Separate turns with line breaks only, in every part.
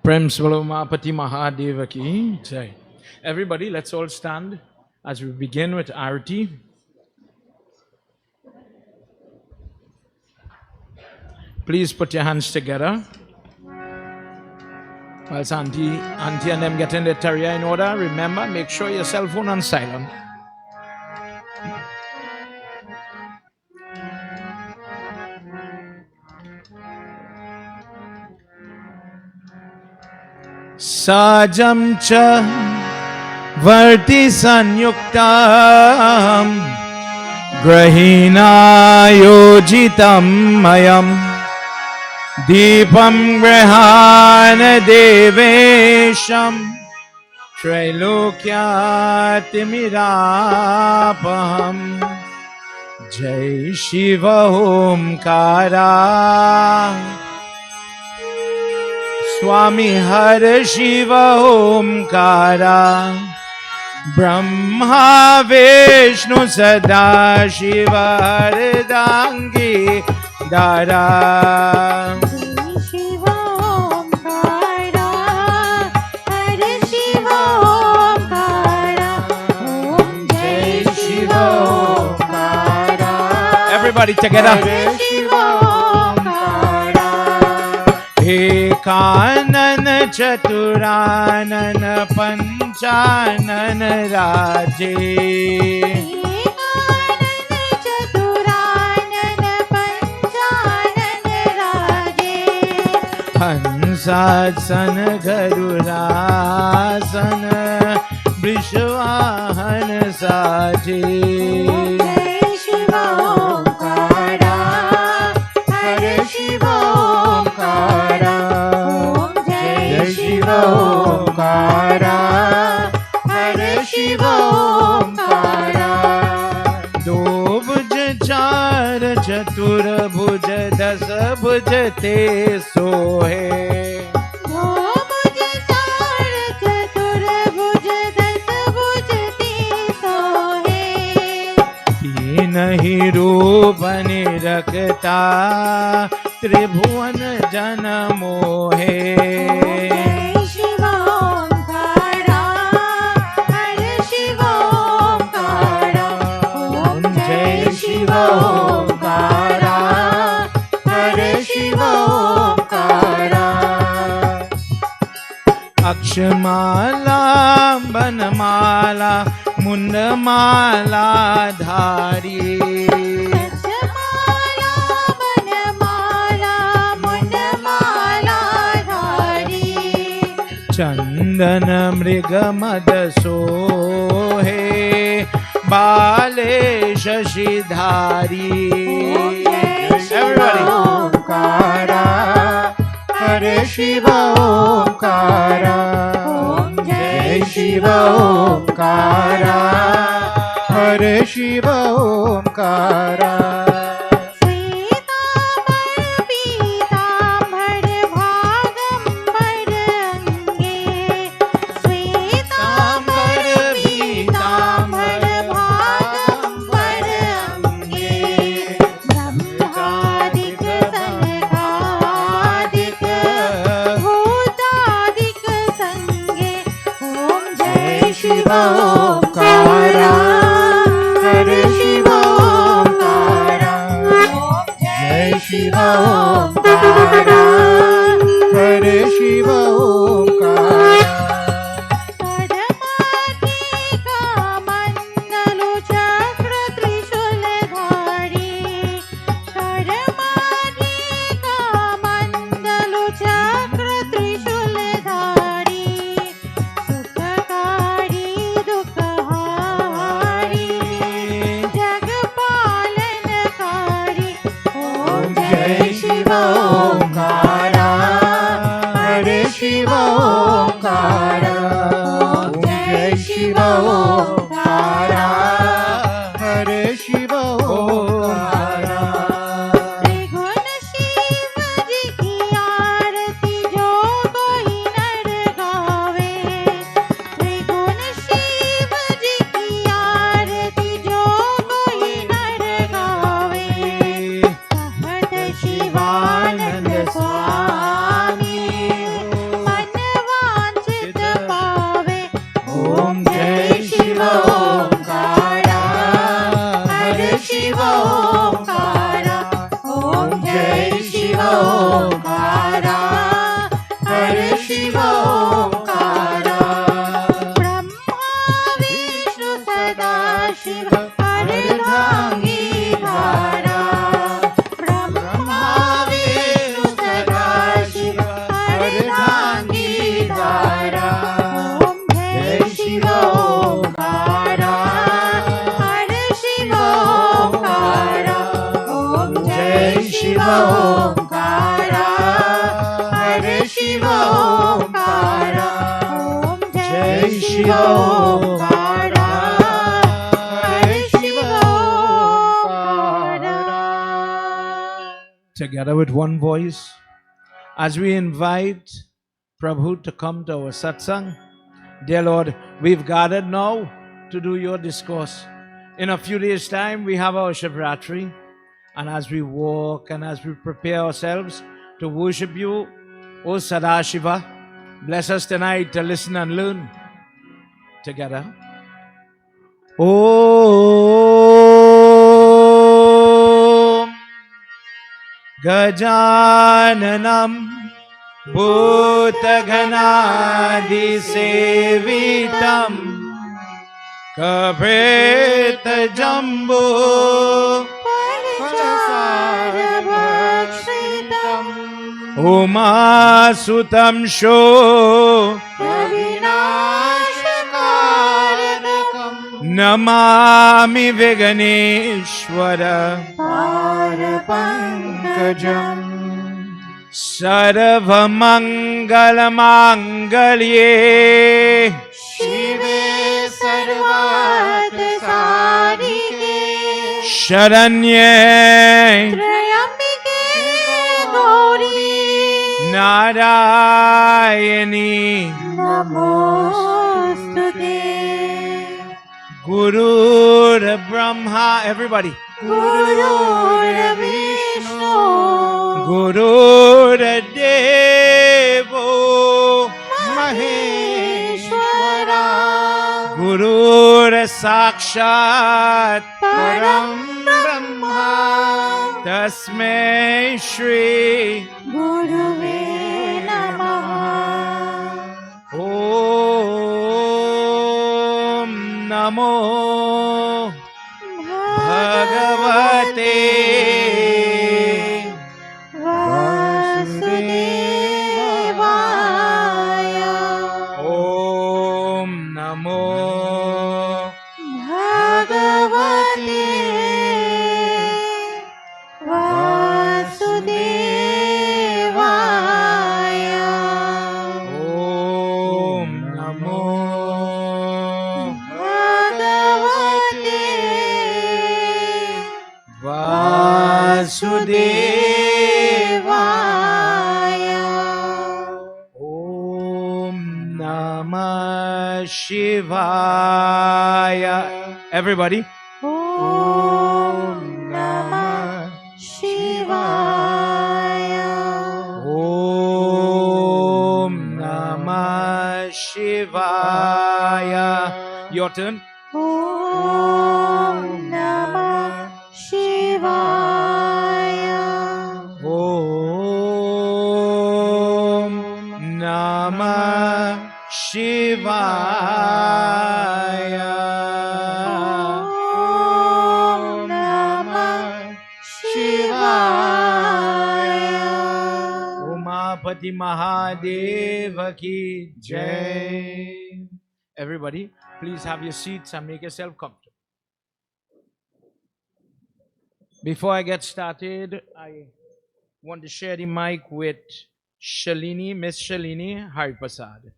Prem Svalomapati Mahadeva ki jai. Everybody, let's all stand as we begin with Arati. Please put your hands together. Whilst Auntie and them getting the terrier in order, remember, make sure your cell phone on silent. Sajam cha varti sanyuktam grahina yojitam mayam Deepam grahana devesham Trailokyaatimirapaham Jai Shiva Omkara Swami Har Shiva Omkara Brahma Vishnu Sada Shiva Haridangi Dara
Shiva Omkara Hare Shiva Omkara Om Jai Shiva Omkara.
Everybody together.
Hare Shiva Omkara.
Ekanan Chaturanan Panchanan Raje Hansasan Garudasan Vrishvahan Saje
Jai Shiva Omkara Hare Shiva Omkara Om Jai Shiva Omkara Hare Shiva Omkara.
Do bhuj char chatur bhuj das bhuj te sohe
Do bhuj char chatur bhuj das bhuj te sohe
तीन ही रूप निरखता त्रिभुवन जन मोहे
Jai Shiva Omkara Hare Shiva Omkara Om Jai Shiva Omkara Hare Shiva Omkara.
अक्षमाला बनमाला मुंडमाला धारी
Lakshmala Vanamala Mundamala Dhari
चंदन मृग मद सोहे बाले शशिधारी
Shiva Omkara Hare Shiva Omkara Om Jai Shiva Omkara Hare Shiva Omkara. Sweetambar Pitambar Bhagambar Ange Sweetambar Pitambar Bhagambar Ange Brahmadik Sanghaadik Bhutadik Sange Om Jai Shiva Omkara Hare Shiva Omkara Om Jai Shiva Omkara Hare Shiva Omkara. Padmatika Mandalu Chakra Trishulධාરી Padmatika Mandalu Chakra Trishulධාરી Sukhakari Dukhahari Jagpalanakari Om Jai Shiva Omkara Hare Shiva Omkara Om Jai Shiva Omkara Hare Shiva Omkara. त्रिगुण शिव जी की आरती जो कोई नर गावे त्रिगुण शिव जी की आरती जो कोई नर गावे कहत शिवानंद स्वामी मन Angigara. Om Jai Shiva Omkara. Hare Shiva Omkara. Om Jai Shiva Omkara. Hare Shiva Omkara. Om Jai Shiva Omkara. Hare Shiva Omkara.
Together with one voice, as we invite Prabhu to come to our satsang, dear Lord, we've gathered now to do your discourse. In a few days' time, we have our Shivratri, and as we walk and as we prepare ourselves to worship you, O Sadashiva, bless us tonight to listen and learn together. Om Gajananam Bhutaganaadisevitam Kapreta Jambu
Palasarabhakshitam
Umasutam Sho
Kavinashakaranakam
Namami Viganeshwara
Parapankajam
Sarvamangalamangaliye
Shive Sarvadasarike
Sharanye
Trayambike Gauri
Narayani
Namostute
Guru Brahma. Everybody.
Guru Vishnu
Guru Devo
Maheshwara
Guru Sakshat
Param Brahma
Tasmai Shri
Guruve Namaha.
Om Namo Bhagavate
Vasudevaya.
Om Namo
Bhagavate Vasudevaya.
Om Namo
Bhagavate
Vasudevaya.
Vasudevaya.
Om Namah Shivaya. Everybody.
Om Namah Shivaya.
Om Namah Shivaya. Your turn.
Om Namah Shivaya.
Om Namah Shivaya.
Om Namah Shivaya.
Umapati Mahadeva ki Jai. Everybody, please have your seats and make yourself comfortable. Before I get started, I want to share the mic with Shalini, Miss Shalini Hariprasad.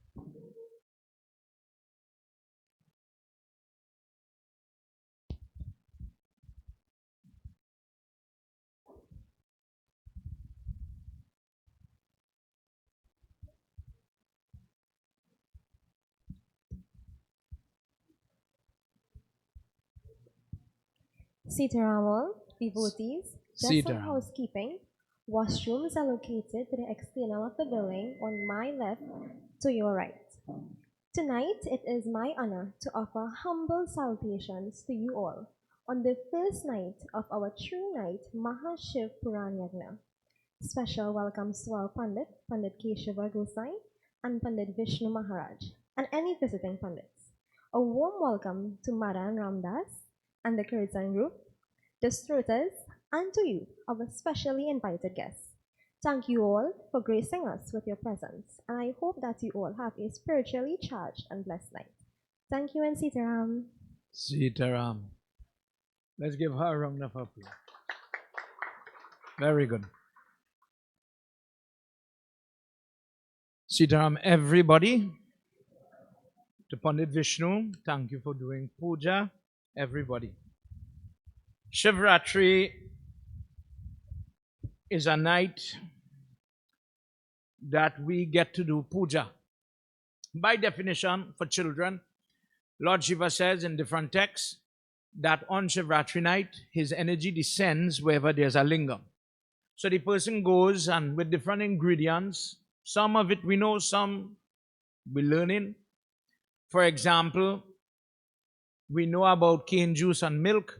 Sitaram, devotees, just some
Sitaram.
housekeeping. Washrooms are located to the external of the building on my left to your right. Tonight, it is my honor to offer humble salutations to you all on the first night of our 3-night Mahashiv Puran Yagna. Special welcomes to our Pandit, Pandit Keshava Gosine, and Pandit Vishnu Maharaj, and any visiting Pandits. A warm welcome to Madan Ramdas and the Kirtan group, the Srotas, and to you, our specially invited guests. Thank you all for gracing us with your presence, and I hope that you all have a spiritually charged and blessed night. Thank you and Sitaram.
Sitaram. Let's give her a round of applause. Very good. Sitaram, everybody. To Pandit Vishnu, thank you for doing puja. Everybody. Shivratri is a night that we get to do puja. By definition, for children, Lord Shiva says in different texts that on Shivratri night, his energy descends wherever there's a lingam. So the person goes and with different ingredients, some of it we know, some we're learning. For example, we know about cane juice and milk,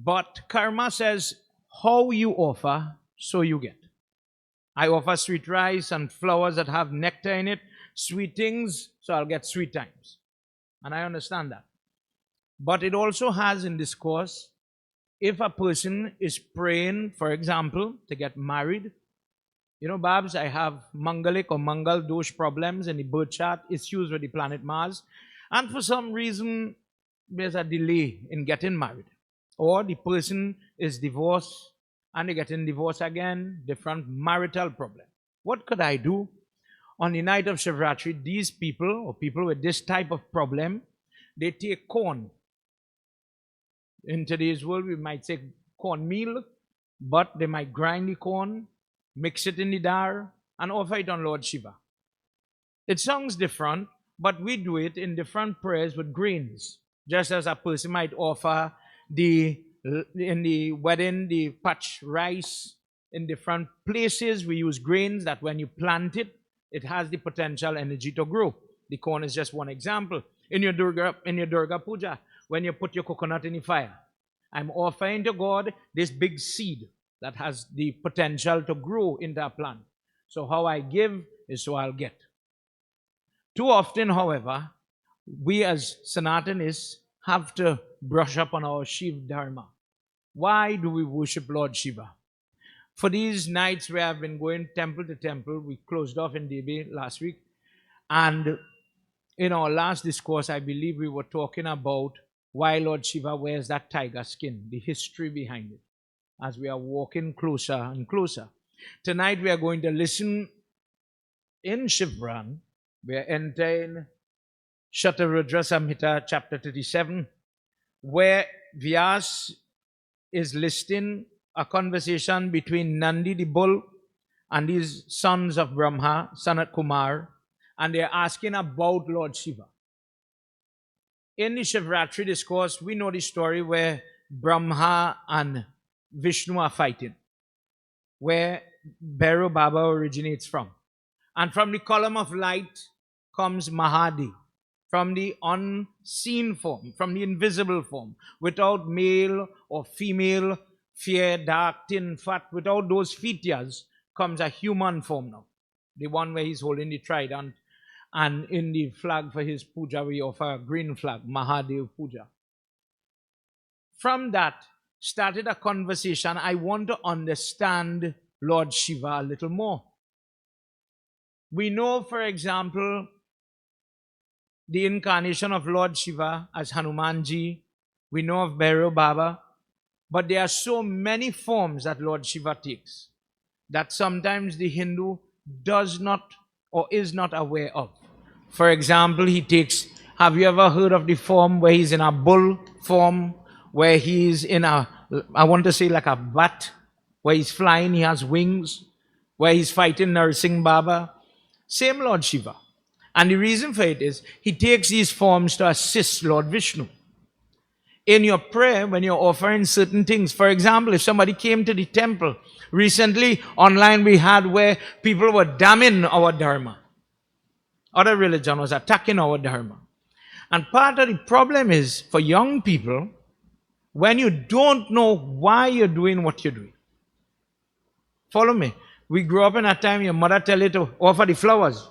but karma says how you offer, so you get. I offer sweet rice and flowers that have nectar in it, sweet things, so I'll get sweet times. And I understand that. But it also has in this course, if a person is praying, for example, to get married, you know, Babs, I have Mangalik or Mangal Dosh problems in the birth chart, issues with the planet Mars. And for some reason, there's a delay in getting married. Or the person is divorced and they're getting divorced again, different marital problem. What could I do? On the night of Shivratri, these people, or people with this type of problem, they take corn. In today's world, we might say cornmeal, but they might grind the corn, mix it in the dar, and offer it on Lord Shiva. It sounds different, but we do it in different prayers with grains. Just as a person might offer in the wedding, the patch rice. In different places, we use grains that when you plant it, it has the potential energy to grow. The corn is just one example. In your Durga Puja, when you put your coconut in the fire, I'm offering to God this big seed that has the potential to grow into a plant. So how I give is so I'll get. Too often, however, we as Sanatanists have to brush up on our Shiv Dharma. Why do we worship Lord Shiva? For these nights where I've been going temple to temple, we closed off in Devi last week, and in our last discourse, I believe we were talking about why Lord Shiva wears that tiger skin, the history behind it, as we are walking closer and closer. Tonight we are going to listen in Shivran. We are entering Skatarudra Samhita, chapter 37, where Vyas is listing a conversation between Nandi the bull and these sons of Brahma, Sanat Kumar, and they're asking about Lord Shiva. In the Shivratri discourse, we know the story where Brahma and Vishnu are fighting, where Bhairav Baba originates from. And from the column of light comes Mahadi, from the unseen form, from the invisible form, without male or female, fair, dark, thin, fat, without those features comes a human form now. The one where he's holding the trident, and in the flag for his puja, we offer a green flag, Mahadev Puja. From that started a conversation. I want to understand Lord Shiva a little more. We know, for example, the incarnation of Lord Shiva as Hanumanji. We know of Bhairav Baba. But there are so many forms that Lord Shiva takes that sometimes the Hindu does not or is not aware of. For example, he takes, have you ever heard of the form where he's in a bull form, where he's in a, I want to say like a bat, where he's flying, he has wings, where he's fighting Narsingh Baba? Same Lord Shiva. And the reason for it is, he takes these forms to assist Lord Vishnu. In your prayer, when you're offering certain things, for example, if somebody came to the temple, recently online we had where people were damning our dharma. Other religion was attacking our dharma. And part of the problem is, for young people, when you don't know why you're doing what you're doing. Follow me. We grew up in a time your mother tell you to offer the flowers.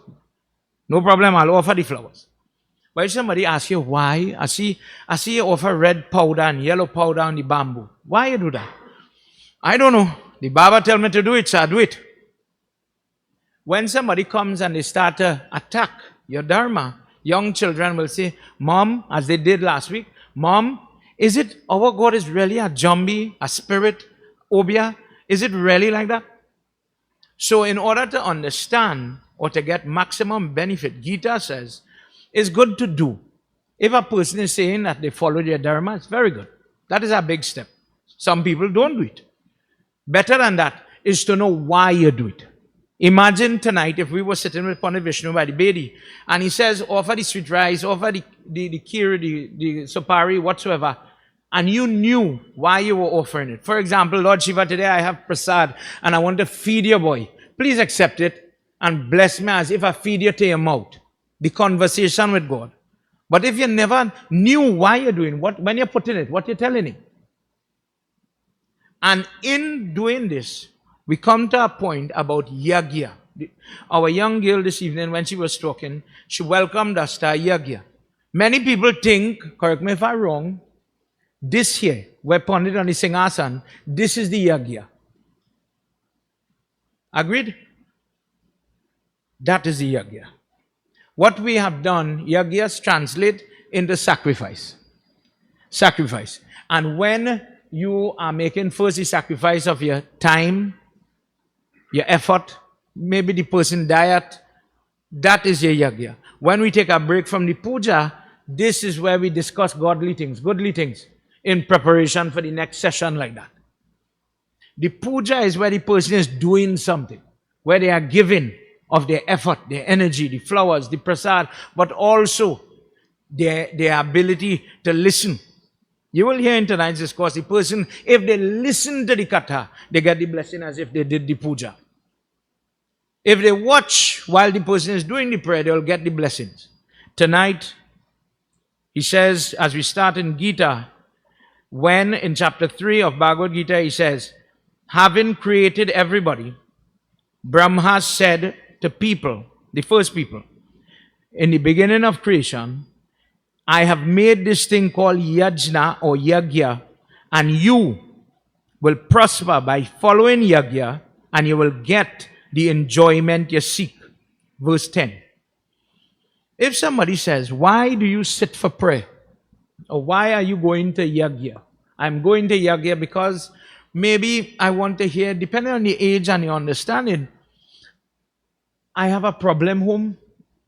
No problem, I'll offer the flowers. But if somebody asks you why, I see you offer red powder and yellow powder on the bamboo. Why you do that? I don't know. The Baba tell me to do it, so I do it. When somebody comes and they start to attack your dharma, young children will say, Mom, as they did last week, Mom, is it our God is really a zombie, a spirit, obia? Is it really like that? So in order to understand or to get maximum benefit, Gita says, it's good to do. If a person is saying that they follow their dharma, it's very good. That is a big step. Some people don't do it. Better than that is to know why you do it. Imagine tonight if we were sitting with Pandit Vishnu by the Bedi and he says, offer the sweet rice, offer the kheer, the supari, whatsoever, and you knew why you were offering it. For example, Lord Shiva, today I have prasad and I want to feed your boy. Please accept it and bless me as if I feed you to your mouth. The conversation with God. But if you never knew why you're doing what, when you're putting it, what you're telling him. And in doing this, we come to a point about yagya. Our young girl this evening, when she was talking, she welcomed us to a yagya. Many people think, correct me if I'm wrong, this here, where Pandit on the Singhasan, this is the yagya. Agreed? That is the yagya. What we have done, yagyas translate into sacrifice. Sacrifice. And when you are making first the sacrifice of your time, your effort, maybe the person diet, that is your yagya. When we take a break from the puja, this is where we discuss godly things, goodly things, in preparation for the next session like that. The puja is where the person is doing something, where they are giving of their effort, their energy, the flowers, the prasad, but also their ability to listen. You will hear in tonight's discourse, the person, if they listen to the katha, they get the blessing as if they did the puja. If they watch while the person is doing the prayer, they will get the blessings. Tonight, he says, as we start in Gita, when in chapter 3 of Bhagavad Gita, he says, having created everybody, Brahma said to people, the first people, in the beginning of creation, I have made this thing called yajna or yagya, and you will prosper by following yagya, and you will get the enjoyment you seek. Verse 10. If somebody says, why do you sit for prayer? Or why are you going to yagya? I'm going to yagya because maybe I want to hear, depending on the age and your understanding, I have a problem home.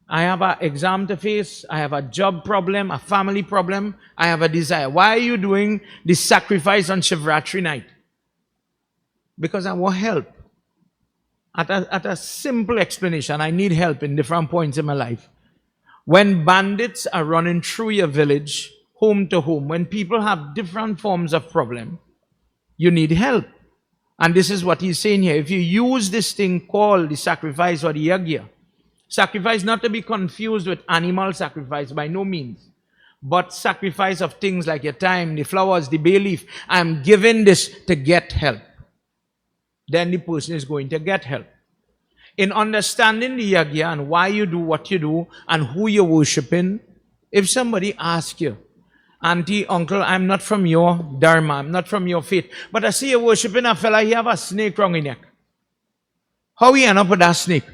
I have an exam to face. I have a job problem, a family problem. I have a desire. Why are you doing this sacrifice on Shivratri night? Because I want help. At a simple explanation, I need help in different points in my life. When bandits are running through your village, home to home, when people have different forms of problem, you need help. And this is what he's saying here. If you use this thing called the sacrifice or the yagya, sacrifice not to be confused with animal sacrifice by no means, but sacrifice of things like your time, the flowers, the bay leaf. I'm giving this to get help. Then the person is going to get help. In understanding the yagya and why you do what you do and who you're worshipping, if somebody asks you, auntie, uncle, I'm not from your dharma, I'm not from your faith, but I see you're worshipping a fella, he have a snake around his neck. How he end up with that snake?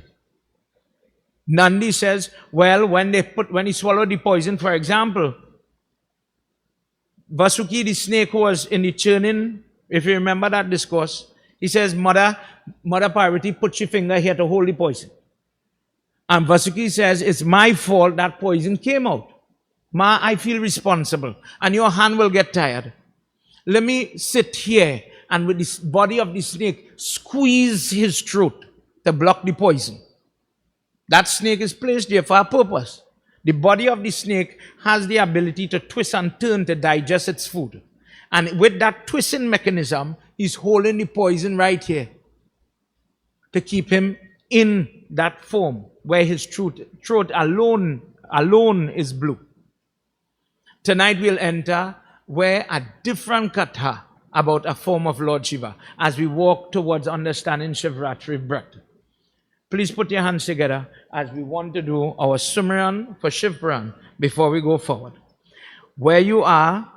Nandi says, well, when he swallowed the poison, for example, Vasuki, the snake who was in the churning, if you remember that discourse, he says, Mother Parvati, put your finger here to hold the poison. And Vasuki says, it's my fault that poison came out. Ma, I feel responsible. And your hand will get tired. Let me sit here and with the body of the snake, squeeze his throat to block the poison. That snake is placed there for a purpose. The body of the snake has the ability to twist and turn to digest its food. And with that twisting mechanism, he's holding the poison right here to keep him in that form where his throat alone is blue. Tonight we'll enter where a different katha about a form of Lord Shiva as we walk towards understanding Shivratri Brat. Please put your hands together as we want to do our Sumran for Shiv Puran before we go forward. Where you are,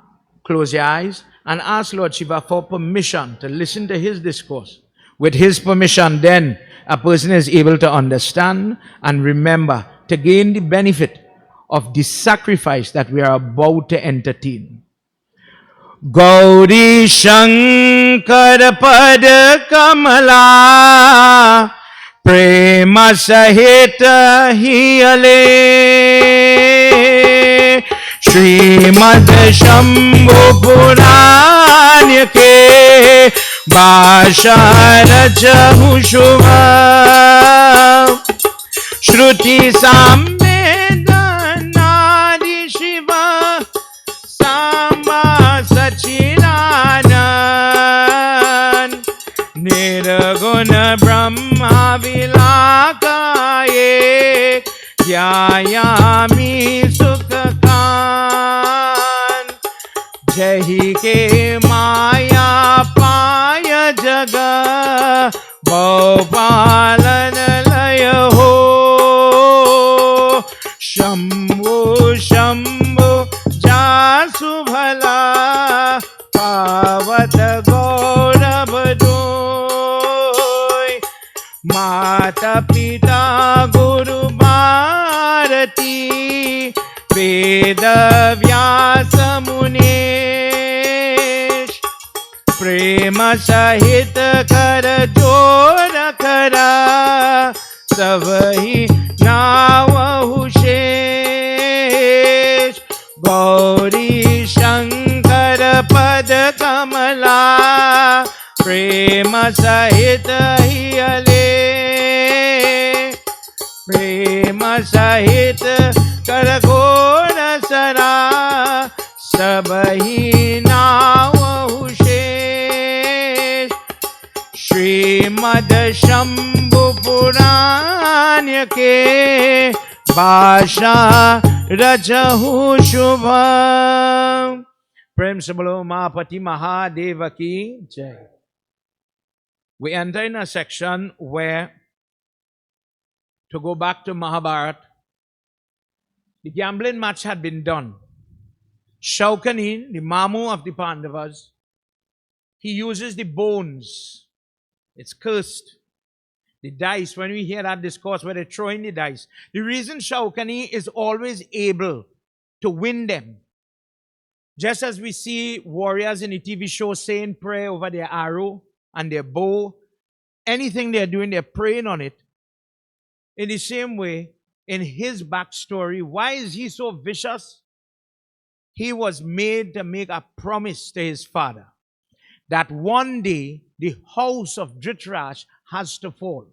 close your eyes and ask Lord Shiva for permission to listen to his discourse. with his permission, then a person is able to understand and remember to gain the benefit of the sacrifice that we are about to entertain. Gauri Shankar Pad Kamala Prema Sahita Hiyale Srimad Shambhu Puran Ke Bhasha Rajahu Shubha Shruti Samveda Nadi Shiva Samba Sachidanan Nirguna Brahma Vilakaye Yayami Sukhakan Jahi ke Maya Paya Jaga Bhopalan Laya Ho Shambhu Shambhu Jasu Bhala Pavat Gaurav Doi Mata Pita Guru Bharati Veda Vyasa Munesh Prema Sahit Kar Jora Kara Savahi Navahu Shesh Gauri Shankar Pad Kamala Prema Sahit Hiyale Prema Sahit Karagona Sara Sabahi Navahu Shesh Srimad Shambhu Puran Ke Bhasha Rajahu Shubha. Prem se bolo Mahapati Mahadeva ki jai. We enter in a section where, to go back to Mahabharata, the gambling match had been done. Shaukani, the Mamu of the Pandavas, he uses the bones. It's cursed. The dice, when we hear that discourse where they're throwing the dice, the reason Shaukani is always able to win them, just as we see warriors in the TV show saying prayer over their arrow and their bow, anything they're doing, they're praying on it. In the same way, in his backstory, why is he so vicious? He was made to make a promise to his father that one day the house of Rudraksha has to fall.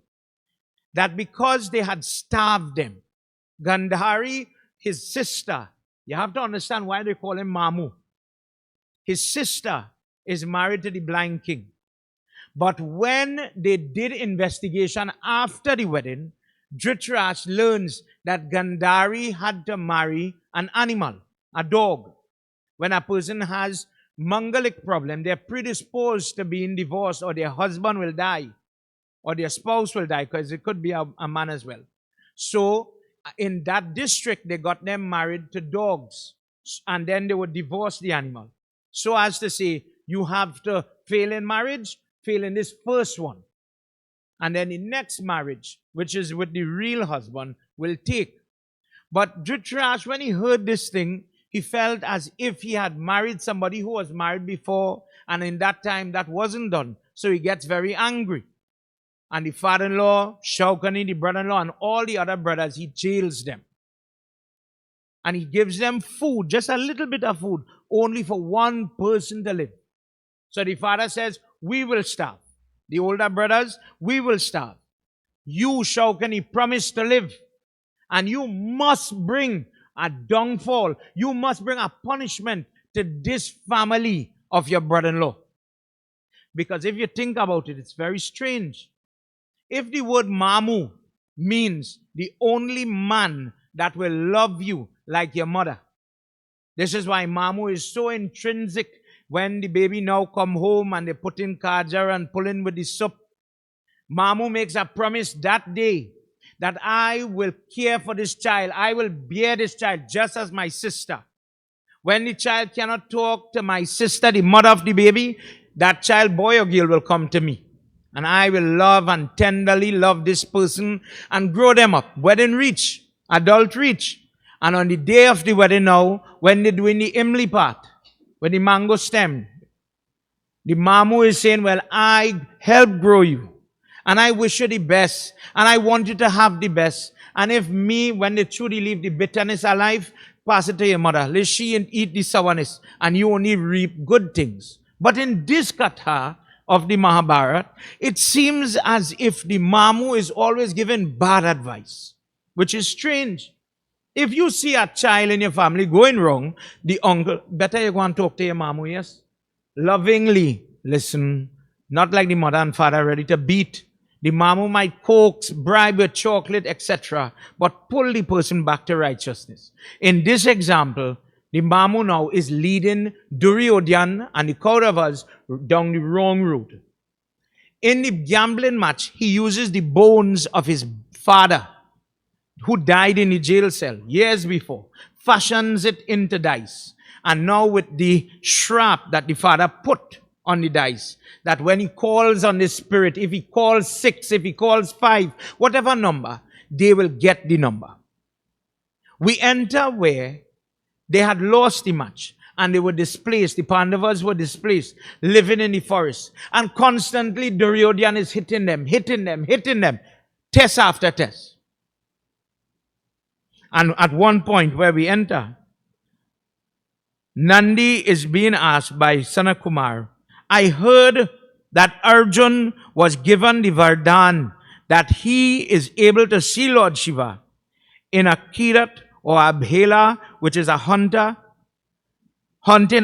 That because they had starved them, Gandhari, his sister, you have to understand why they call him Mamu. His sister is married to the blind king. But when they did investigation after the wedding, Rudraksha learns that Gandhari had to marry an animal, a dog. When a person has mangalic problem, they're predisposed to being divorced, or their husband will die, or their spouse will die, because it could be a man as well. So in that district, they got them married to dogs, and then they would divorce the animal. So as to say, you have to fail in marriage, fail in this first one. And then the next marriage, which is with the real husband, will take. But Rudraksha, when he heard this thing, he felt as if he had married somebody who was married before, and in that time that wasn't done. So he gets very angry. And the father-in-law, Shaukani, the brother-in-law, and all the other brothers, he jails them. And he gives them food, just a little bit of food, only for one person to live. So the father says, we will starve. The older brothers, we will starve. You, Shaukani, promise to live. And you must bring a downfall. You must bring a punishment to this family of your brother-in-law. Because if you think about it, it's very strange. If the word Mamu means the only man that will love you like your mother, this is why Mamu is so intrinsic. When the baby now come home and they put in kajar and pull in with the soup, Mamu makes a promise that day that I will care for this child. I will bear this child just as my sister. When the child cannot talk to my sister, the mother of the baby, that child, boy or girl, will come to me. And I will love and tenderly love this person and grow them up. Wedding reach, adult reach. And on the day of the wedding now, when they're doing the imli part, with the mango stem, the mamu is saying, well, I help grow you. And I wish you the best. And I want you to have the best. And if me, when they truly leave the bitterness alive, pass it to your mother. Let she eat the sourness. And you only reap good things. But in this katha of the Mahabharata, it seems as if the mamu is always giving bad advice. Which is strange. If you see a child in your family going wrong, the uncle, better you go and talk to your mamu, yes? Lovingly listen. Not like the mother and father ready to beat. The mamu might coax, bribe with chocolate, etc. But pull the person back to righteousness. In this example, the mamu now is leading Duryodhana and the Kauravas down the wrong route. In the gambling match, he uses the bones of his father, who died in the jail cell years before, fashions it into dice. And now with the shrap that the father put on the dice, that when he calls on the spirit, if he calls 6, if he calls 5, whatever number, they will get the number. We enter where they had lost the match and they were displaced. The Pandavas were displaced, living in the forest. And constantly Duryodhana is hitting them, test after test. And at one point where we enter, Nandi is being asked by Sanakumar, I heard that Arjuna was given the Vardhan that he is able to see Lord Shiva in a Kirat or a Bhela, which is a hunting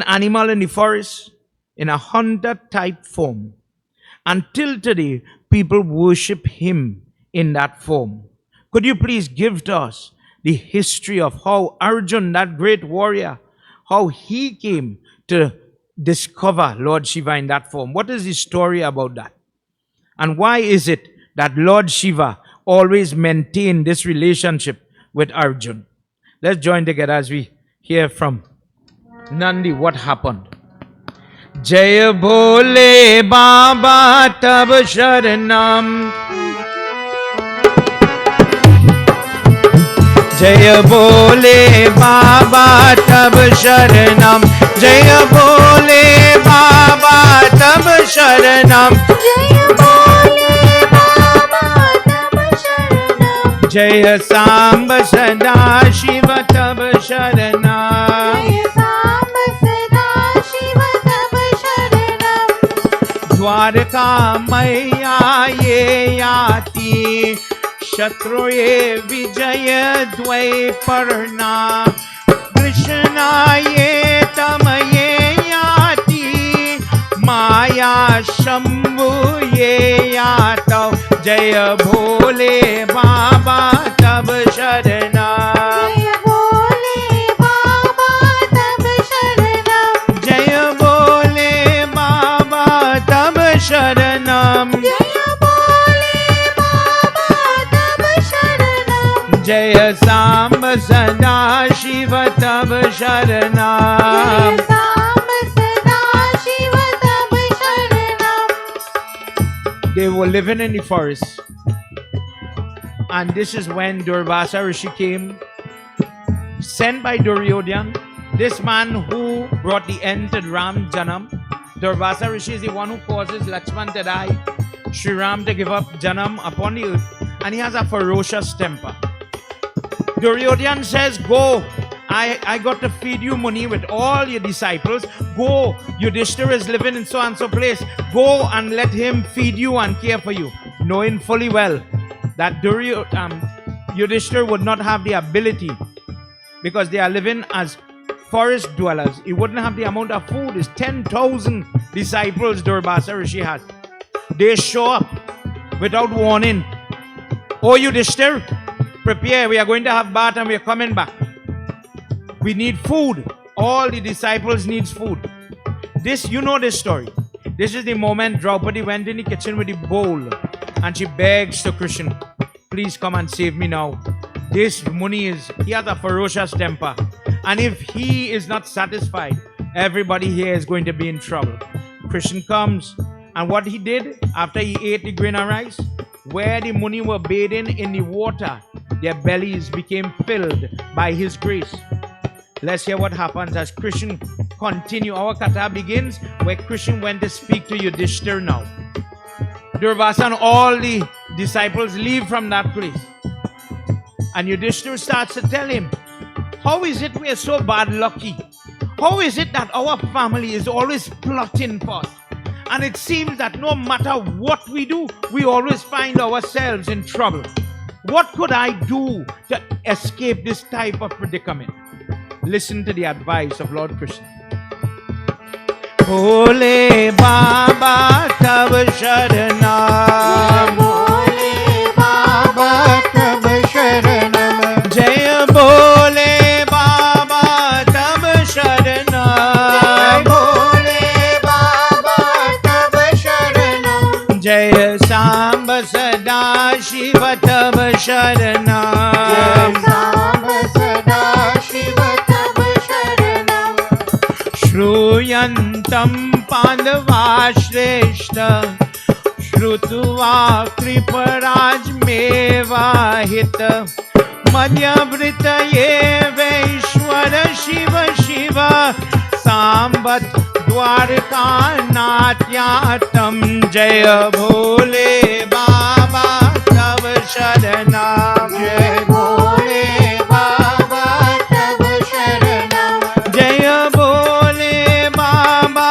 animal in the forest, in a hunter type form. Until today, people worship him in that form. Could you please give to us the history of how Arjuna, that great warrior, how he came to discover Lord Shiva in that form? What is the story about that? And why is it that Lord Shiva always maintained this relationship with Arjuna? Let's join together as we hear from Nandi what happened. Jaya Bole Baba Tab Sharanam, Jaya Bole Baba Tab Sharanam, Jaya Bole Baba Tab Sharanam,
Jaya Bole Baba Tab Sharanam,
Jaya Samba Sada Shiva Tab Sharanam,
Jaya Samba Sada Shiva Tab Sharanam,
Dwarka Maya Ye Yati, Shatri Vijaya Dvai Parna, Krishna Ye Tamaye Yati, Maya Shambhu Ye Yatav, Jaya Bhole Baba Tab Sharanam,
Jaya Bole Baba Tab Sharanam,
Jaya Bhole Baba Tab Sharanam,
Jaya Bole Baba Tab Sharanam,
Jaya Samba Sada Shiva Tab Sharanam.
Jaya Samba Sada Shiva Tab Sharanam.
They were living in the forest. And this is when Durvasa Rishi came, sent by Duryodhana, this man who brought the end to Ram Janam. Durvasa Rishi is the one who causes Lakshman to die, Sri Ram to give up Janam upon the earth. And he has a ferocious temper. Duryodhana says, go, I got to feed you Muni with all your disciples. Go, Yudhishthira is living in so and so place. Go and let him feed you and care for you. Knowing fully well that Yudhishthira would not have the ability, because they are living as forest dwellers. He wouldn't have the amount of food. It's 10,000 disciples Durvasa Rishi has. They show up without warning. Oh, Yudhishthira, prepare. We are going to have bath and we are coming back. We need food. All the disciples needs food. This, you know this story. This is the moment Draupadi went in the kitchen with the bowl and she begs to Krishna, please come and save me now. This Muni he has a ferocious temper. And if he is not satisfied, everybody here is going to be in trouble. Krishna comes And what he did after he ate the grain and rice, where the Muni were bathing in the water, their bellies became filled by his grace. Let's hear what happens as Krishna continue. Our katha begins where Krishna went to speak to Yudhishthira now. Durvasa and all the disciples leave from that place. And Yudhishthira starts to tell him, how is it we are so bad lucky? How is it that our family is always plotting for us? And it seems that no matter what we do, we always find ourselves in trouble. What could I do to escape this type of predicament? Listen to the advice of Lord Krishna. Bole Baba Tab Sharanam,
Bole Baba Tab Sharanam,
Jaya Bole Baba Tab Sharanam,
Bole Baba Tab Sharanam,
Jaya Samba Sada Shiva Tab Sharanam,
Samba Sada Shiva Tab Sharanam,
Shruyantam Pandava Shreshta Shrutuva Kriparaj Meva Hita Madhyavrita Yeveshwara Shiva Shiva Sambat Dwarka Natyatam Jaya Bhole Baba Tav Sharanam Jaya
Bole Baba Tab Sharanam,
Jaya Bole Baba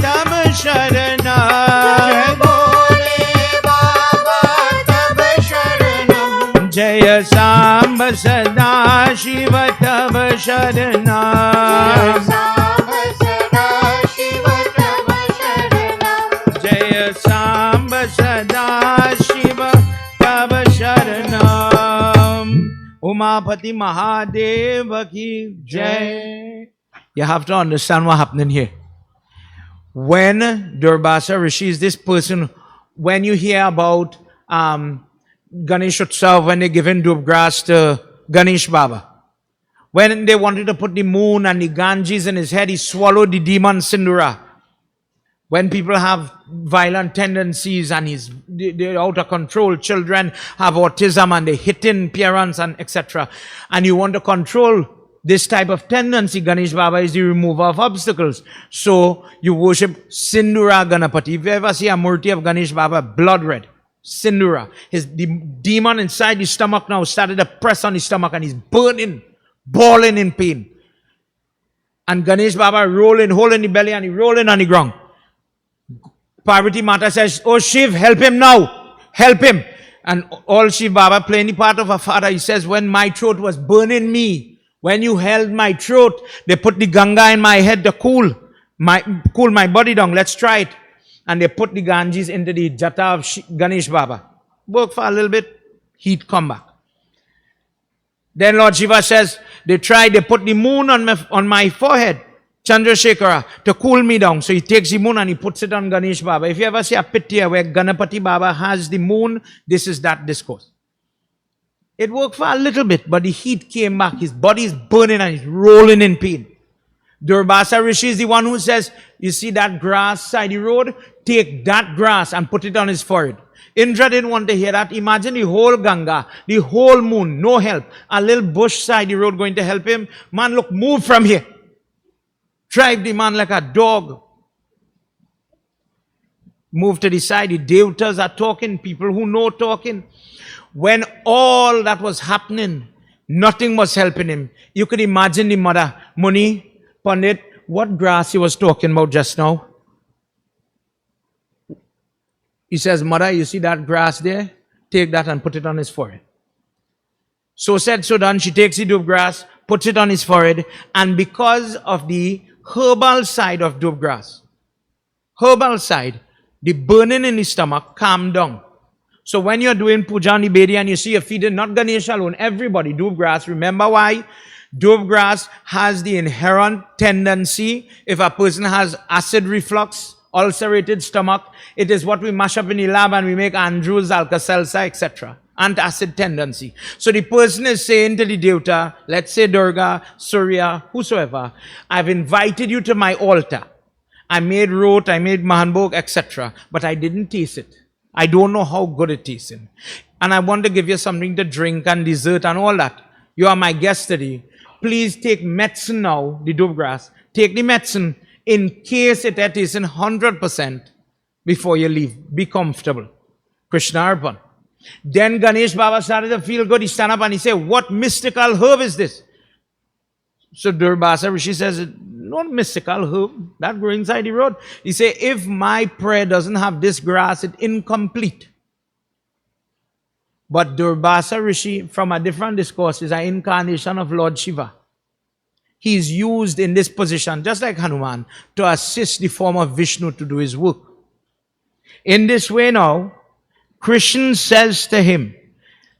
Tab Sharanam
Bole Baba Tab Sharanam,
Jaya Samba Sada Shiva Tab Sharanam
Samba Sada Shiva Tab Sharanam,
Jaya Samba Sada Shiva Tab Sharanam Umapati Mahadeva Ki Jai. You have to understand what's happening here. When Durvasa Rishi is this person, when you hear about Ganesh Utsav, when they're giving Dubgras to Ganesh Baba, when they wanted to put the moon and the Ganges in his head, he swallowed the demon Sindura. When people have violent tendencies and they're out of control, children have autism and they're hitting parents and etc. And you want to control this type of tendency, Ganesh Baba is the remover of obstacles. So you worship Sindura Ganapati. If you ever see a murti of Ganesh Baba, blood red, Sindura. The demon inside his stomach now started to press on his stomach and he's burning, bawling in pain. And Ganesh Baba rolling, holding the belly and he rolling on the ground. Parvati Mata says, oh Shiv, help him now, help him. And all Shiv Baba playing the part of a father, he says, when my throat was burning me, when you held my throat, they put the Ganga in my head to cool my body down. Let's try it. And they put the Ganges into the jata of Ganesh Baba. Work for a little bit, heat come back. Then Lord Shiva says, they put the moon on my forehead, Chandrasekhara, to cool me down. So he takes the moon and he puts it on Ganesh Baba. If you ever see a picture where Ganapati Baba has the moon, this is that discourse. It worked for a little bit, but the heat came back. His body is burning and he's rolling in pain. Durvasa Rishi is the one who says, you see that grass side the road? Take that grass and put it on his forehead. Indra didn't want to hear that. Imagine the whole Ganga, the whole moon, no help. A little bush side the road going to help him. Man, look, move from here. Drive the man like a dog. Move to the side. The devatas are talking, people who know talking. When all that was happening, nothing was helping him. You could imagine the mother, Muni, Pandit, what grass he was talking about just now. He says, Mother, you see that grass there? Take that and put it on his forehead. So said, so done. She takes the dub grass, puts it on his forehead, and because of the herbal side of dub grass, the burning in the stomach calmed down. So when you're doing puja on the Bedi and you see you're feeding not Ganesha alone, everybody, dub grass. Remember why? Dub grass has the inherent tendency, if a person has acid reflux, ulcerated stomach, it is what we mash up in the lab and we make Andrews, Alka-Seltzer, etc. Antacid tendency. So the person is saying to the devotee, let's say Durga, Surya, whosoever, I've invited you to my altar. I made rot, I made mahanbhog, etc. But I didn't taste it. I don't know how good it tastes. And I want to give you something to drink and dessert and all that. You are my guest today. Please take medicine now, the dove grass. Take the medicine in case it tastes 100% before you leave. Be comfortable. Krishna Arpan. Then Ganesh Baba started to feel good. He stand up and he said, what mystical herb is this? So Durvasa Rishi says, not mystical herb, that grows inside the road. He said, if my prayer doesn't have this grass, it's incomplete. But Durvasa Rishi, from a different discourse, is an incarnation of Lord Shiva. He is used in this position, just like Hanuman, to assist the form of Vishnu to do his work. In this way now, Krishna says to him,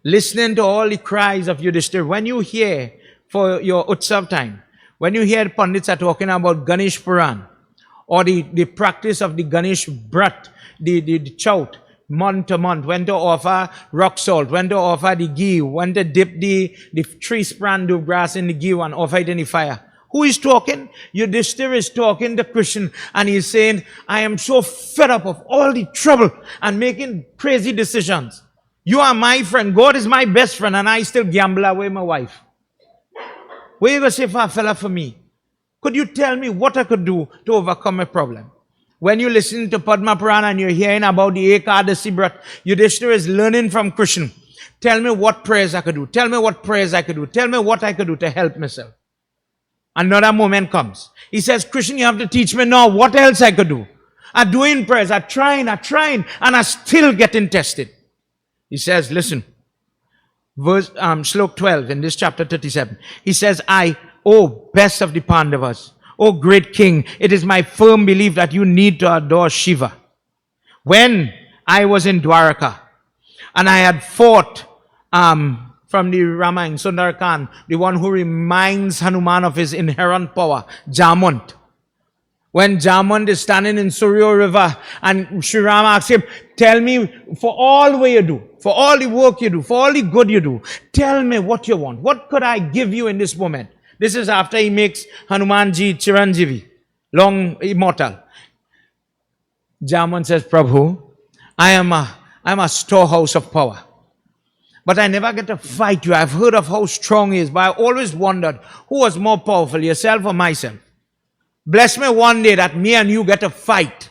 listening to all the cries of Yudhishthira, when you hear for your Utsav time, when you hear Pandits are talking about Ganesh Puran, or the practice of the Ganesh Brat, the chout, month to month, when to offer rock salt, when to offer the ghee, when to dip the 3 span of grass in the ghee and offer it in the fire. Who is talking? Yudhishthira is talking to Krishna and he's saying, I am so fed up of all the trouble and making crazy decisions. You are my friend, God is my best friend, and I still gamble away my wife. Where you going to say for a fella for me? Could you tell me what I could do to overcome a problem? When you listen to Padma Purana and you're hearing about the Ekadasi Brat, Yudhishthira is learning from Krishna. Tell me what prayers I could do. Tell me what prayers I could do. Tell me what I could do to help myself. Another moment comes. He says, Krishna, you have to teach me now what else I could do. I'm doing prayers, I'm trying, and I'm still getting tested. He says, listen, verse, Slok 12 in this chapter 37. He says, O best of the Pandavas, O great king, it is my firm belief that you need to adore Shiva. When I was in Dwaraka and I had fought from the Ramayana, Sundarkan, the one who reminds Hanuman of his inherent power, Jamant. When Jamant is standing in Suryo River and Sri Rama asks him, tell me for all the way you do, for all the work you do, for all the good you do, tell me what you want. What could I give you in this moment? This is after he makes Hanumanji Chiranjeevi, long immortal. Jamant says, Prabhu, I am a storehouse of power. But I never get to fight you. I've heard of how strong he is, but I always wondered who was more powerful, yourself or myself. Bless me one day that me and you get to fight.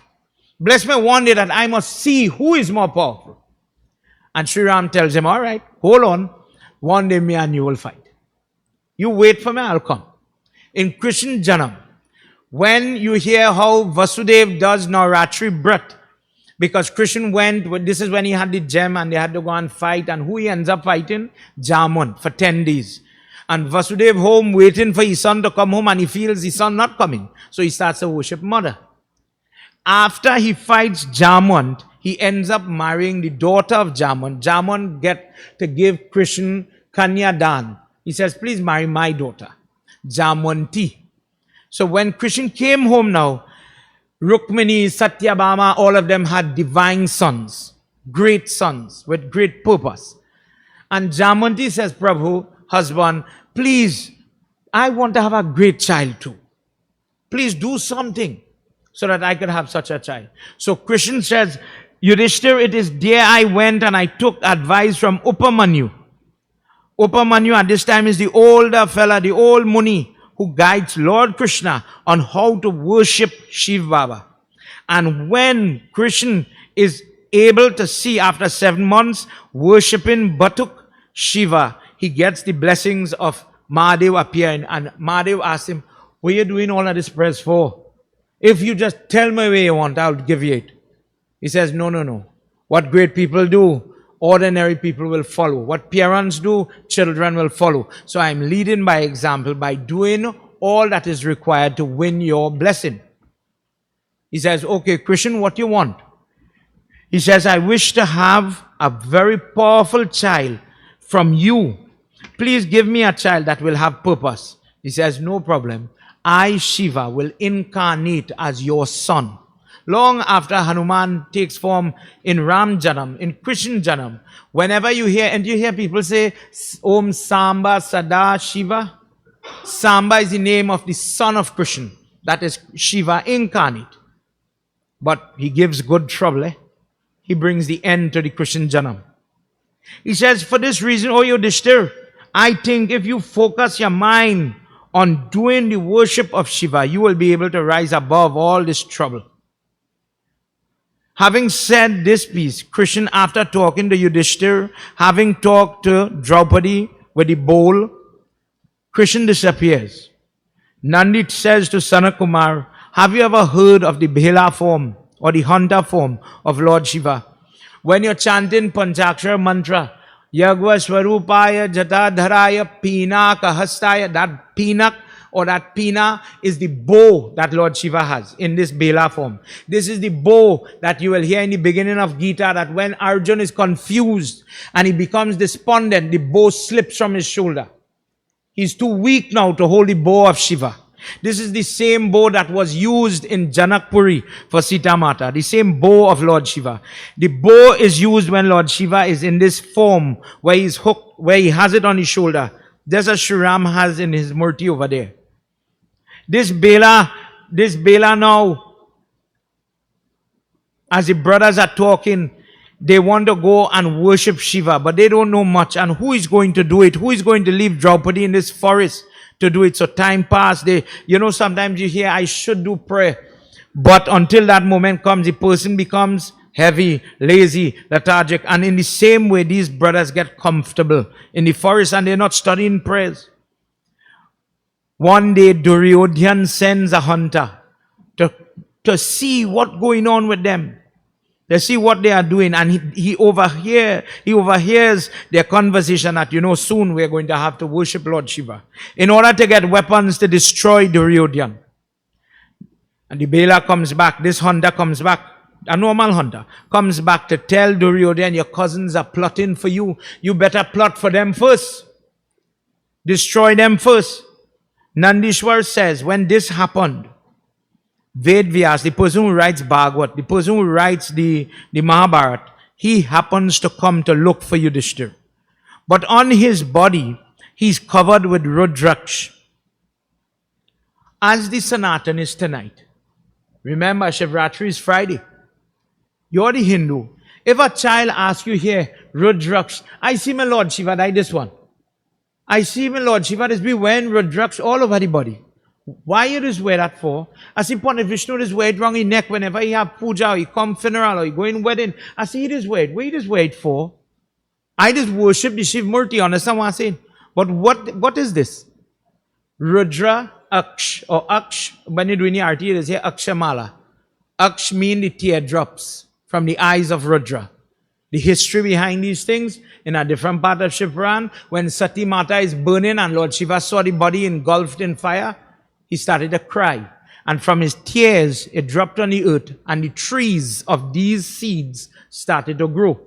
Bless me one day that I must see who is more powerful. And Sri Ram tells him, all right, hold on. One day me and you will fight. You wait for me, I'll come. In Krishna Janam, when you hear how Vasudev does Navratri Brat, because Krishna went, this is when he had the gem and they had to go and fight, and who he ends up fighting? Jamant for 10 days. And Vasudev home waiting for his son to come home, and he feels his son not coming. So he starts to worship mother. After he fights Jamant, he ends up marrying the daughter of Jamant. Jamant get to give Krishna Kanya Dan. He says, please marry my daughter, Jamanti. So when Krishna came home now, Rukmini, Satyabhama, all of them had divine sons with great purpose. And Jamanti says, Prabhu, husband, please, I want to have a great child too. Please do something so that I could have such a child. So Krishna says, Yudhishthira, it is there I went and I took advice from Upamanyu. Upamanyu at this time is the older fella, the old Muni, who guides Lord Krishna on how to worship Shiva Baba. And when Krishna is able to see after 7 months worshipping Batuk Shiva, he gets the blessings of Mahadev appearing. And Mahadev asks him, what are you doing all of this prayers for? If you just tell me where you want, I'll give you it. He says, no. What great people do, ordinary people will follow. What parents do, children will follow. So I'm leading by example by doing all that is required to win your blessing. He says, okay, Krishna, what you want? He says, I wish to have a very powerful child from you. Please give me a child that will have purpose. He says, no problem. I, Shiva, will incarnate as your son. Long after Hanuman takes form in Ram Janam, in Krishna Janam, whenever you hear, and you hear people say, Om Samba Sada Shiva. Samba is the name of the son of Krishna. That is Shiva incarnate. but he gives good trouble. He brings the end to the Christian Janam. He says, for this reason, O Yudhishthir, I think if you focus your mind on doing the worship of Shiva, you will be able to rise above all this trouble. Having said this piece, Krishna, after talking to Yudhishthir, having talked to Draupadi with the bowl, Krishna disappears. Nandi says to Sanakumar, have you ever heard of the Bhela form or the hunter form of Lord Shiva? When you're chanting Panchakshara mantra, Yagya Swarupaya Jatadharaya Pinaka Hastaya, that Pinak or that Pina is the bow that Lord Shiva has in this Bela form. This is the bow that you will hear in the beginning of Gita, that when Arjuna is confused and he becomes despondent, the bow slips from his shoulder. He's too weak now to hold the bow of Shiva. This is the same bow that was used in Janakpuri for Sita Mata, the same bow of Lord Shiva. The bow is used when Lord Shiva is in this form where he's hooked, where he has it on his shoulder. Just as Sri Ram has in his murti over there. This Bela now, as the brothers are talking, they want to go and worship Shiva, but they don't know much. And who is going to do it? Who is going to leave Draupadi in this forest to do it? So time passed. Sometimes you hear, I should do prayer. But until that moment comes, the person becomes heavy, lazy, lethargic. And in the same way, these brothers get comfortable in the forest and they're not studying prayers. One day, Duryodhan sends a hunter to see what's going on with them. They see what they are doing, and he overhears their conversation that, soon we're going to have to worship Lord Shiva in order to get weapons to destroy Duryodhan. And the Bela comes back, this hunter comes back, a normal hunter, comes back to tell Duryodhan, your cousins are plotting for you. You better plot for them first. Destroy them first. Nandishwar says, when this happened, Ved Vyas, the person who writes Bhagavad, the person who writes the Mahabharata, he happens to come to look for Yudhishthir. But on his body, he's covered with Rudraksha. As the Sanatan is tonight. Remember, Shivratri is Friday. You're the Hindu. If a child asks you here, Rudraksha, I see my Lord Shiva, like this one. I see my Lord Shiva is be wearing Rudraksha all over the body. Why you just wear that for? I see Pone Vishnu just wear it around his neck whenever he have puja or he come funeral or he go in wedding. I see he just wear it. What you just wear it for? I just worship the Shiv Murti, understand what I'm saying? But what is this? Rudra Aksh or Aksh, when you do the arti, they say Akshamala. Aksh mean the teardrops from the eyes of Rudra. The history behind these things, in a different part of Shiv Puran, when Sati Mata is burning and Lord Shiva saw the body engulfed in fire, he started to cry. And from his tears, it dropped on the earth, and the trees of these seeds started to grow.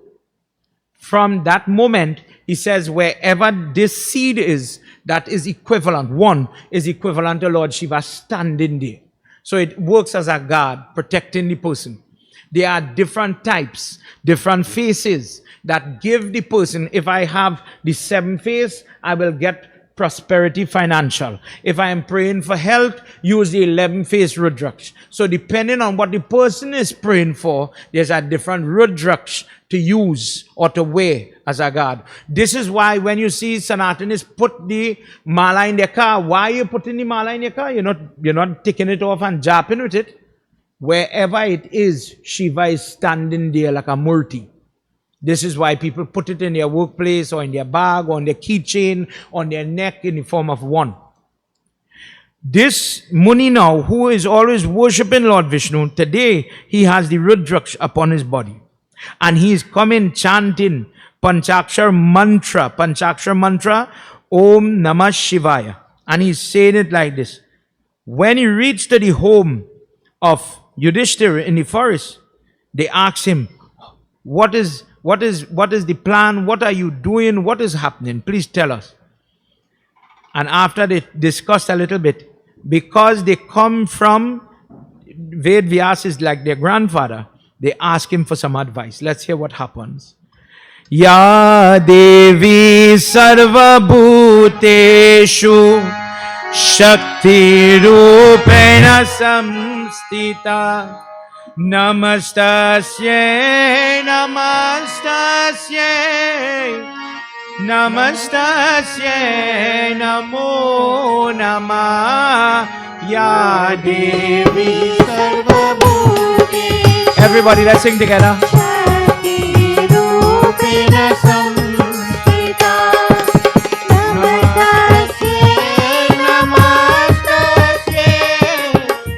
From that moment, he says, wherever this seed is, that is equivalent. One is equivalent to Lord Shiva standing there. So it works as a guard, protecting the person. There are different types, different faces that give the person, if I have the 7th face, I will get prosperity financial. If I am praying for health, use the 11th face Rudraksha. So depending on what the person is praying for, there's a different Rudraksha to use or to wear as a guard. This is why when you see Sanatanis put the mala in their car, why are you putting the mala in your car? You're not taking it off and japping with it. Wherever it is, Shiva is standing there like a murti. This is why people put it in their workplace or in their bag or on their keychain, on their neck in the form of one. This Muni now, who is always worshipping Lord Vishnu, today he has the Rudraksha upon his body. And he is coming chanting Panchakshara mantra, Om Namah Shivaya. And he's saying it like this. When he reached to the home of Yudhishthira in the forest, they asked him, what is the plan? What are you doing? What is happening? Please tell us. And after they discussed a little bit, because they come from Ved Vyas is like their grandfather, they ask him for some advice. Let's hear what happens. Ya Devi Sarva Bhuteshu Shakti Rupena Samstita Namastasye, namastasye, namastasye, namo namah, ya Devi
Sarvabhuteshu
Everybody, let's sing together.
Shakti-rupena samhita Namastasye, namastasye,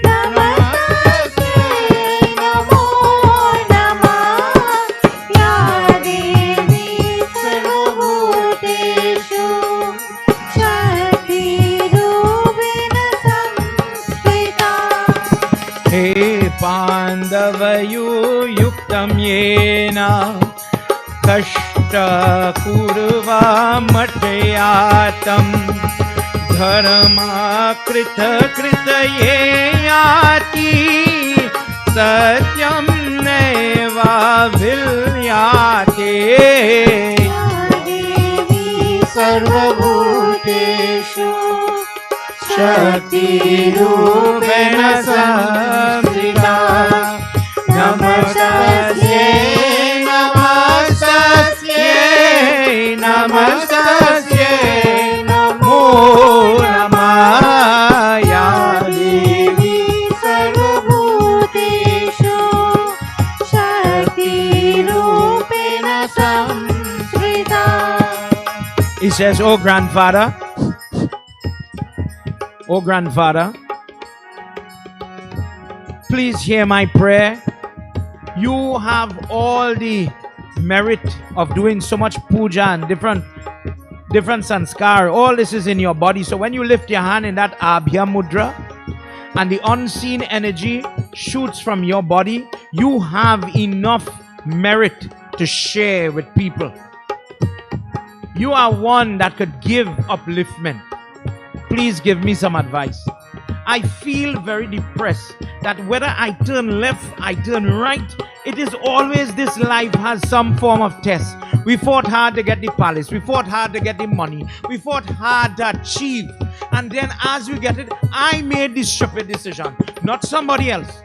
namastasye, namo namah Ya Devi Sarvabhuteshu Shakti-rupena samhita
He Pandavayu yuktam yena Kashta kurva matyatam Dharma krita krita yati Satyam neva vilyate
Devi Sarvabhuteshu Shakti-rupena samhita Namastasye, namastasye,
namastasye namo namah ya
Devi Sarvabhuteshu Shakti-rupena samhita
He says, oh grandfather, please hear my prayer. You have all the merit of doing so much puja and different sanskar. All this is in your body. So when you lift your hand in that abhya mudra and the unseen energy shoots from your body, you have enough merit to share with people. You are one that could give upliftment. Please give me some advice. I feel very depressed that whether I turn left, I turn right, it is always this life has some form of test. We fought hard to get the palace. We fought hard to get the money. We fought hard to achieve. And then as we get it, I made this stupid decision. Not somebody else.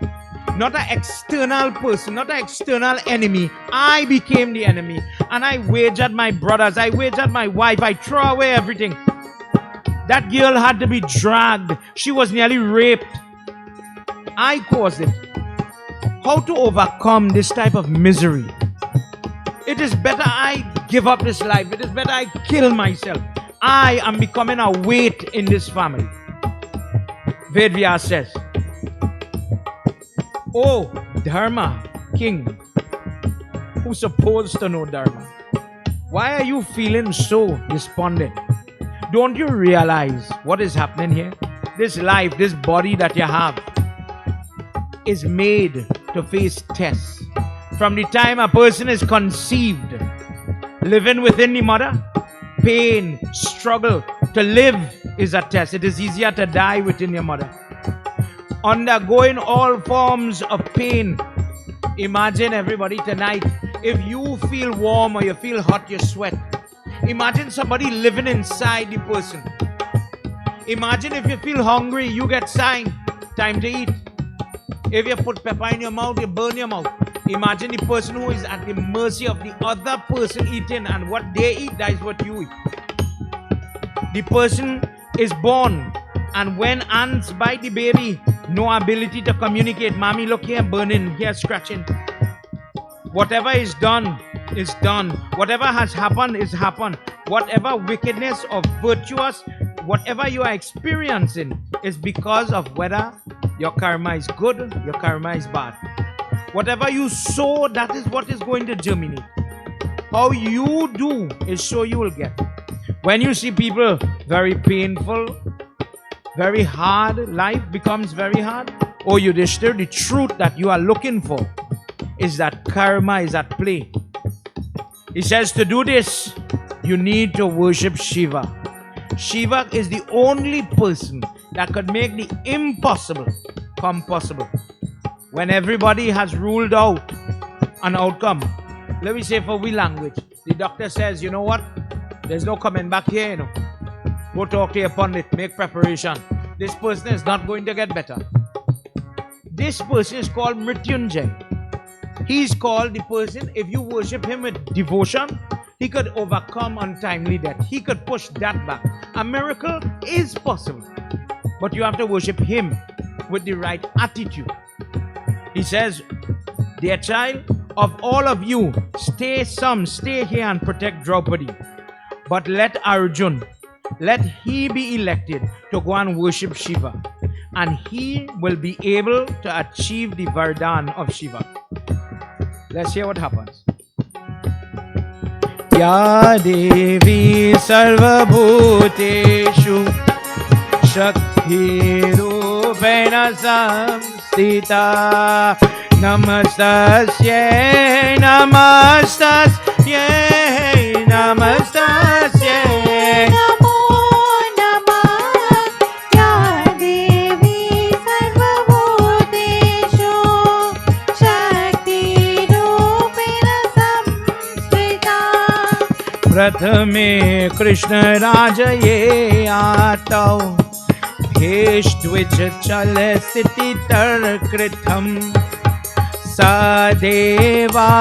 Not an external person. Not an external enemy. I became the enemy. And I wagered my brothers. I wagered my wife. I threw away everything. That girl had to be dragged. She was nearly raped. I caused it. How to overcome this type of misery? It is better I give up this life. It is better I kill myself. I am becoming a weight in this family. Vedvyas says, oh, Dharma, king, who's supposed to know Dharma, why are you feeling so despondent? Don't you realize what is happening here? This life, this body that you have is made to face tests. From the time a person is conceived, living within the mother, pain, struggle. To live is a test. It is easier to die within your mother. Undergoing all forms of pain. Imagine everybody tonight, if you feel warm or you feel hot, you sweat. Imagine somebody living inside the person. Imagine if you feel hungry, you get sign, time to eat. If you put pepper in your mouth, you burn your mouth. Imagine the person who is at the mercy of the other person eating, and what they eat, that is what you eat. The person is born, and when ants bite the baby, no ability to communicate. Mommy, look here, burning, here, scratching. Whatever is done is done. Whatever has happened is happened. Whatever wickedness or virtuous, whatever you are experiencing is because of whether your karma is good, your karma is bad. Whatever you sow, that is what is going to germinate. How you do is so you will get. When you see people very painful, very hard, life becomes very hard. Oh Yudhishthir, the truth that you are looking for is that karma is at play. He says to do this, you need to worship Shiva. Shiva is the only person that could make the impossible come possible. When everybody has ruled out an outcome, let me say for we language, the doctor says, you know what? There's no coming back here, you know. Go talk to your pundit, make preparation. This person is not going to get better. This person is called Mrityunjay. He's called the person, if you worship him with devotion, he could overcome untimely death. He could push that back. A miracle is possible, but you have to worship him with the right attitude. He says, dear child, of all of you, stay here and protect Draupadi. But let Arjuna, let he be elected to go and worship Shiva. And he will be able to achieve the Vardhan of Shiva. Let's hear what happens. Ya Devi Sarvabhuteshu Shakti Rupena Samstita Namastasye Namastasye Namastasye
Namo Namah Ya Devi Sarvabhuteshu Shakti Rupena Samskrita
Prathame Krishna Rajaye Atau Heshtwich Chalasiti Tarkritam Sadeva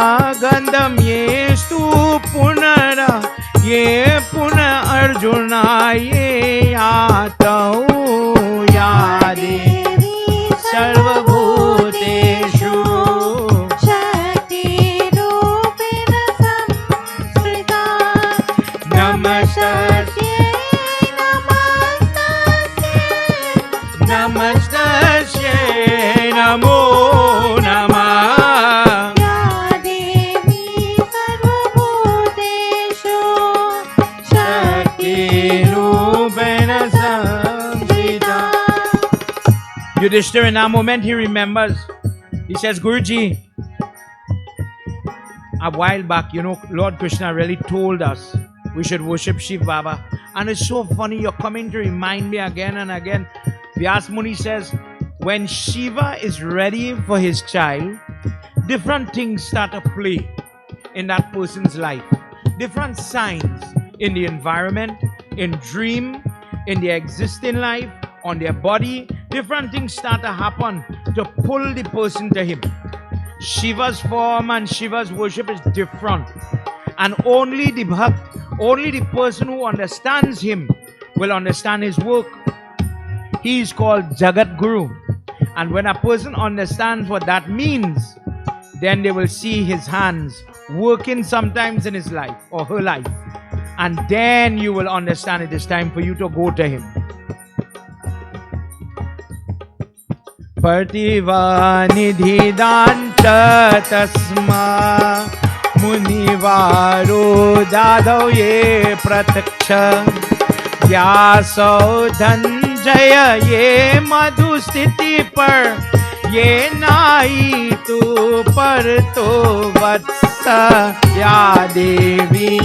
Gandham Yestu Punara Ye Puna Arjuna Ye Atau Yadi Sarvabhuteshu
Shakti Rupena Samskrita
Namastasye Namastasye Namo Namah
Ya Devi Sarvabhuteshu Shakti
Rupena Samhita. Yudhishthira, in that moment, he remembers. He says, Guruji, a while back, Lord Krishna really told us we should worship Shiv Baba. And it's so funny, you're coming to remind me again and again. Vyas Muni says, when Shiva is ready for his child, different things start to play in that person's life. Different signs in the environment, in dream, in their existing life, on their body. Different things start to happen to pull the person to him. Shiva's form and Shiva's worship is different. And only the bhakt, only the person who understands him will understand his work. He is called Jagat Guru. And when a person understands what that means, then they will see his hands working sometimes in his life or her life. And then you will understand it is time for you to go to him. Partiva nidhidanta tasma munivaro dadau ye prataksha Vyaso dhanjaya ye madhusthiti par ye nai tu par to vatsa ya devi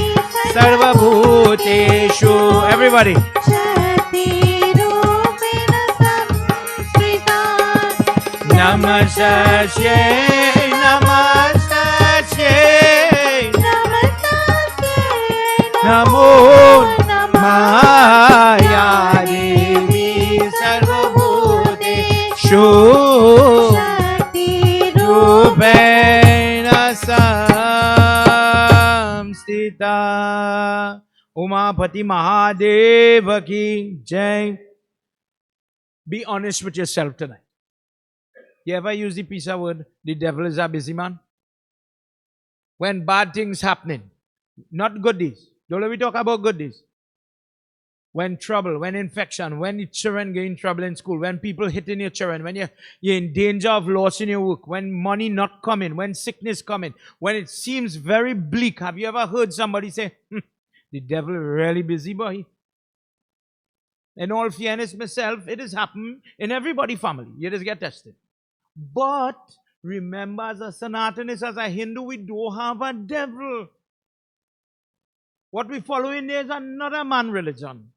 sarvabhuteshu. Everybody.
Shakti Rupena Samskrita
Namastasye Namastasye
Namastasye
Namo Maya Devi Sarvabhuteshu
Shakti
Rupena Samstita. Umapati Mahadeva ki jai. Be honest with yourself tonight. You ever use the piece of word, the devil is a busy man? When bad things happening, not good days. Don't let me talk about good days. When trouble, when infection, when your children get in trouble in school, when people hitting your children, when you're in danger of loss in your work, when money not coming, when sickness coming, when it seems very bleak. Have you ever heard somebody say, the devil is really busy, boy? In all fairness, myself, it has happened in everybody's family. You just get tested. But remember, as a Sanatanist, as a Hindu, we don't have a devil. What we follow in there is another man religion.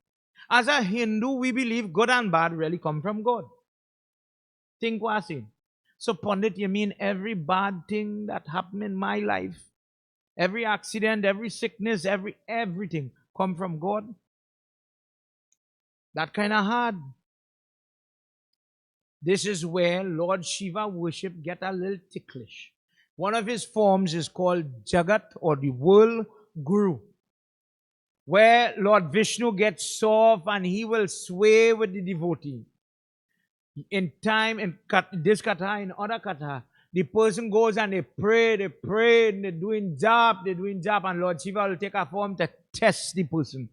As a Hindu, we believe good and bad really come from God. Think what I say. So, Pandit, you mean every bad thing that happened in my life, every accident, every sickness, everything come from God? That kind of hard. This is where Lord Shiva worship get a little ticklish. One of his forms is called Jagat or the world guru, where Lord Vishnu gets soft and he will sway with the devotee. In time, in this katha, in other katha, the person goes and they pray, and they're doing jap, and Lord Shiva will take a form to test the person.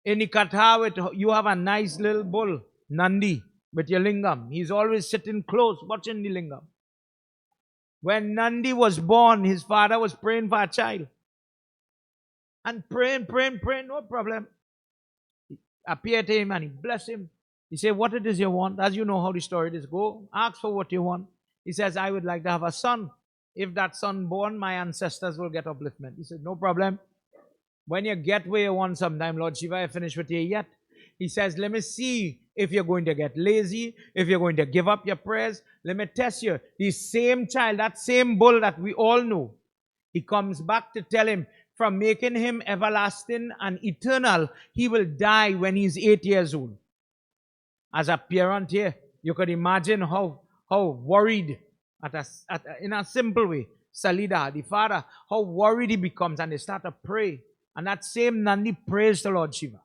In the katha, you have a nice little bull, Nandi, with your lingam. He's always sitting close, watching the lingam. When Nandi was born, his father was praying for a child. And praying, no problem. He appeared to him and he blessed him. He said, what it is you want? As you know how the story is go, ask for what you want. He says, I would like to have a son. If that son born, my ancestors will get upliftment. He said, no problem. When you get where you want sometime, Lord Shiva, I finished with you yet. He says, let me see if you're going to get lazy, if you're going to give up your prayers. Let me test you. The same child, that same bull that we all know, he comes back to tell him, from making him everlasting and eternal, he will die when he's 8 years old. As a parent here, you could imagine how worried, in a simple way, Salida, the father, how worried he becomes, and they start to pray. And that same Nandi prays the Lord Shiva.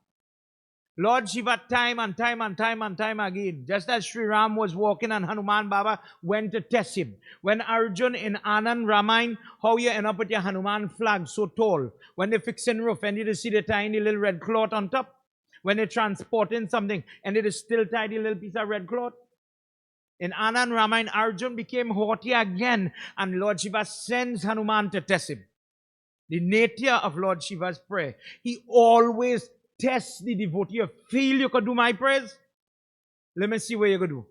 Lord Shiva time and time again, just as Sri Ram was walking and Hanuman Baba went to test him. When Arjuna in Anand Ramayana, how you end up with your Hanuman flag so tall? When they fixing roof and you see the tiny little red cloth on top? When they're transporting something and it is still tiny little piece of red cloth? In Anand Ramayana, Arjuna became haughty again and Lord Shiva sends Hanuman to test him. The nature of Lord Shiva's prayer, he always tests the devotee. You feel you could do my prayers? Let me see what you could do.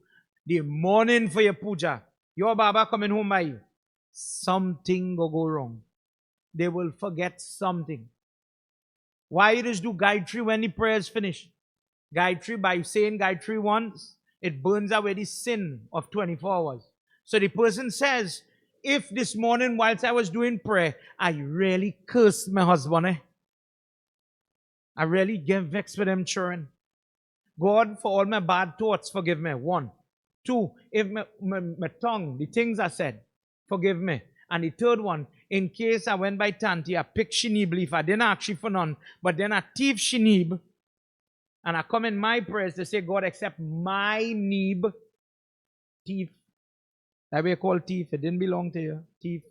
The morning for your puja, your Baba coming home by you, something will go wrong. They will forget something. Why you just do Gayatri when the prayer is finished? Gayatri, by saying Gayatri once, it burns away the sin of 24 hours. So the person says, if this morning whilst I was doing prayer, I really cursed my husband, I really get vexed with them children. God, for all my bad thoughts, forgive me. 1. 2, if my tongue, the things I said, forgive me. And the third one, in case I went by Tanti, I picked Shinib leaf, I didn't ask you for none, but then I thief Shinib, and I come in my prayers to say, God, accept my Neeb, thief. That way called thief, it didn't belong to you, thief.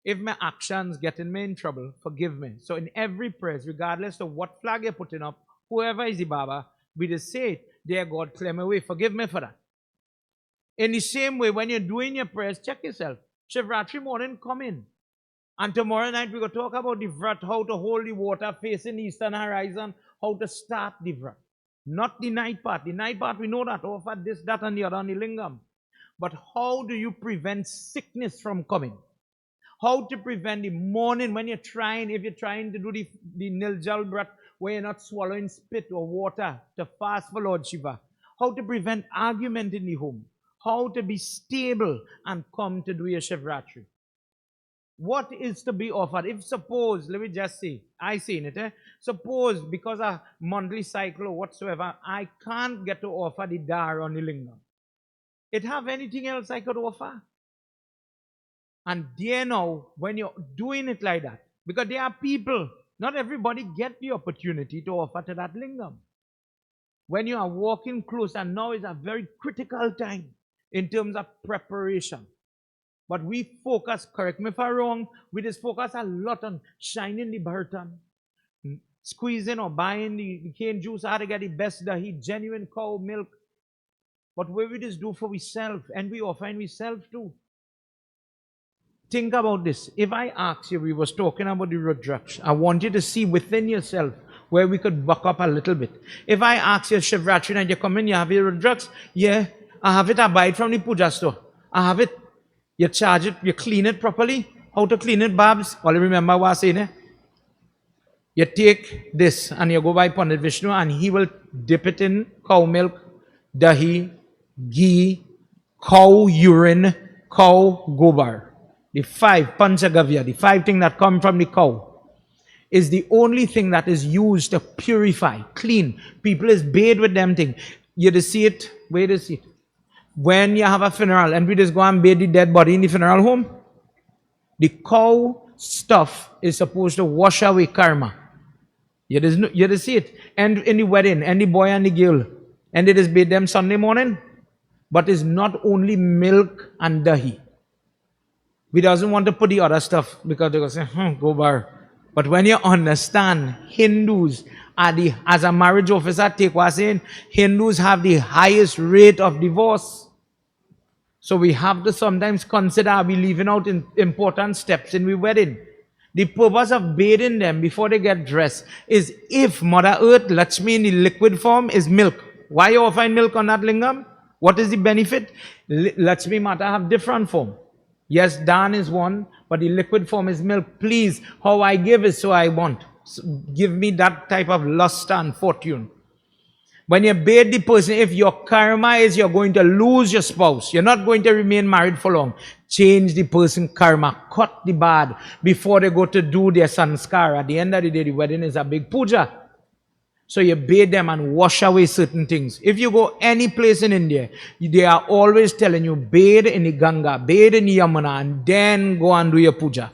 If my actions getting me in trouble, forgive me. So in every prayer, regardless of what flag you're putting up, whoever is the Baba, we just say, dear God, clear my way, forgive me for that. In the same way, when you're doing your prayers, check yourself. Shivratri morning, come in. And tomorrow night, we're going to talk about the vrat, how to hold the water facing the eastern horizon, how to start the vrat. Not the night part. The night part, we know that, offer this, that, and the other on the lingam. But how do you prevent sickness from coming? How to prevent the morning when you're trying, if you're trying to do the Niljal Brat, where you're not swallowing spit or water to fast for Lord Shiva. How to prevent argument in the home. How to be stable and come to do your Shivratri. What is to be offered? If suppose, let me just say, I seen it, suppose because of monthly cycle or whatsoever, I can't get to offer the dar on the lingam. It have anything else I could offer? And there now, when you're doing it like that, because there are people, not everybody get the opportunity to offer to that lingam. When you are walking close, and now is a very critical time in terms of preparation. But we focus, correct me if I'm wrong, we just focus a lot on shining the burton, squeezing or buying the cane juice, how to get the best dahi, genuine cow milk. But what we just do for ourselves, and we offer in ourselves too. Think about this. If I ask you, we was talking about the Rudraksha, I want you to see within yourself where we could buck up a little bit. If I ask you Shivratri and you come in, you have your Rudraksha, yeah, I have it, I buy it from the puja store. I have it, you charge it, you clean it properly. How to clean it, Babs? All you remember what I saying, eh? You take this and you go by Pandit Vishnu and he will dip it in cow milk, dahi, ghee, cow urine, cow gobar. The 5 panchagavya, the 5 things that come from the cow, is the only thing that is used to purify, clean. People is bathed with them things. You see it, wait to see it. When you have a funeral and we just go and bathe the dead body in the funeral home, the cow stuff is supposed to wash away karma. You just see it. And in the wedding, and the boy and the girl, and they just bathe them Sunday morning. But it's not only milk and dahi. We doesn't want to put the other stuff because they go say, go bar. But when you understand, Hindus are as a marriage officer, take was saying, Hindus have the highest rate of divorce. So we have to sometimes consider, are we leaving out important steps in the wedding? The purpose of bathing them before they get dressed is if Mother Earth, Lakshmi in the liquid form is milk. Why you find milk on that lingam? What is the benefit? Lakshmi Mata have different form. Yes, Dan is one, but the liquid form is milk. Please, how I give is so I want. So give me that type of lust and fortune. When you bathe the person, if your karma is you're going to lose your spouse, you're not going to remain married for long, change the person's karma, cut the bad before they go to do their sanskar. At the end of the day, the wedding is a big puja. So you bathe them and wash away certain things. If you go any place in India, they are always telling you, bathe in the Ganga, bathe in the Yamuna, and then go and do your puja.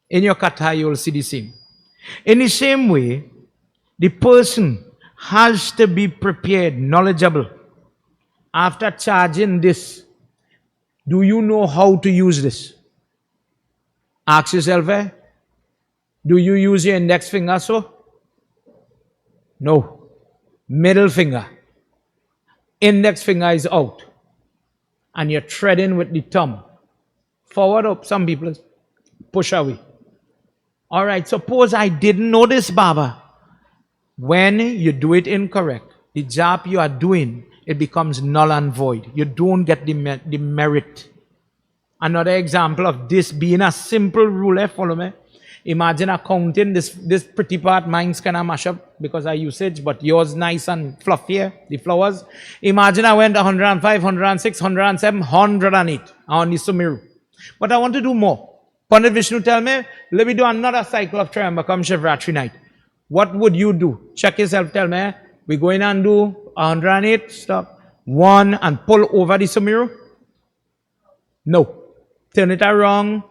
In your katha, you will see the same. In the same way, the person has to be prepared, knowledgeable. After charging this, do you know how to use this? Ask yourself, do you use your index finger so? No. Middle finger. Index finger is out. And you're treading with the thumb. Forward up, some people push away. Alright, suppose I didn't know this, Baba. When you do it incorrect, the job you are doing, it becomes null and void. You don't get the merit. Another example of this being a simple rule, follow me. Imagine accounting, this pretty part, mine's kind of mash up because of usage, but yours nice and fluffier, the flowers. Imagine I went 105, 106, 107, 108 on the Sumeru. But I want to do more. Pandit Vishnu tell me, let me do another cycle of Triambakam Shivratri night. What would you do? Check yourself, tell me, we go in and do 108, stop, 1 and pull over the Sumeru? No. Turn it around.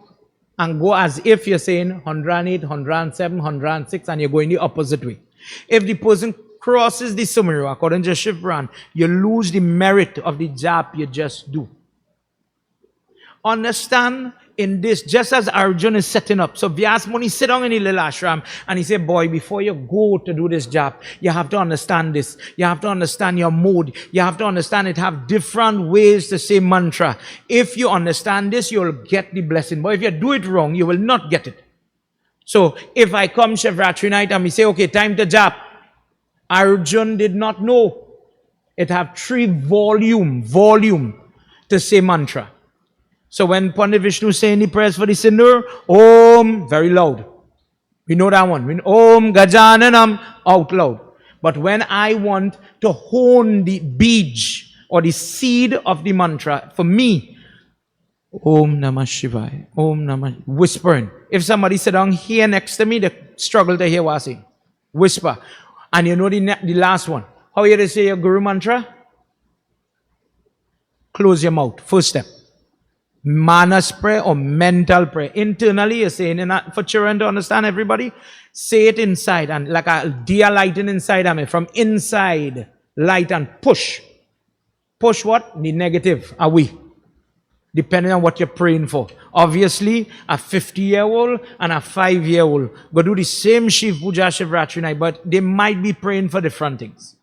And go as if you're saying 108, 107, 106 and you're going the opposite way. If the person crosses the Sumeru according to Puran, you lose the merit of the job you just do. Understand in this, just as Arjuna is setting up. So Vyas Muni sit down in the little ashram and he said, boy, before you go to do this job, you have to understand this. You have to understand your mode. You have to understand it have different ways to say mantra. If you understand this, you'll get the blessing. But if you do it wrong, you will not get it. So if I come Shivratri night and we say, okay, time to jap. Arjuna did not know. It have 3 volume to say mantra. So when Pandit Vishnu saying the prayers for the sinner, Om, very loud. We know that one. When Om Gajananam, out loud. But when I want to hone the bij or the seed of the mantra, for me, Om Namah Shivaya, Om Namah, whispering. If somebody sit down here next to me, they struggle to hear what I say. Whisper. And you know the last one. How you say your Guru mantra? Close your mouth. First step. Manas prayer or mental prayer. Internally, you're saying, for children to understand everybody, say it inside and like a dear lighting inside of me. From inside, light and push. Push what? The negative away. Depending on what you're praying for. Obviously, a 50-year-old and a 5-year-old go do the same Shiv Puja Shivratri night, but they might be praying for different things.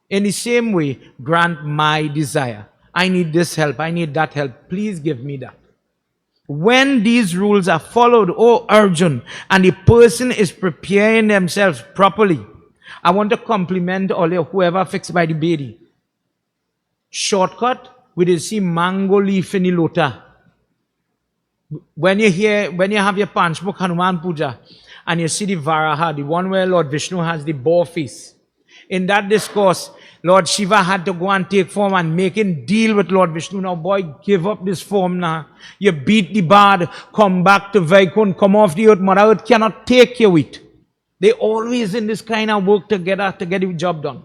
In the same way, grant my desire. I need this help, I need that help, please give me that. When these rules are followed, oh Arjuna, and the person is preparing themselves properly, I want to compliment all you whoever fixed by the baby. Shortcut, we did see mango leaf in the lota. When you have your Panchmukh Hanuman Puja, and you see the Varaha, the one where Lord Vishnu has the boar face. In that discourse, Lord Shiva had to go and take form and make him deal with Lord Vishnu. Now, boy, give up this form now. You beat the bad, come back to Vaikunth, come off the earth. Mother Earth cannot take you with. They always in this kind of work together to get the job done.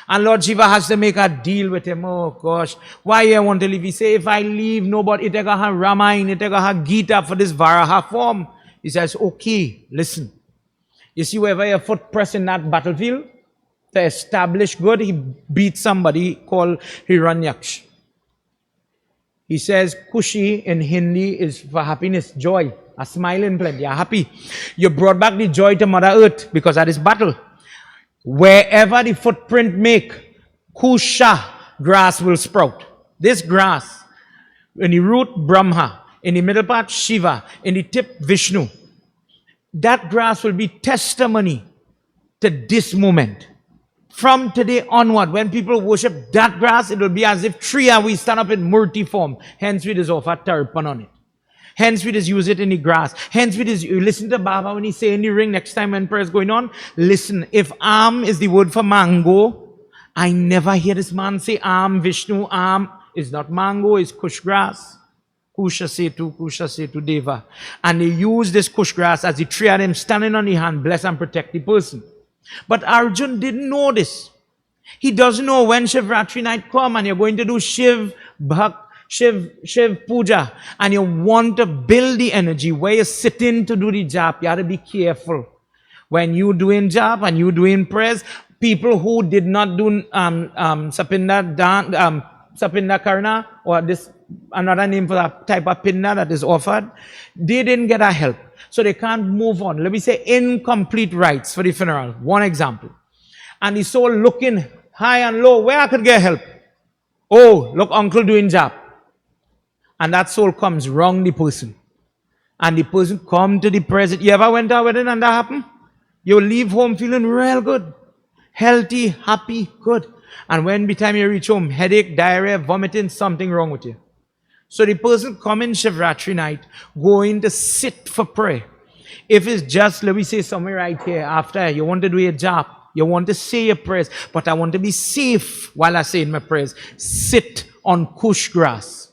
And Lord Shiva has to make a deal with him. Oh gosh, why you want to leave? He say, if I leave, nobody take a Ramayana, take a Gita for this Varaha form. He says, okay, listen. You see wherever your foot press in that battlefield, to establish good, he beat somebody called Hiranyaksha. He says, Kushi in Hindi is for happiness, joy, a smile in plenty, you're happy. You brought back the joy to Mother Earth because of this battle. Wherever the footprint make, Kusha, grass will sprout. This grass, in the root, Brahma, in the middle part, Shiva, in the tip, Vishnu. That grass will be testimony to this moment. From today onward, when people worship that grass, it will be as if tree and we stand up in Murti form. Hence we just offer tarpan on it. Hence we just use it in the grass. Hence we just, you listen to Baba when he say in the ring next time when prayer is going on. Listen, if Am is the word for mango, I never hear this man say Am, Vishnu, Am is not mango, it's kush grass. Kusha Setu Deva. And they use this kush grass as the tree of them standing on the hand, bless and protect the person. But Arjuna didn't know this. He doesn't know when Shivratri night come and you're going to do Shiv Puja and you want to build the energy where you're sitting to do the jap. You have to be careful. When you doing jap and you doing prayers, people who did not do Sapinda Karna or this another name for that type of pinda that is offered, they didn't get a help. So they can't move on. Let me say incomplete rites for the funeral. One example. And the soul looking high and low, where I could get help. Oh, look, uncle doing job. And that soul comes wrong the person. And the person come to the present. You ever went to a wedding and that happened? You leave home feeling real good. Healthy, happy, good. And when by the time you reach home, headache, diarrhea, vomiting, something wrong with you. So the person coming Shivratri night, going to sit for prayer. If it's just, let me say somewhere right here, after you want to do your job, you want to say your prayers, but I want to be safe while I say my prayers. Sit on kush grass.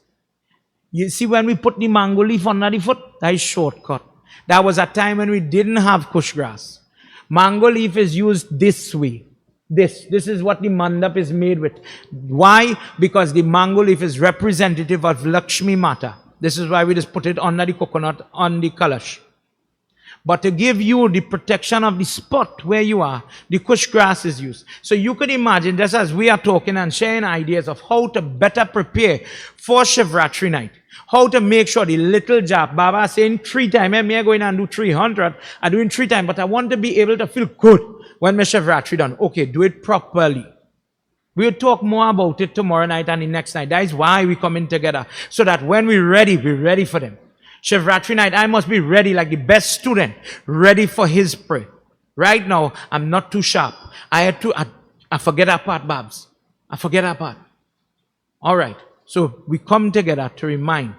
You see when we put the mango leaf under the foot, that is shortcut. That was a time when we didn't have kush grass. Mango leaf is used this way. This is what the mandap is made with. Why? Because the mango leaf is representative of Lakshmi Mata. This is why we just put it under the coconut on the kalash. But to give you the protection of the spot where you are, the kush grass is used. So you could imagine, just as we are talking and sharing ideas of how to better prepare for Shivratri night, how to make sure the little jap, Baba saying 3 times, me going and do 300, I'm doing 3 times, but I want to be able to feel good when my Shivratri done. Okay, do it properly. We'll talk more about it tomorrow night and the next night. That is why we come in together. So that when we're ready for them. Shivratri night, I must be ready like the best student, ready for his prayer. Right now, I'm not too sharp. I forget that part, Babs. I forget that part. All right. So we come together to remind.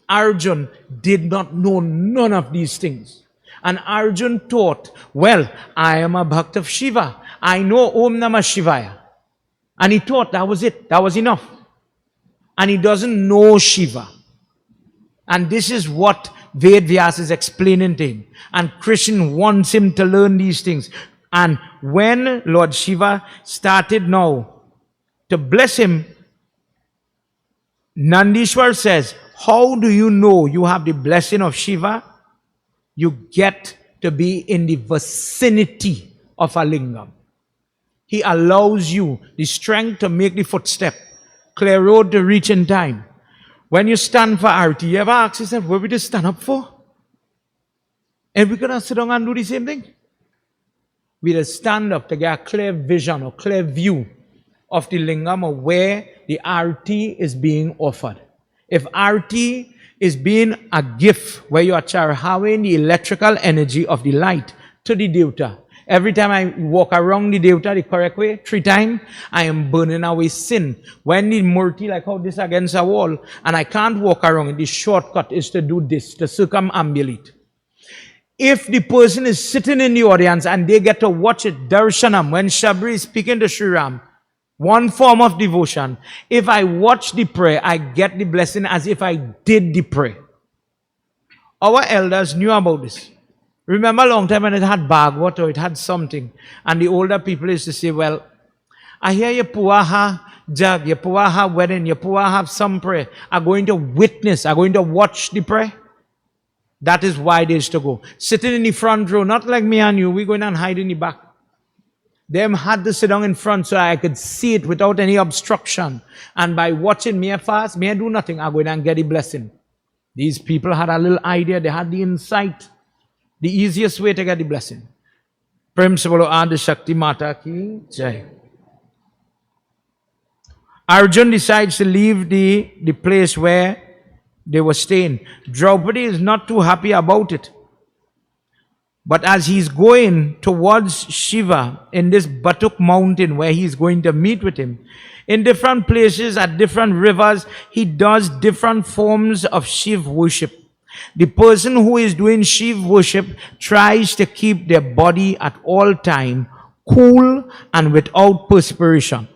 Arjuna did not know none of these things. And Arjuna thought, well, I am a bhakt of Shiva. I know Om Namah Shivaya. And he thought that was it. That was enough. And he doesn't know Shiva. And this is what Ved Vyas is explaining to him. And Krishna wants him to learn these things. And when Lord Shiva started now to bless him, Nandishwar says, how do you know you have the blessing of Shiva? You get to be in the vicinity of a lingam. He allows you the strength to make the footstep, clear road to reach in time. When you stand for arti, you ever ask yourself, what we just stand up for? And we're going to sit down and do the same thing? We just stand up to get a clear vision or clear view of the lingam or where the arti is being offered. If arti is being a gift where you are charhawing the electrical energy of the light to the devotee. Every time I walk around the devotee the correct way, 3 times, I am burning away sin. When the murti, like how this against a wall, and I can't walk around it, the shortcut is to do this, to circumambulate. If the person is sitting in the audience and they get to watch it, darshanam, when Shabri is speaking to Sri Ram, one form of devotion. If I watch the prayer, I get the blessing as if I did the prayer. Our elders knew about this. Remember a long time when it had Bhagavad or it had something. And the older people used to say, well, I hear your Puaha jag, your Puaha wedding, your Puaha some prayer are going to witness, are going to watch the prayer. That is why they is to go. Sitting in the front row, not like me and you, we're going and hide in the back. Them had to sit down in front so I could see it without any obstruction. And by watching me fast, me do nothing, I go in and get the blessing. These people had a little idea, they had the insight. The easiest way to get the blessing. Prem se bolo Adi Shakti Mata ki jai. Arjuna decides to leave the place where they were staying. Draupadi is not too happy about it. But as he's going towards Shiva in this Batuk mountain where he's going to meet with him, in different places at different rivers, he does different forms of Shiv worship. The person who is doing Shiv worship tries to keep their body at all time cool and without perspiration.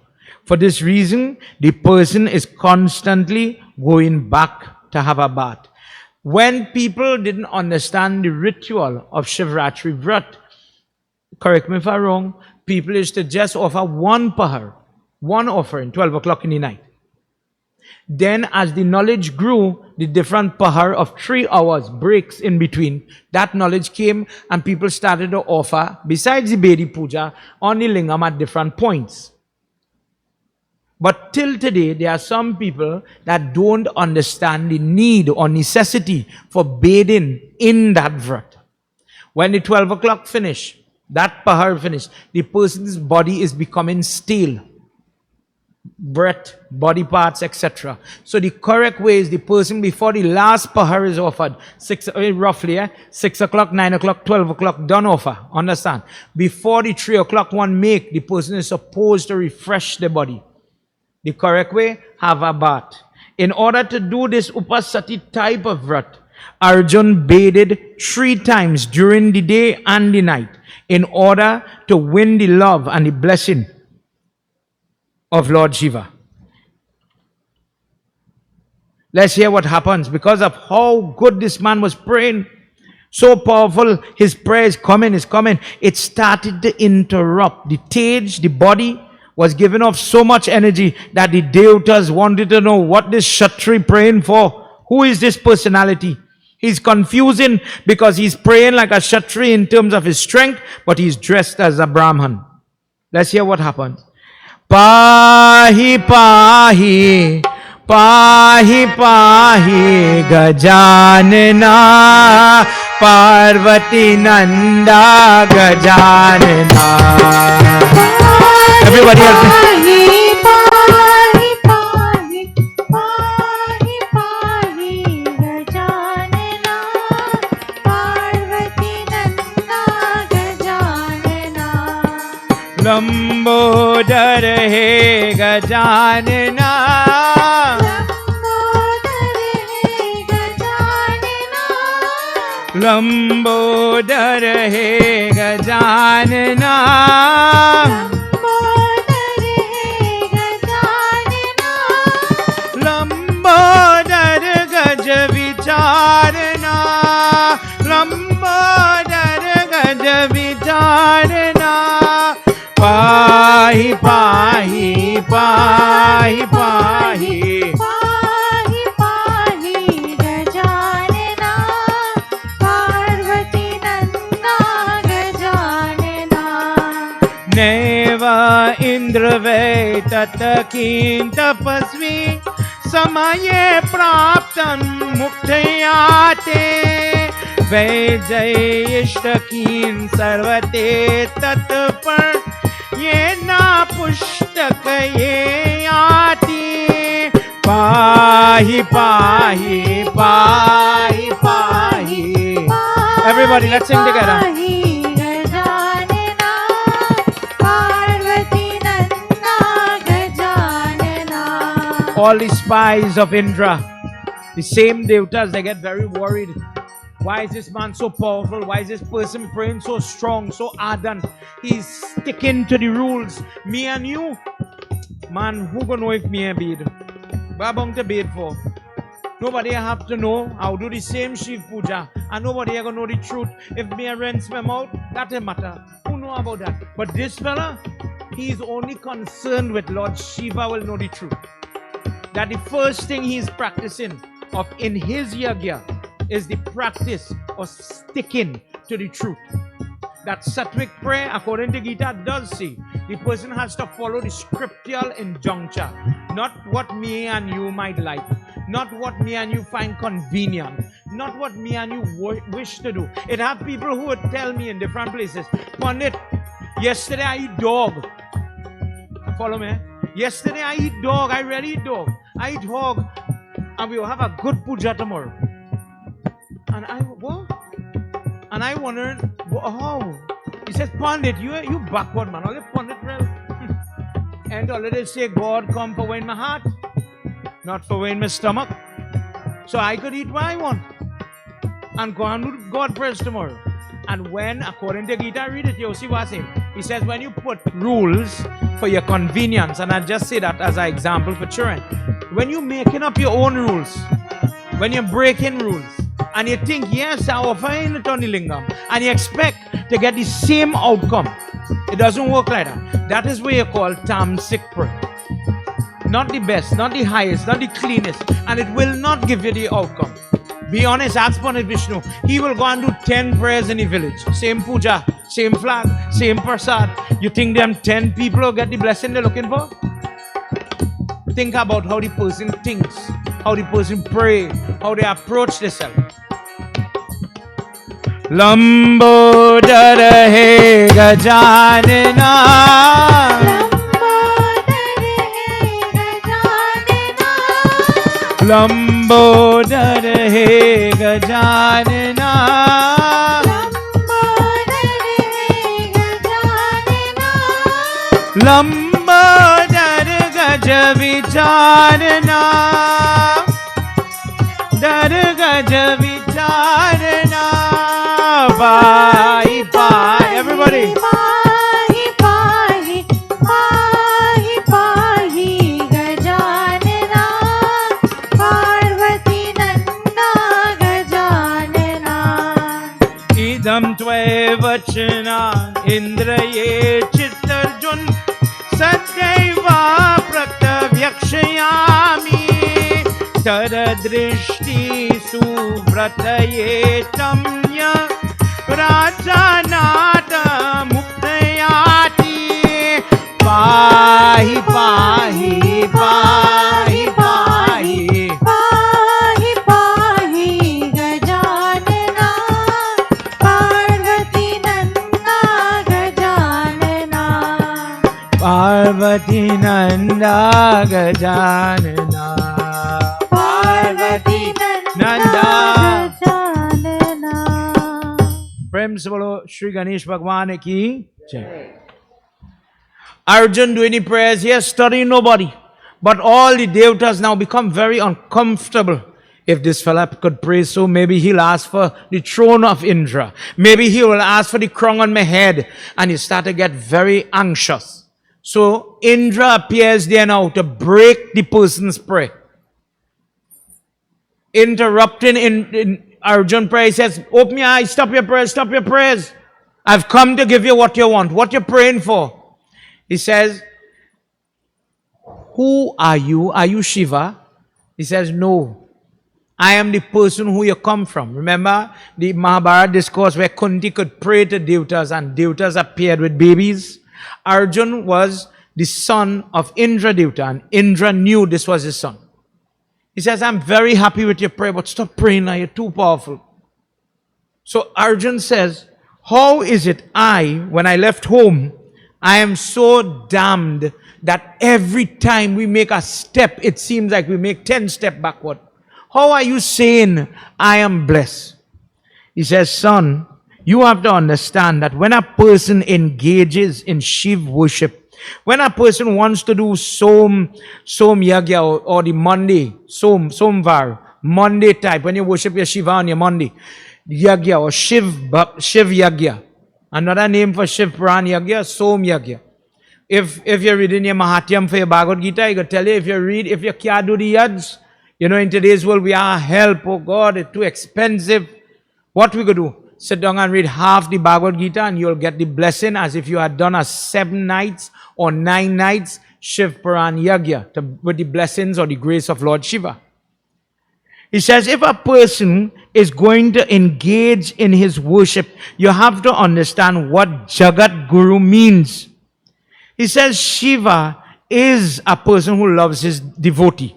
For this reason, the person is constantly going back to have a bath. When people didn't understand the ritual of Shivratri Vrat, correct me if I'm wrong, people used to just offer one pahar, one offering, 12 o'clock in the night. Then as the knowledge grew, the different pahar of 3 hours breaks in between, that knowledge came and people started to offer, besides the Bedi Puja, on the Lingam at different points. But till today, there are some people that don't understand the need or necessity for bathing in that vrat. When the 12 o'clock finish, that pahar finish, the person's body is becoming stale. Breath, body parts, etc. So the correct way is the person before the last pahar is offered, roughly 6 o'clock, 9 o'clock, 12 o'clock, done offer, understand? Before the 3 o'clock one make, the person is supposed to refresh the body. The correct way, have a bath. In order to do this upasati type of vrat, Arjuna bathed 3 times during the day and the night in order to win the love and the blessing of Lord Shiva. Let's hear what happens. Because of how good this man was praying, so powerful, his prayer is coming. It started to interrupt. The Tej, the body, was giving off so much energy that the devatas wanted to know what this shatri praying for. Who is this personality? He's confusing because he's praying like a shatri in terms of his strength, but he's dressed as a Brahman. Let's hear what happens. Pahi pahi, pahi pahi gajanana, Parvati Nanda gajanana. Everybody else.
Pahi, pahi, pahi, pahi, pahi, gajanana, Parvati Nanda gajanana.
Lambodar he gajanana,
Lambodar he gajanana.
Lambodar gaj vicharna, Lambodar gaj vicharna, pahi pahi pahi pahi,
Pahi, pahi, gajanana, Parvati Nanda gajanana.
Neva Indra ve tatakin tapasvi, Samaye praptan muktayate, Vejay ishtakin sarvate tatpar, Yena pushtakaye aati, Pahi pahi pahi pahi. Everybody, let's sing together.
Pahi, gajanana, Parvati Nanda gajanana.
All the spies of Indra, the same devatas, they get very worried. Why is this man so powerful? Why is this person praying so strong, so ardent? He's sticking to the rules. Me and you, man, who gonna know if me a bid? What am to bid for? Nobody have to know. I'll do the same Shiv Puja, and nobody gonna know the truth. If me a rinse my mouth, that doesn't matter. Who know about that? But this fella, he is only concerned with Lord Shiva will know the truth. That the first thing he is practicing of in his yagya is the practice of sticking to the truth. That sattvic prayer, according to Gita, does say the person has to follow the scriptural injuncture, not what me and you might like, not what me and you find convenient, not what me and you wish to do. It have people who would tell me in different places, Pandit, yesterday I eat dog. Follow me? Yesterday I eat dog. I really eat dog. I eat hog. And we will have a good puja tomorrow. And I, what? And I wondered, how? He says, Pandit, you backward man. All the Pandit, well. And already say, God come for in my heart, not for in my stomach. So I could eat what I want. And go on with God praise tomorrow. And when, according to Gita, read it, you'll see what's in. He says, when you put rules for your convenience, and I just say that as an example for children, when you're making up your own rules, when you're breaking rules, and you think, yes, I offer it on the Lingam, and you expect to get the same outcome, it doesn't work like that. That is what you call tamasic prayer. Not the best, not the highest, not the cleanest, and it will not give you the outcome. Be honest, ask Pandit Vishnu. He will go and do 10 prayers in the village. Same puja, same flag, same prasad. You think them 10 people will get the blessing they're looking for? Think about how the person thinks, how the person pray, how they approach themselves. Lambodara he gajanana. Lambodar हे गजानना लंबोदर गज विचारना दर गज विचारना पाहि पाहि everybody idam tve vachana indraye chittarjun sadaiva pratyakshayami tar drishti suvrataye tamya rajanata muktayati pahi pahi pahi pahi Parvati Nanda Gajanana Parvati Nanda Gajanana Prem se bolo Shri Ganesh Bhagwan ki Jai. Arjuna do any prayers? Yes, studying nobody. But all the devatas now become very uncomfortable. If this fella could pray so, maybe he'll ask for the throne of Indra. Maybe he will ask for the crown on my head. And he start to get very anxious. So Indra appears there now to break the person's prayer. Interrupting in Arjuna prayer, he says, open your eyes, stop your prayers, stop your prayers. I've come to give you what you want, what you're praying for. He says, who are you? Are you Shiva? He says, no. I am the person who you come from. Remember the Mahabharata discourse where Kunti could pray to devatas and devatas appeared with babies? Arjuna was the son of Indra Devata, and Indra knew this was his son. He says, I'm very happy with your prayer, but stop praying now, you're too powerful. So Arjuna says, how is it when I left home, I am so damned that every time we make a step, it seems like we make 10 steps backward. How are you saying I am blessed? He says, son, you have to understand that when a person engages in Shiv worship, when a person wants to do Som Yagya or the Monday, Somvar, Monday type, when you worship your Shiva on your Monday, Yagya or Shiv Yagya, another name for Shiv Puran Yagya, Som Yagya. If you're reading your Mahatyam for your Bhagavad Gita, I can tell you, if you can't do the yads, you know, in today's world we are help, oh God, it's too expensive. What we could do? Sit down and read half the Bhagavad Gita and you'll get the blessing as if you had done a 7 nights or 9 nights Shiv Puran Yagya with the blessings or the grace of Lord Shiva. He says if a person is going to engage in his worship, you have to understand what Jagat Guru means. He says Shiva is a person who loves his devotee,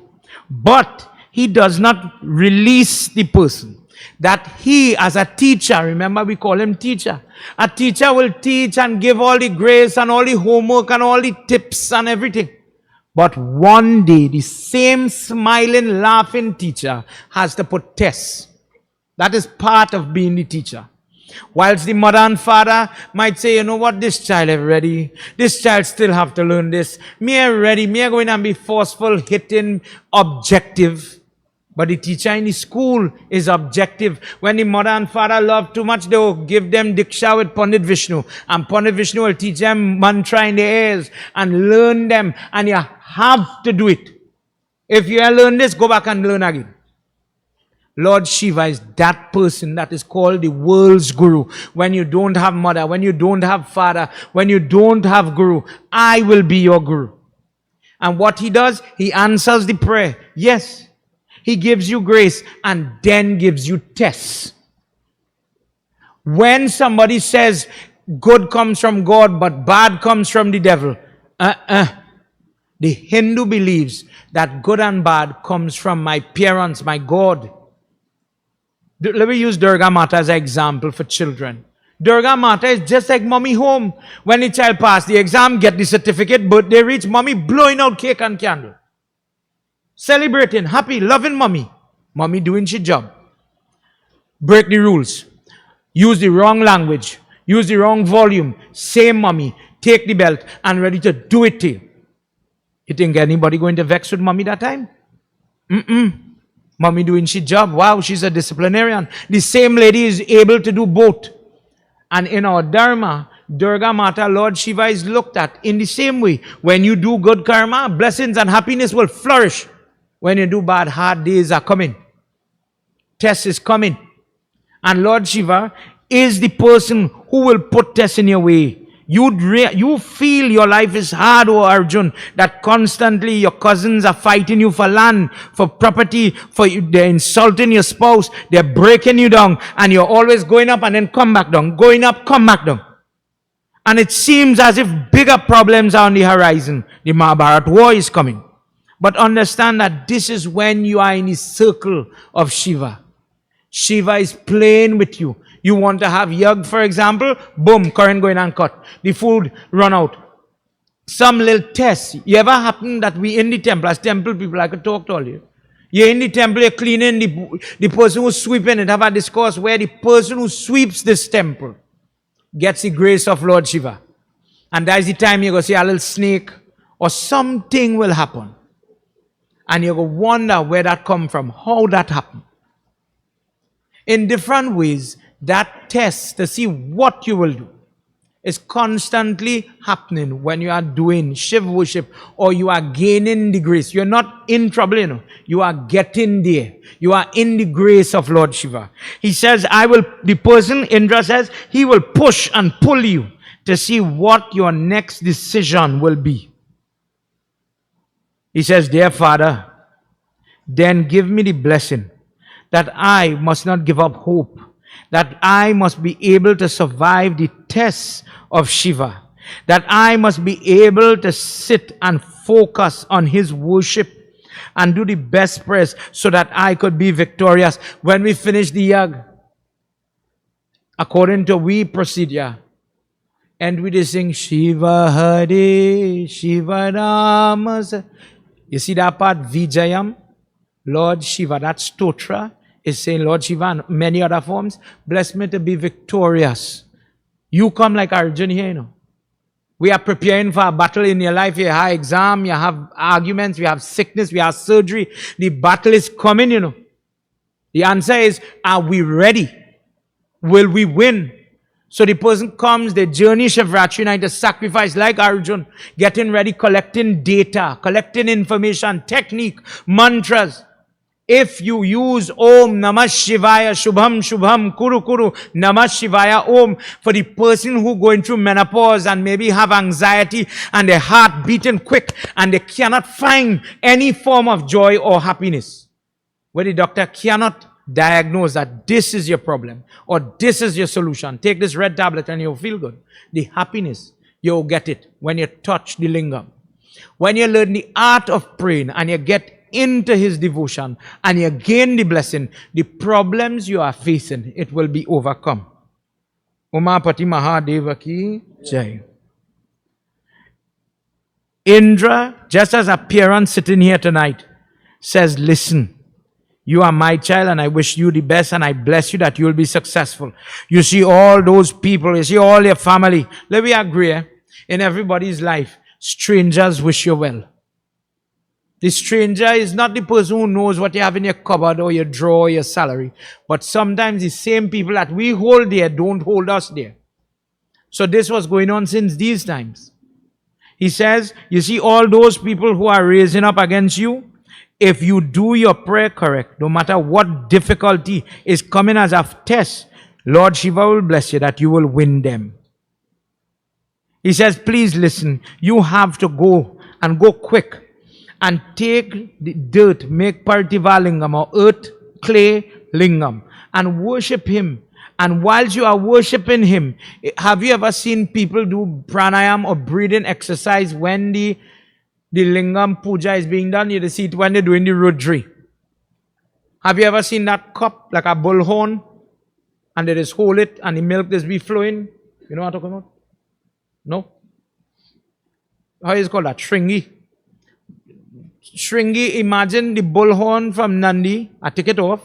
but he does not release the person. That he, as a teacher, remember we call him teacher. A teacher will teach and give all the grace and all the homework and all the tips and everything. But one day, the same smiling, laughing teacher has to put tests. That is part of being the teacher. Whilst the mother and father might say, you know what, this child is ready. This child still have to learn this. Me are ready. Me are going to be forceful, hitting, objective. But the teacher in the school is objective. When the mother and father love too much, they will give them Diksha with Pandit Vishnu. And Pandit Vishnu will teach them mantra in their ears and learn them. And you have to do it. If you learn this, go back and learn again. Lord Shiva is that person that is called the world's guru. When you don't have mother, when you don't have father, when you don't have guru, I will be your guru. And what he does, he answers the prayer. Yes. He gives you grace and then gives you tests. When somebody says good comes from God but bad comes from the devil, the Hindu believes that good and bad comes from my parents, my God. Let me use Durga Mata as an example for children. Durga Mata is just like mommy home. When the child passed the exam, get the certificate, birthday reach, mommy blowing out cake and candle. Celebrating, happy, loving mommy. Mommy doing she job. Break the rules. Use the wrong language. Use the wrong volume. Same mommy. Take the belt and ready to do it to you. You think anybody going to vex with mommy that time? Mommy doing she job. Wow, she's a disciplinarian. The same lady is able to do both. And in our Dharma, Durga Mata, Lord Shiva is looked at in the same way. When you do good karma, blessings and happiness will flourish. When you do bad, hard days are coming. Test is coming. And Lord Shiva is the person who will put tests in your way. You feel your life is hard, oh Arjuna, that constantly your cousins are fighting you for land, for property, they're insulting your spouse, they're breaking you down, and you're always going up and then come back down, going up, come back down. And it seems as if bigger problems are on the horizon. The Mahabharata war is coming. But understand that this is when you are in the circle of Shiva. Shiva is playing with you. You want to have yag, for example, boom, current going and cut. The food run out. Some little test. You ever happen that we in the temple, as temple people, I could talk to all you. You're in the temple, you're cleaning, the person who's sweeping it, have a discourse where the person who sweeps this temple gets the grace of Lord Shiva. And that's the time you're going to see a little snake or something will happen. And you're going to wonder where that come from, how that happened. In different ways, that test to see what you will do is constantly happening when you are doing Shiv worship or you are gaining the grace. You're not in trouble, you know. You are getting there. You are in the grace of Lord Shiva. He says, the person, Indra says, he will push and pull you to see what your next decision will be. He says, dear Father, then give me the blessing that I must not give up hope, that I must be able to survive the tests of Shiva, that I must be able to sit and focus on his worship and do the best prayers so that I could be victorious. When we finish the yag, according to we procedure, and we just sing Shiva Hare, Shiva Rama. You see that part, Vijayam, Lord Shiva, that stotra is saying, Lord Shiva and many other forms, bless me to be victorious. You come like Arjuna here, you know. We are preparing for a battle in your life. You have exam, you have arguments, we have sickness, we have surgery. The battle is coming, you know. The answer is, are we ready? Will we win? So the person comes, they journey Shivratri night, a sacrifice like Arjuna, getting ready, collecting data, collecting information, technique, mantras. If you use Om Namah Shivaya, Shubham Shubham, Kuru Kuru, Namah Shivaya Om, for the person who going through menopause and maybe have anxiety and their heart beating quick and they cannot find any form of joy or happiness, where the doctor cannot diagnose that this is your problem or this is your solution. Take this red tablet and you'll feel good. The happiness, you'll get it when you touch the lingam. When you learn the art of praying and you get into his devotion and you gain the blessing, the problems you are facing, it will be overcome. Umapati Mahadeva ki jai. Indra, just as a parent sitting here tonight, says, listen, you are my child and I wish you the best and I bless you that you will be successful. You see all those people, you see all your family. Let me agree, in everybody's life, strangers wish you well. The stranger is not the person who knows what you have in your cupboard or your drawer or your salary. But sometimes the same people that we hold there don't hold us there. So this was going on since these times. He says, you see all those people who are raising up against you, if you do your prayer correct, no matter what difficulty is coming as a test, Lord Shiva will bless you that you will win them. He says, please listen, you have to go and go quick and take the dirt, make Partiva Lingam or earth, clay Lingam and worship him. And whilst you are worshipping him, have you ever seen people do pranayam or breathing exercise when the Lingam puja is being done? You see it when they're doing the Rudri. Have you ever seen that cup like a bullhorn and they just hold it and the milk just be flowing? You know what I'm talking about? No? How is it called that? Shringi. Shringi, imagine the bullhorn from Nandi. I take it off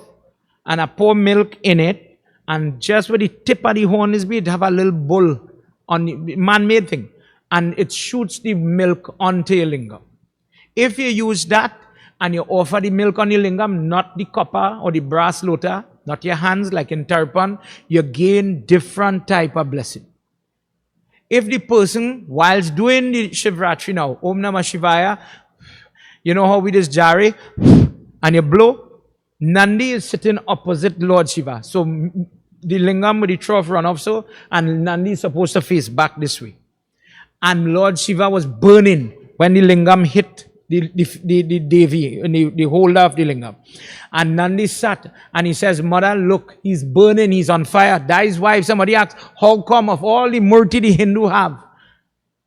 and I pour milk in it, and just where the tip of the horn is, it have a little bull on the man-made thing, and it shoots the milk onto your lingam. If you use that and you offer the milk on your lingam, not the copper or the brass lota, not your hands like in Tarpan, you gain different type of blessing. If the person, whilst doing the Shivratri now, Om Namah Shivaya, you know how we just jari and you blow? Nandi is sitting opposite Lord Shiva. So the lingam with the trough run off so, and Nandi is supposed to face back this way. And Lord Shiva was burning when the lingam hit the Devi, the holder of the lingam. And Nandi sat and he says, Mother, look, he's burning, he's on fire. That is why if somebody asks, how come of all the murti the Hindu have?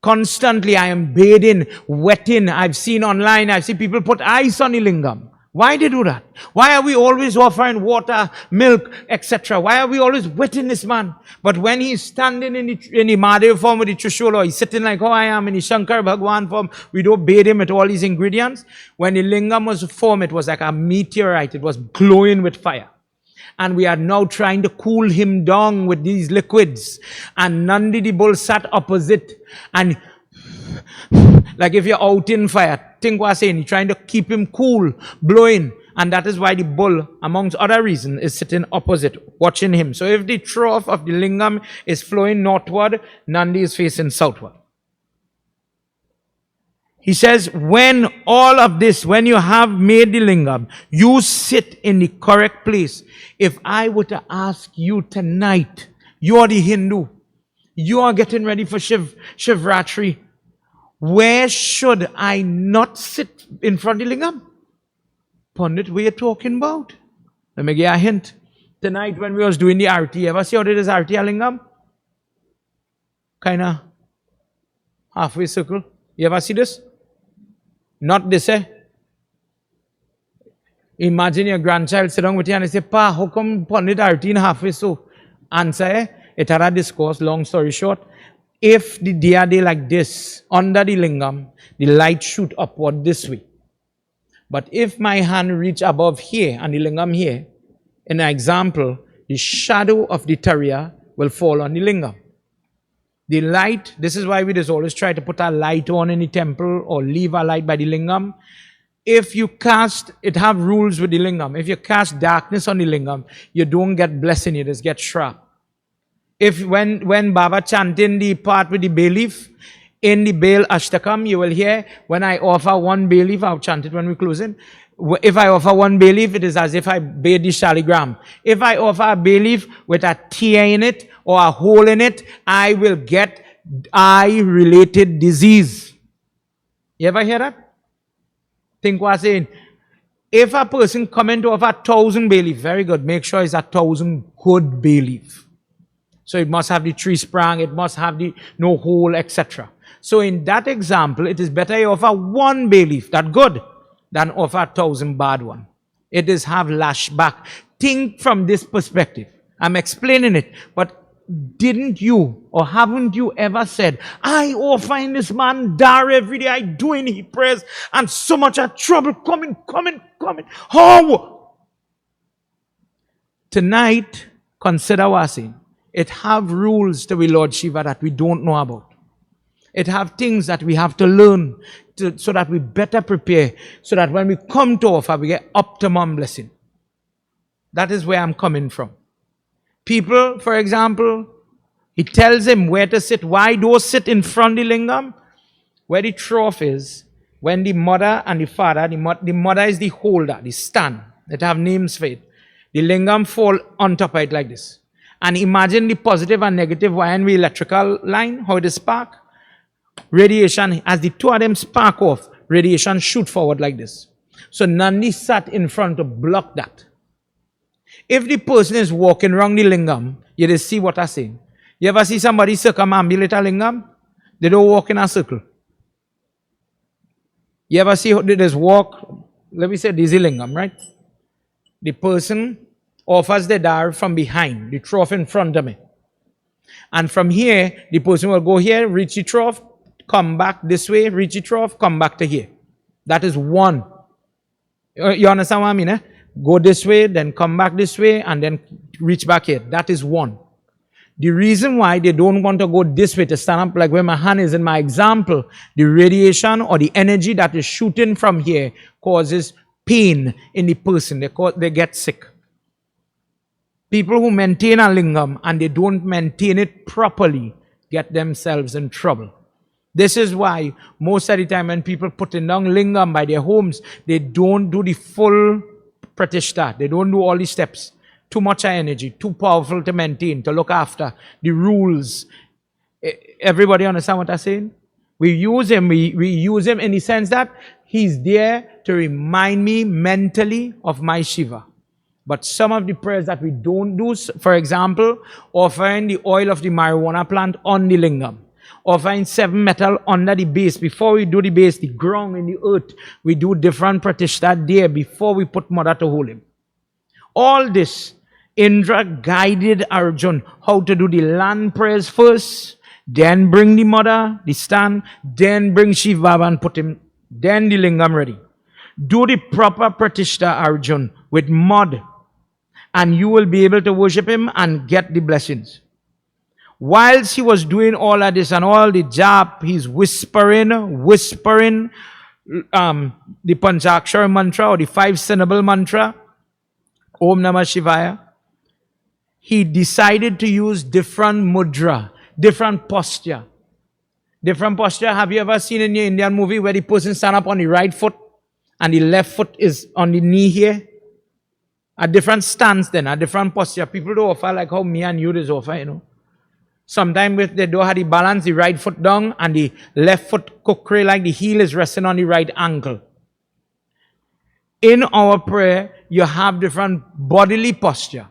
Constantly I am bathing, wetting. I've seen online, I've seen people put ice on the lingam. Why they do that? Why are we always offering water, milk, etc.? Why are we always wetting this man? But when he's standing in the Mahadev form with the Trishula, he's sitting like how I am in the Shankar Bhagwan form, we don't bathe him with all these ingredients. When the lingam was formed, it was like a meteorite. It was glowing with fire. And we are now trying to cool him down with these liquids. And Nandi the bull sat opposite. And like if you're out in fire, think what I'm saying, you're trying to keep him cool, blowing. And that is why the bull, amongst other reasons, is sitting opposite, watching him. So if the trough of the lingam is flowing northward, Nandi is facing southward. He says, when all of this, when you have made the lingam, you sit in the correct place. If I were to ask you tonight, you are the Hindu, you are getting ready for Shivratri, where should I not sit in front of the lingam? Pandit, what are you talking about? Let me give you a hint. Tonight when we was doing the arti, ever see how it is arti a lingam? Kinda halfway circle. You ever see this? Not this, eh? Imagine your grandchild sit down with you and say, Pa, how come Pandit arti in halfway so? Answer, eh? It had a discourse, long story short. If the day like this, under the lingam, the light shoot upward this way. But if my hand reach above here and the lingam here, in an example, the shadow of the Tarya will fall on the lingam. The light, this is why we just always try to put a light on in the temple or leave a light by the lingam. If you cast, it have rules with the lingam. If you cast darkness on the lingam, you don't get blessing, you just get shrap. If when Baba chanting the part with the bay leaf, In the Baal Ashtakam, you will hear, when I offer one bay leaf, I'll chant it when we close in. If I offer one bay leaf, it is as if I bathe the shaligram. If I offer a bay leaf with a tear in it or a hole in it, I will get eye-related disease. You ever hear that? Think what I'm saying. If a person come in to offer 1,000 bay leaf, very good, make sure it's 1,000 good bay leaf. So it must have the tree sprang, it must have the no hole, etc. So in that example, it is better you offer one bay leaf, that good, than offer 1,000 bad one. It is have lashback. Think from this perspective. I'm explaining it, but didn't you or haven't you ever said, I offer in this man dar every day, I doing he prayers, and so much of trouble coming. How? Tonight, consider what I'm saying. It have rules to be Lord Shiva that we don't know about. It have things that we have to learn so that we better prepare, so that when we come to offer, we get optimum blessing. That is where I'm coming from. People, for example, he tells him where to sit. Why do sit in front of the lingam? Where the trough is, when the mother and the father, the mother is the holder, the stand, that have names for it. The lingam fall on top of it like this. And imagine the positive and negative wire in the electrical line, how it is spark. Radiation, as the two of them spark off, radiation shoot forward like this. So Nandi sat in front to block that. If the person is walking around the lingam, you just see what I'm saying. You ever see somebody circumambulate a lingam? They don't walk in a circle. You ever see how they just walk? Let me say this is a lingam, right? The person offers the dar from behind, the trough in front of me. And from here, the person will go here, reach the trough, come back this way, reach the trough, come back to here. That is one. You understand what I mean? Eh? Go this way, then come back this way, and then reach back here. That is one. The reason why they don't want to go this way to stand up, like where my hand is in my example, the radiation or the energy that is shooting from here causes pain in the person. They get sick. People who maintain a lingam and they don't maintain it properly get themselves in trouble. This is why most of the time when people put in down lingam by their homes, they don't do the full pratishta. They don't do all the steps. Too much energy, too powerful to maintain, to look after the rules. Everybody understand what I'm saying? We use him. We use him in the sense that he's there to remind me mentally of my Shiva. But some of the prayers that we don't do, for example, offering the oil of the marijuana plant on the lingam, offering 7 metal under the base. Before we do the base, the ground in the earth, we do different pratishta there before we put mother to hold him. All this, Indra guided Arjuna how to do the land prayers first, then bring the mother, the stand, then bring Shiva Baba and put him, then the lingam ready. Do the proper pratishta, Arjuna, with mud, and you will be able to worship him and get the blessings. Whilst he was doing all of this and all the jap, he's whispering the Panchakshara mantra or the 5-syllable mantra, Om Namah Shivaya. He decided to use different mudra, different posture. Different posture. Have you ever seen in your Indian movie where the person stand up on the right foot and the left foot is on the knee here? A different stance then, a different posture. People do offer like how me and you just offer, you know. Sometimes if they don't have the balance, the right foot down and the left foot kukri, like the heel is resting on the right ankle. In our prayer, you have different bodily posture.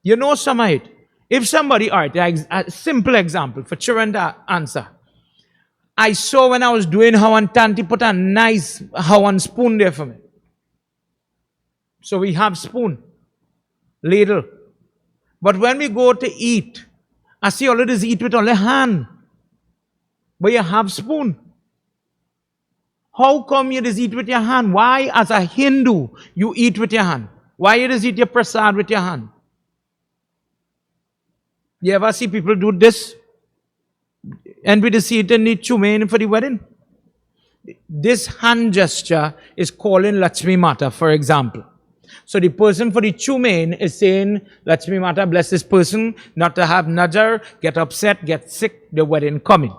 You know some of it. If somebody, all right, a simple example for children to answer. I saw when I was doing Hawan Tanti put a nice Hawan spoon there for me. So we have spoon, ladle. But when we go to eat, I see all of this eat with only hand. But you have spoon. How come you just eat with your hand? Why, as a Hindu, you eat with your hand? Why you just eat your prasad with your hand? You ever see people do this? And we just see it in the chumain for the wedding. This hand gesture is calling Lakshmi Mata, for example. So the person for the chumain is saying, Lakshmi Mata, bless this person, not to have najar, get upset, get sick, the wedding coming.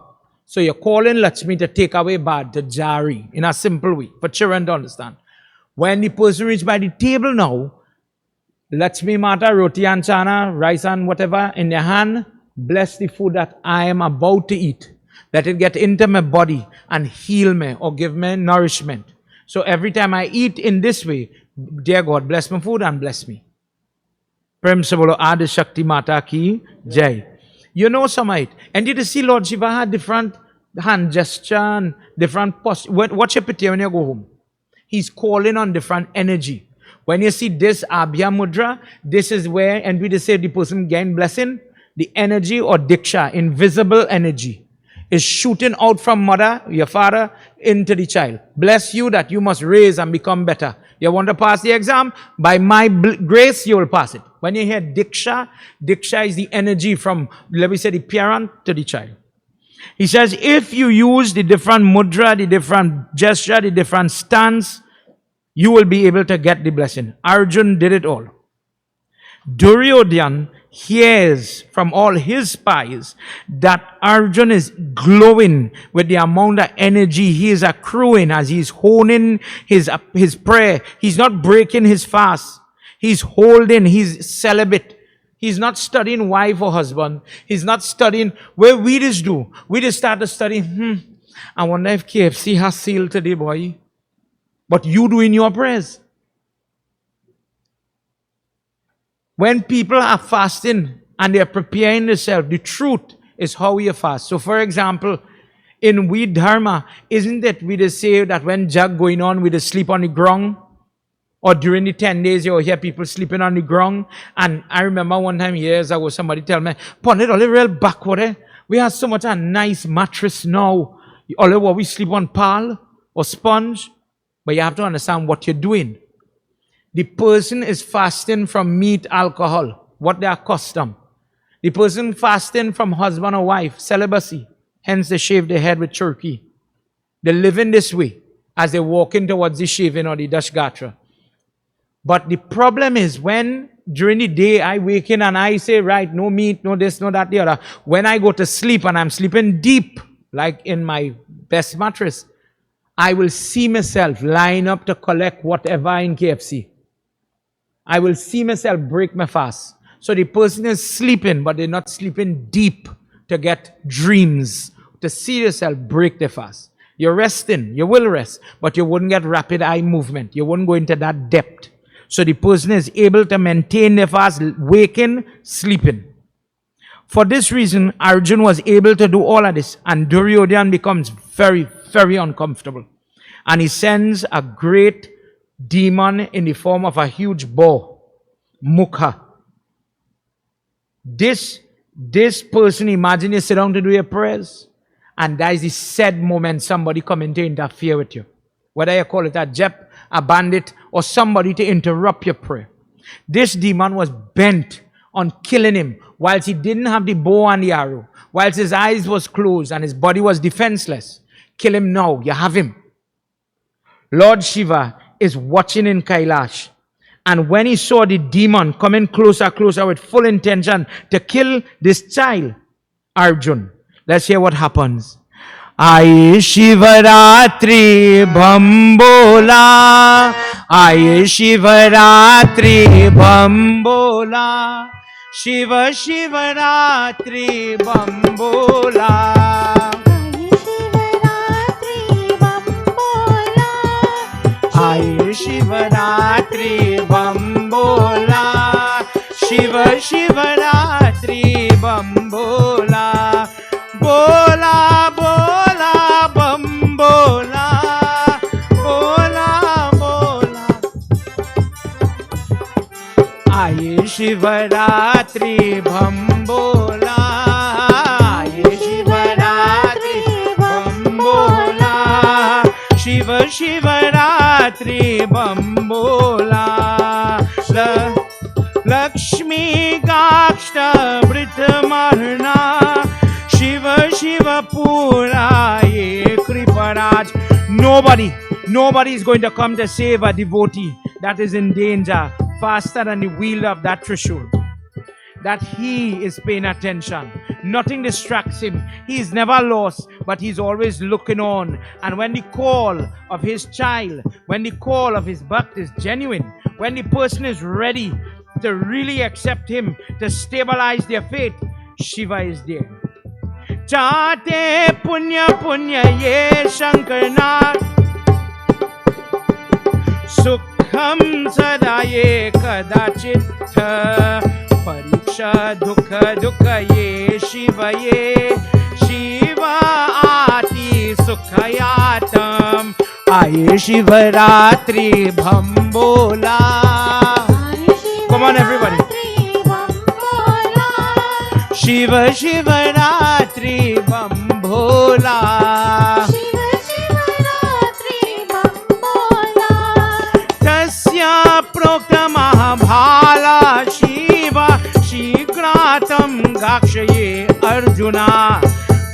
So you're calling Lakshmi to take away bad, to jari, in a simple way, for children to understand. When the person reaches by the table now, Lakshmi Mata, roti and chana, rice and whatever in their hand, bless the food that I am about to eat. Let it get into my body and heal me or give me nourishment. So every time I eat in this way, dear God, bless my food and bless me. Prem se bolo Adi Shakti Mata ki jai. You know, Samhita, and you see Lord Shiva had different hand gesture and different posture. Watch your picture when you go home. He's calling on different energy. When you see this Abhya Mudra, this is where, and we just say the person gain blessing, the energy or diksha, invisible energy, is shooting out from mother, your father, into the child. Bless you that you must raise and become better. You want to pass the exam? By my grace, you will pass it. When you hear diksha, diksha is the energy from, let me say, the parent to the child. He says, if you use the different mudra, the different gesture, the different stance, you will be able to get the blessing. Arjuna did it all. Duryodhana hears from all his spies that Arjuna is glowing with the amount of energy he is accruing as he's honing his prayer. He's not breaking his fast. He's holding, he's celibate. He's not studying wife or husband. He's not studying where we just do. We just start to study, I wonder if KFC has sale today, boy. But you do in your prayers. When people are fasting and they are preparing themselves, the truth is how we fast. So for example, in we dharma, isn't it we just say that when jag going on, we just sleep on the ground? Or during the 10 days, you'll hear people sleeping on the ground. And I remember one time years ago, somebody tell me, Pondit, all real backward, eh? We have so much a nice mattress now. All what we sleep on pal or sponge. But you have to understand what you're doing. The person is fasting from meat, alcohol, what they are accustomed. The person fasting from husband or wife, celibacy. Hence they shave their head with turkey. They live in this way as they walk in towards the shaving or the dashgatra. But the problem is when during the day I wake in and I say, right, no meat, no this, no that, the other. When I go to sleep and I'm sleeping deep, like in my best mattress, I will see myself line up to collect whatever in KFC. I will see myself break my fast. So the person is sleeping, but they're not sleeping deep to get dreams, to see yourself break the fast. You're resting, you will rest, but you wouldn't get rapid eye movement. You wouldn't go into that depth. So the person is able to maintain their fast, waking, sleeping. For this reason, Arjuna was able to do all of this, and Duryodhana becomes very, very uncomfortable. And he sends a great demon in the form of a huge boar, Mukha. This person, imagine you sit down to do your prayers, and that is the sad moment somebody coming to interfere with you. Whether you call it a jep, a bandit, or somebody to interrupt your prayer. This demon was bent on killing him whilst he didn't have the bow and the arrow, whilst his eyes was closed and his body was defenseless. Kill him now, you have him. Lord Shiva is watching in Kailash. And when he saw the demon coming closer, closer with full intention to kill this child, Arjuna, let's hear what happens. Aye Shivaratri Bhambola, Aye Shivaratri Bhambola, Shiva Shivaratri Bhambola. Aye Shivaratri Bhambola, Shiva Shivaratri Bhambola, Bola Bola Bhambola, Bola Bola. Aye Shivaratri Bhambola, Aye Shivaratri Bhambola, Shiva Shivaratri Bhambola, Lakshmi Gakshta Britamarna, Shiva Shiva Pura Ye Kriparaj. Nobody is going to come to save a devotee that is in danger faster than the wheel of that Trishul. That he is paying attention. Nothing distracts him. He's never lost, but he's always looking on. And when the call of his child, when the call of his bhakt is genuine, when the person is ready to really accept him, to stabilize their faith, Shiva is there. Chate punya punya ye Shankarnath Sukham sada ye kadachit Pariksha dukha dukha ye Shiva ye Shiva ati sukhayatam Aye Shivaratri bhambola. Come on everybody. Shiva Shivaratri bhambola.
Shiva Shivaratri bhambola.
Tasya prokta Mahabharata Shiva Shigratam gakshaye Arjuna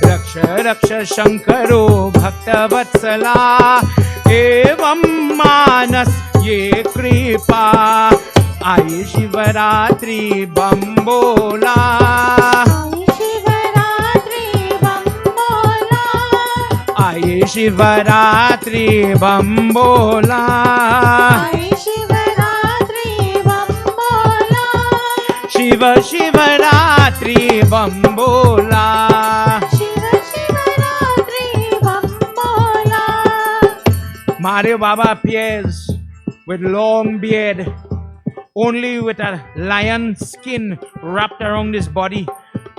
Raksha Raksha Shankaro Bhakta Vatsala Evam Manas Ye Kripa Aye Shivaratri bhambola.
Aye Shivaratri bhambola.
Aye Shivaratri bhambola.
Aye Shivaratri bhambola.
Shiva Shivaratri bhambola.
Shiva Shivaratri bhambola.
Mario Baba appears with long beard, only with a lion skin wrapped around his body,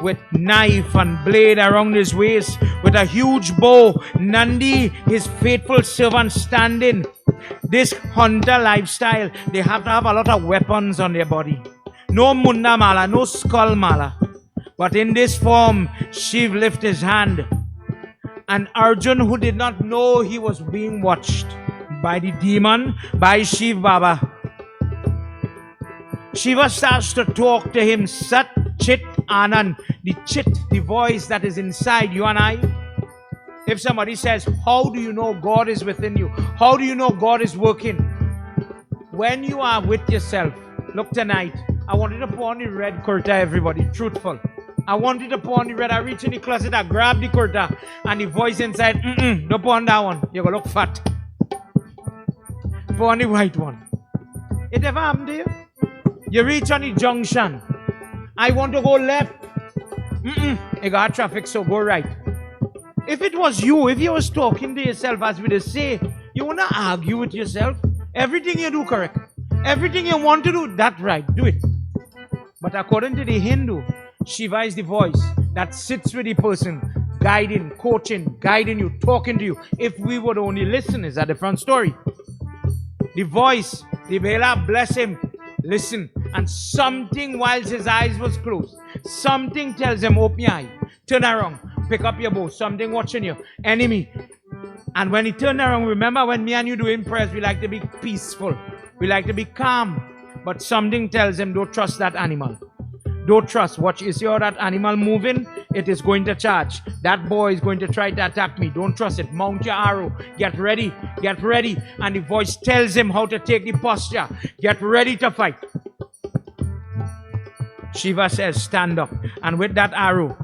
with knife and blade around his waist, with a huge bow. Nandi, his faithful servant, standing. This hunter lifestyle, they have to have a lot of weapons on their body. No munda mala, no skull mala. But in this form, Shiv lifted his hand. And Arjuna, who did not know he was being watched by the demon, by Shiv Baba, Shiva starts to talk to him. Sat, Chit, Anand. The Chit, the voice that is inside you and I. If somebody says, how do you know God is within you? How do you know God is working? When you are with yourself. Look tonight, I want you to put on the red kurta, everybody. Truthful. I want you to put on the red. I reach in the closet, I grab the kurta, and the voice inside, don't put on that one. You're going to look fat. Put on the white one. It ever happened to you? You reach on the junction. I want to go left. You got traffic, so go right. If it was you, if you was talking to yourself, as we say, you want to argue with yourself. Everything you do correct. Everything you want to do, that right. Do it. But according to the Hindu, Shiva is the voice that sits with the person, guiding, coaching, guiding you, talking to you. If we would only listen, is a different story. The voice, the Vela, bless him, listen. And something whilst his eyes was closed, something tells him, open your eye, turn around, pick up your bow, something watching you, enemy. And when he turned around, remember when me and you doing prayers, we like to be peaceful. We like to be calm. But something tells him, don't trust that animal. Don't trust. Watch, is your that animal moving? It is going to charge. That boy is going to try to attack me. Don't trust it. Mount your arrow. Get ready. Get ready. And the voice tells him how to take the posture. Get ready to fight. Shiva says, stand up. And with that arrow,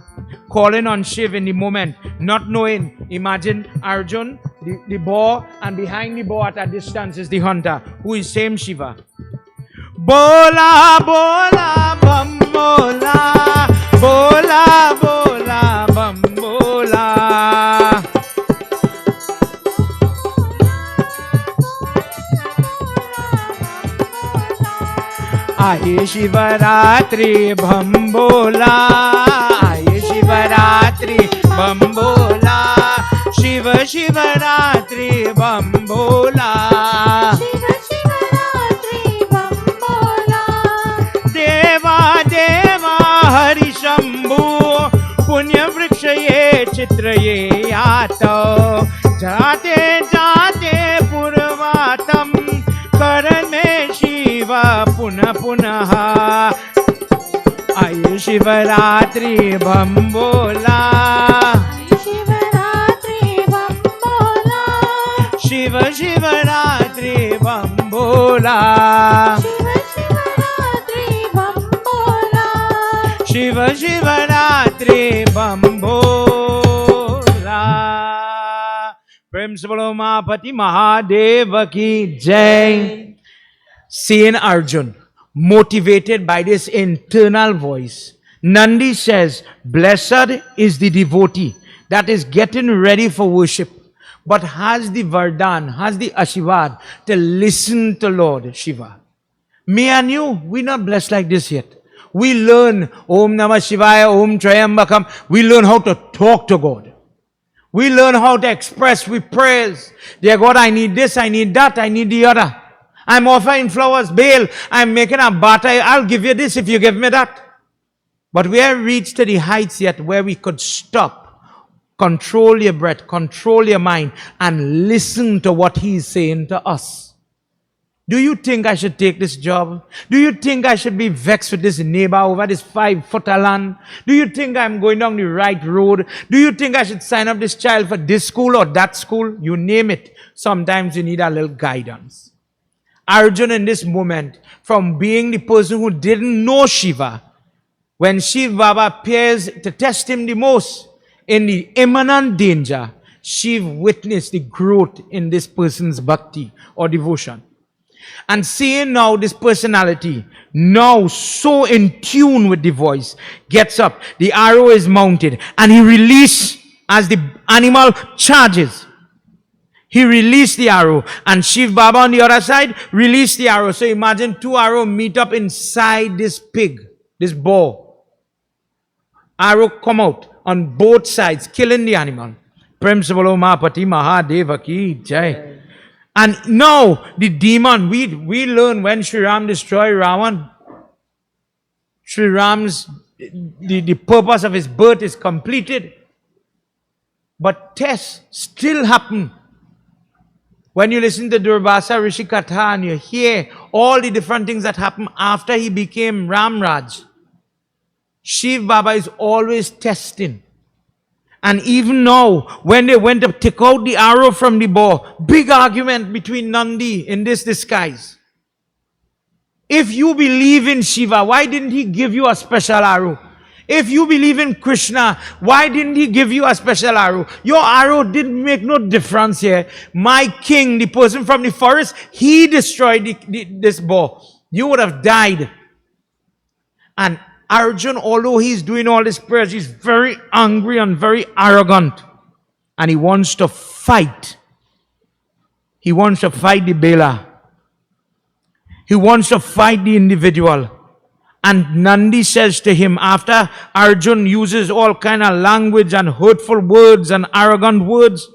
calling on Shiva in the moment, not knowing, imagine Arjuna, the boar, and behind the boar at a distance is the hunter, who is same Shiva. Bola, bola, bambola, bola, bola, bambola. Aye Shivaratri bhambola, Aye Shivaratri bhambola, Shiva Shivaratri bhambola,
Shiva Shivaratri bhambola.
Deva Deva Hari Shambhu Punya Vrikshaye Chitraye Yato Jate Jate Purvatam Karan mein Shiva Puna Punaha Aye Shivaratri bhambola,
Aye Shivaratri bhambola.
Shiva Shivaratri bhambola,
Shiva Shivaratri bhambola.
Shiva Shiva Ratri Bambola. Prem se bolo Mahapati Mahadeva ki jai. Seeing Arjun motivated by this internal voice, Nandi says, blessed is the devotee that is getting ready for worship, but has the Vardhan, has the Ashirvad to listen to Lord Shiva. Me and you, we're not blessed like this yet. We learn Om Namah Shivaya, Om Trayambakam. We learn how to talk to God. We learn how to express with prayers. Dear God, I need this, I need that, I need the other. I'm offering flowers, bail, I'm making a bata, I'll give you this if you give me that. But we haven't reached to the heights yet where we could stop, control your breath, control your mind, and listen to what He's saying to us. Do you think I should take this job? Do you think I should be vexed with this neighbor over this 5-foot land? Do you think I'm going down the right road? Do you think I should sign up this child for this school or that school? You name it. Sometimes you need a little guidance. Arjuna in this moment, from being the person who didn't know Shiva, when Shiva Baba appears to test him the most, in the imminent danger, Shiva witnessed the growth in this person's bhakti or devotion. And seeing now this personality, now so in tune with the voice, gets up, the arrow is mounted, and he releases as the animal charges. He released the arrow, and Shiv Baba on the other side released the arrow. So imagine 2 arrows meet up inside this pig, this boar. Arrow come out on both sides, killing the animal. Prem se bolo Mahapati Mahadeva ki jai. And now the demon, we learn when Sri Ram destroyed Ravan, Sri Ram's, the purpose of his birth is completed. But tests still happen. When you listen to Durvasa Rishi Katha and you hear all the different things that happen after he became Ramraj, Shiv Baba is always testing. And even now, when they went to take out the arrow from the bow, big argument between Nandi in this disguise. If you believe in Shiva, why didn't he give you a special arrow? If you believe in Krishna, why didn't he give you a special arrow? Your arrow didn't make no difference here. My king, the person from the forest, he destroyed this bow. You would have died. And Arjuna, although he's doing all these prayers, he's very angry and very arrogant. And he wants to fight. He wants to fight the Bela. He wants to fight the individual. And Nandi says to him, after Arjuna uses all kind of language and hurtful words and arrogant words,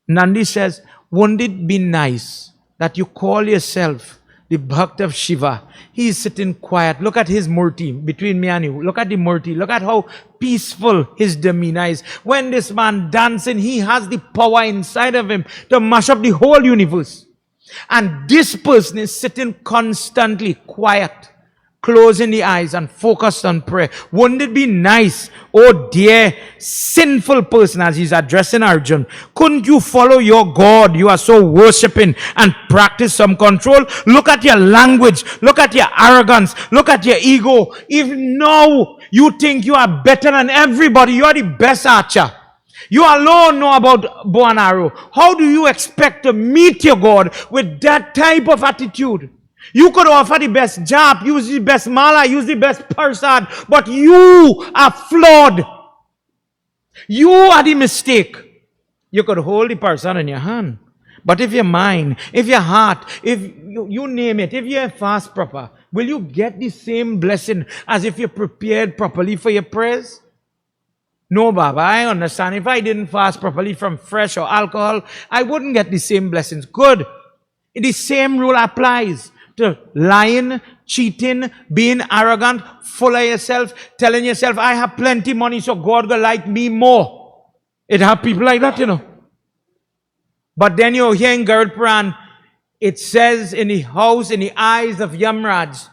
Nandi says, wouldn't it be nice that you call yourself the Bhakt of Shiva? He is sitting quiet. Look at his murti between me and you. Look at the murti. Look at how peaceful his demeanor is. When this man dancing, he has the power inside of him to mash up the whole universe. And this person is sitting constantly quiet, closing the eyes and focused on prayer. Wouldn't it be nice, oh dear sinful person, as he's addressing Arjuna, couldn't you follow your God you are so worshipping and practice some control? Look at your language, look at your arrogance, look at your ego. Even now you think you are better than everybody, you are the best archer. You alone know about bow and arrow. How do you expect to meet your God with that type of attitude? You could offer the best jap, use the best mala, use the best prasad, but you are flawed. You are the mistake. You could hold the person in your hand. But if your mind, if your heart, if you name it, if you fast proper, will you get the same blessing as if you prepared properly for your prayers? No, Baba, I understand. If I didn't fast properly from fresh or alcohol, I wouldn't get the same blessings. Good. The same rule applies to lying, cheating, being arrogant, full of yourself, telling yourself, I have plenty money, so God will like me more. It have people like that, you know. But then you're here in Garud Puran, it says in the house, in the eyes of Yamraj,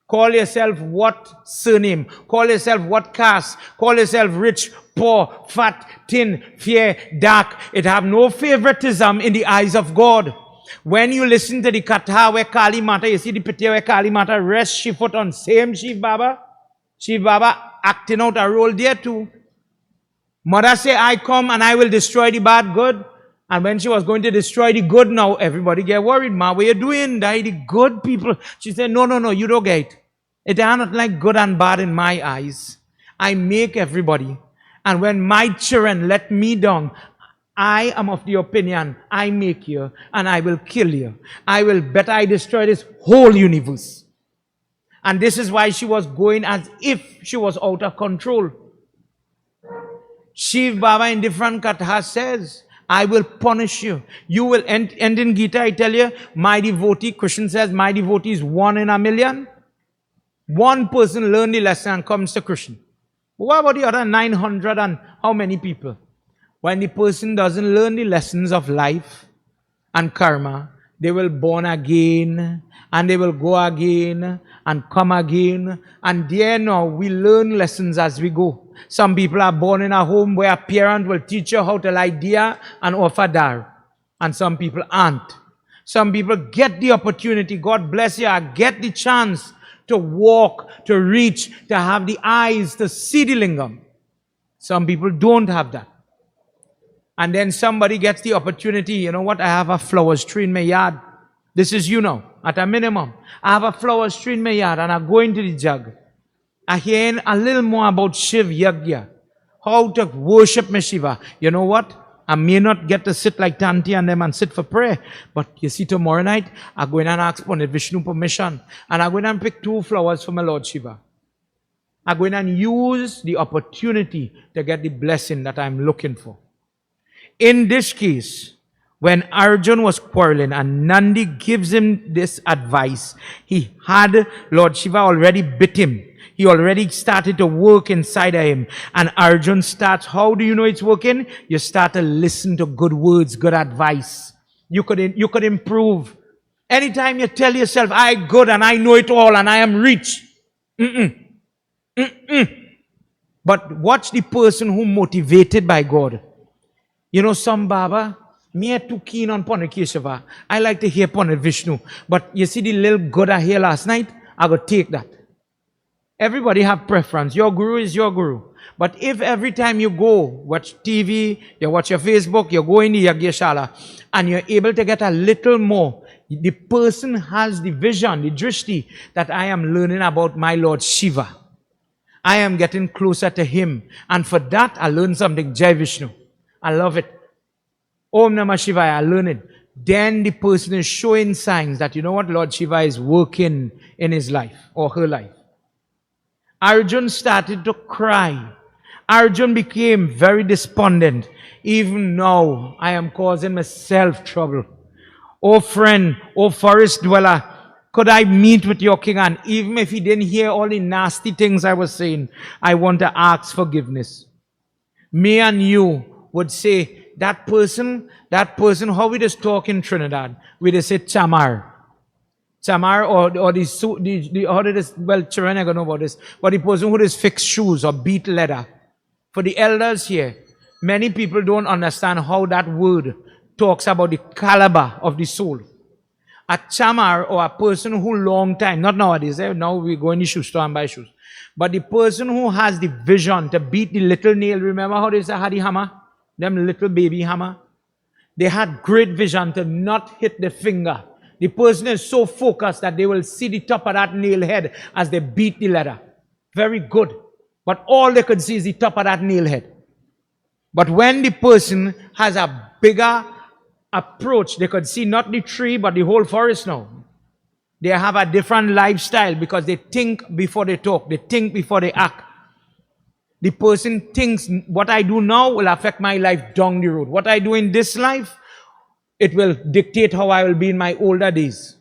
call yourself what surname, call yourself what caste, call yourself rich, poor, fat, thin, fair, dark. It have no favoritism in the eyes of God. When you listen to the Katha where Kali Mata, you see the picture where Kali Mata rests she foot on same Shiv Baba. Shiva Baba acting out a role there too. Mother say, I come and I will destroy the bad good. And when she was going to destroy the good, now everybody get worried. Ma, what you doing? Die the good people. She said, no, no, no, you don't get it. It are not like good and bad in my eyes. I make everybody. And when my children let me down, I am of the opinion, I make you and I will kill you. I will bet I destroy this whole universe. And this is why she was going as if she was out of control. Shiv Baba in different kathas says, I will punish you. You will end in Gita, I tell you, my devotee, Krishna says, my devotee is 1 in a million. One person learns the lesson and comes to Krishna. But what about the other 900 and how many people? When the person doesn't learn the lessons of life and karma, they will born again and they will go again and come again. And there now we learn lessons as we go. Some people are born in a home where a parent will teach you how to lie dear and offer dar. And some people aren't. Some people get the opportunity, God bless you, get the chance to walk, to reach, to have the eyes to see the Lingam. Some people don't have that. And then somebody gets the opportunity, you know what, I have a flowers tree in my yard. This is you know, at a minimum. I have a flowers tree in my yard and I go into the jug. I hear a little more about Shiva Yagya. How to worship my Shiva. You know what? I may not get to sit like Tanti and them and sit for prayer. But you see, tomorrow night, I go in and ask Pandit Vishnu permission. And I go in and pick 2 flowers for my Lord Shiva. I go in and use the opportunity to get the blessing that I'm looking for. In this case, when Arjuna was quarreling and Nandi gives him this advice, he had Lord Shiva already bit him. He already started to work inside of him. And Arjuna starts, how do you know it's working? You start to listen to good words, good advice. You could improve. Anytime you tell yourself, I good and I know it all and I am rich. But watch the person who motivated by God. You know, some Baba, me are too keen on Pandit Keshava. I like to hear Pandit Vishnu. But you see the little good I hear last night? I got to take that. Everybody have preference. Your guru is your guru. But if every time you go watch TV, you watch your Facebook, you go in the yagya shala, and you're able to get a little more, the person has the vision, the drishti, that I am learning about my Lord Shiva. I am getting closer to him. And for that, I learn something. Jai Vishnu. I love it. Om Namah Shivaya, I learn it. Then the person is showing signs that, you know what, Lord Shiva is working in his life or her life. Arjuna started to cry. Arjuna became very despondent. Even now, I am causing myself trouble. Oh friend, oh forest dweller, could I meet with your king? And even if he didn't hear all the nasty things I was saying, I want to ask forgiveness. Me and you would say, that person, how we just talk in Trinidad, we just say chamar. Chamar or the how did this, well, children are going to know about this, but the person who just fix shoes or beat leather. For the elders here, many people don't understand how that word talks about the caliber of the soul. A chamar or a person who long time, not nowadays, now we go in the shoe store and buy shoes, but the person who has the vision to beat the little nail, remember how they had the hammer? Them little baby hammer? They had great vision to not hit the finger. The person is so focused that they will see the top of that nail head as they beat the leather. Very good. But all they could see is the top of that nail head. But when the person has a bigger approach, they could see not the tree but the whole forest now. They have a different lifestyle because they think before they talk. They think before they act. The person thinks, what I do now will affect my life down the road. What I do in this life, it will dictate how I will be in my older days.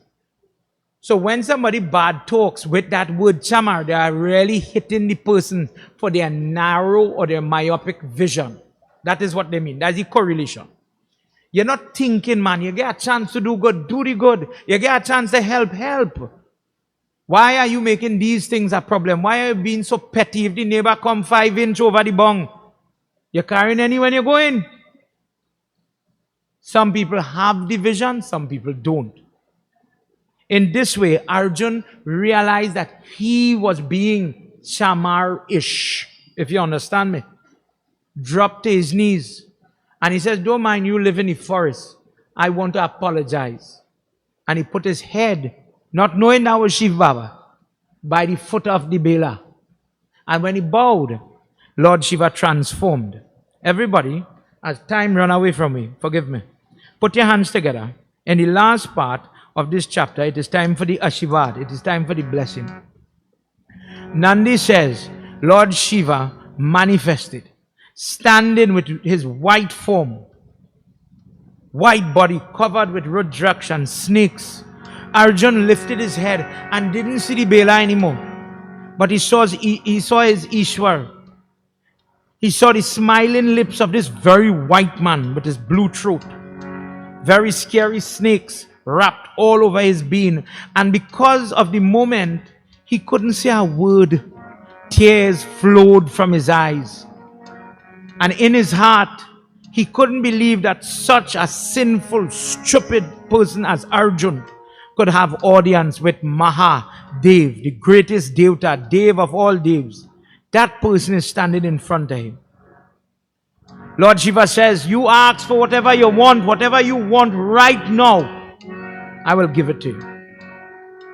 So when somebody bad talks with that word chamar, they are really hitting the person for their narrow or their myopic vision. That is what they mean. That's the correlation. You're not thinking, man. You get a chance to do good, do the good. You get a chance to help. Why are you making these things a problem? Why are you being so petty if the neighbor come 5 inch over the bung? You're carrying any when you're going. Some people have the vision, some people don't. In this way, Arjuna realized that he was being Chamar-ish, if you understand me. Dropped to his knees. And he says, don't mind, you live in the forest. I want to apologize. And he put his head, not knowing that was Shiva Baba, by the foot of the Bela. And when he bowed, Lord Shiva transformed. Everybody, as time run away from me, forgive me. Put your hands together. In the last part of this chapter, it is time for the Ashirvad. It is time for the blessing. Nandi says, Lord Shiva manifested, standing with his white form, white body covered with Rudraksha and snakes. Arjuna lifted his head and didn't see the Bela anymore. But he saw his Ishwar. He saw the smiling lips of this very white man with his blue throat. Very scary snakes wrapped all over his being. And because of the moment, he couldn't say a word. Tears flowed from his eyes. And in his heart, he couldn't believe that such a sinful, stupid person as Arjuna could have audience with Mahadev, the greatest devotee, Dev of all devs. That person is standing in front of him. Lord Shiva says, you ask for whatever you want right now, I will give it to you.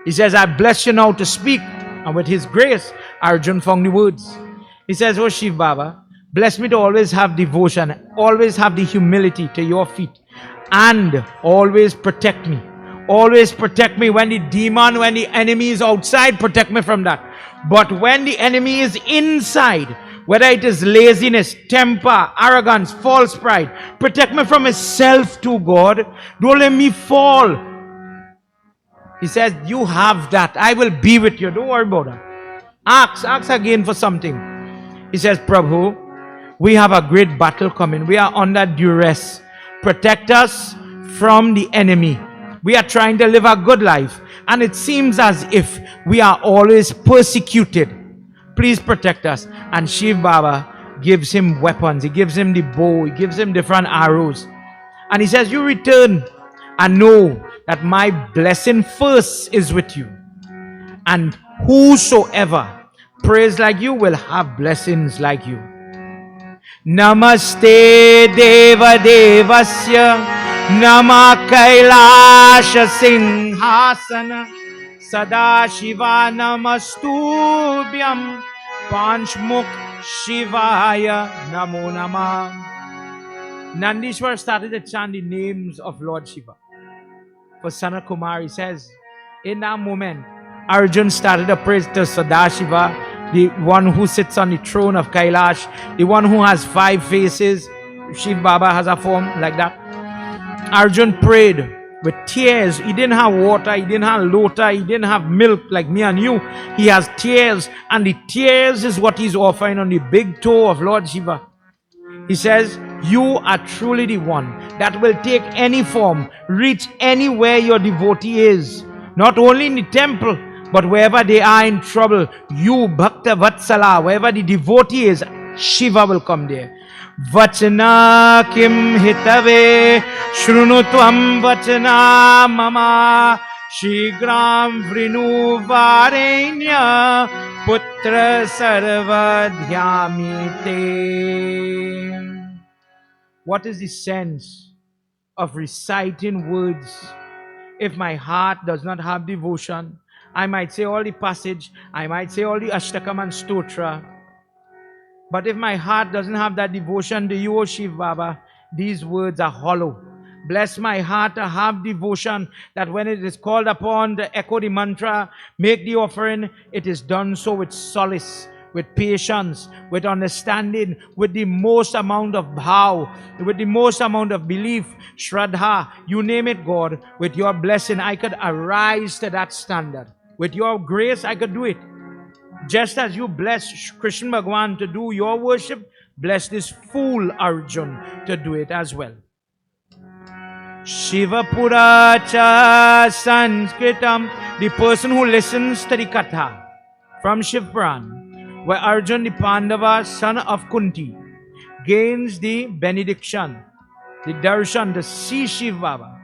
He says, I bless you now to speak. And with his grace, Arjuna found the words. He says, oh Shiva Baba, bless me to always have devotion, always have the humility to your feet, and always protect me. Always protect me when the demon, when the enemy is outside, protect me from that. But when the enemy is inside, whether it is laziness, temper, arrogance, false pride, protect me from myself too, God. Don't let me fall. He says, you have that. I will be with you. Don't worry about that. Ask again for something. He says, Prabhu, we have a great battle coming. We are under duress. Protect us from the enemy. We are trying to live a good life. And it seems as if we are always persecuted. Please protect us. And Shiva Baba gives him weapons. He gives him the bow. He gives him different arrows. And he says, you return and know that my blessing first is with you. And whosoever prays like you will have blessings like you. Namaste Deva Devasya Nama Kailasha Singhasana Sada Shiva Namastubhyam Panchmukh Shivaya Namo Namah. Nandishwar started to chant the names of Lord Shiva. For Sanat Kumar, he says, in that moment, Arjuna started to praise to Sadashiva, the one who sits on the throne of Kailash, the one who has 5 faces. Shiva Baba has a form like that. Arjuna prayed with tears. He didn't have water, he didn't have lota, he didn't have milk like me and you. He has tears, and the tears is what he's offering on the big toe of Lord Shiva. He says, you are truly the one that will take any form, reach anywhere your devotee is. Not only in the temple, but wherever they are in trouble. You, Bhakta Vatsala, wherever the devotee is, Shiva will come there. Vachana kim hitave shrunutvam vachana mama shigram vrinu varenya putra sarva dhyamite. What is the sense of reciting words if my heart does not have devotion? I might say all the passage, I might say all the Ashtakam and Stotra, but if my heart doesn't have that devotion to you, O Shiva Baba, these words are hollow. Bless my heart to have devotion, that when it is called upon to echo the mantra, make the offering, it is done so with solace, with patience, with understanding, with the most amount of bhav, with the most amount of belief, shraddha, you name it, God. With your blessing, I could arise to that standard. With your grace, I could do it. Just as you bless Krishna Bhagwan to do your worship, bless this fool Arjuna to do it as well. Shiva Puracha Sanskritam, the person who listens to the Katha from Shiv Puran, where Arjuna the Pandava, son of Kunti, gains the benediction, the darshan, to see Shiva Baba.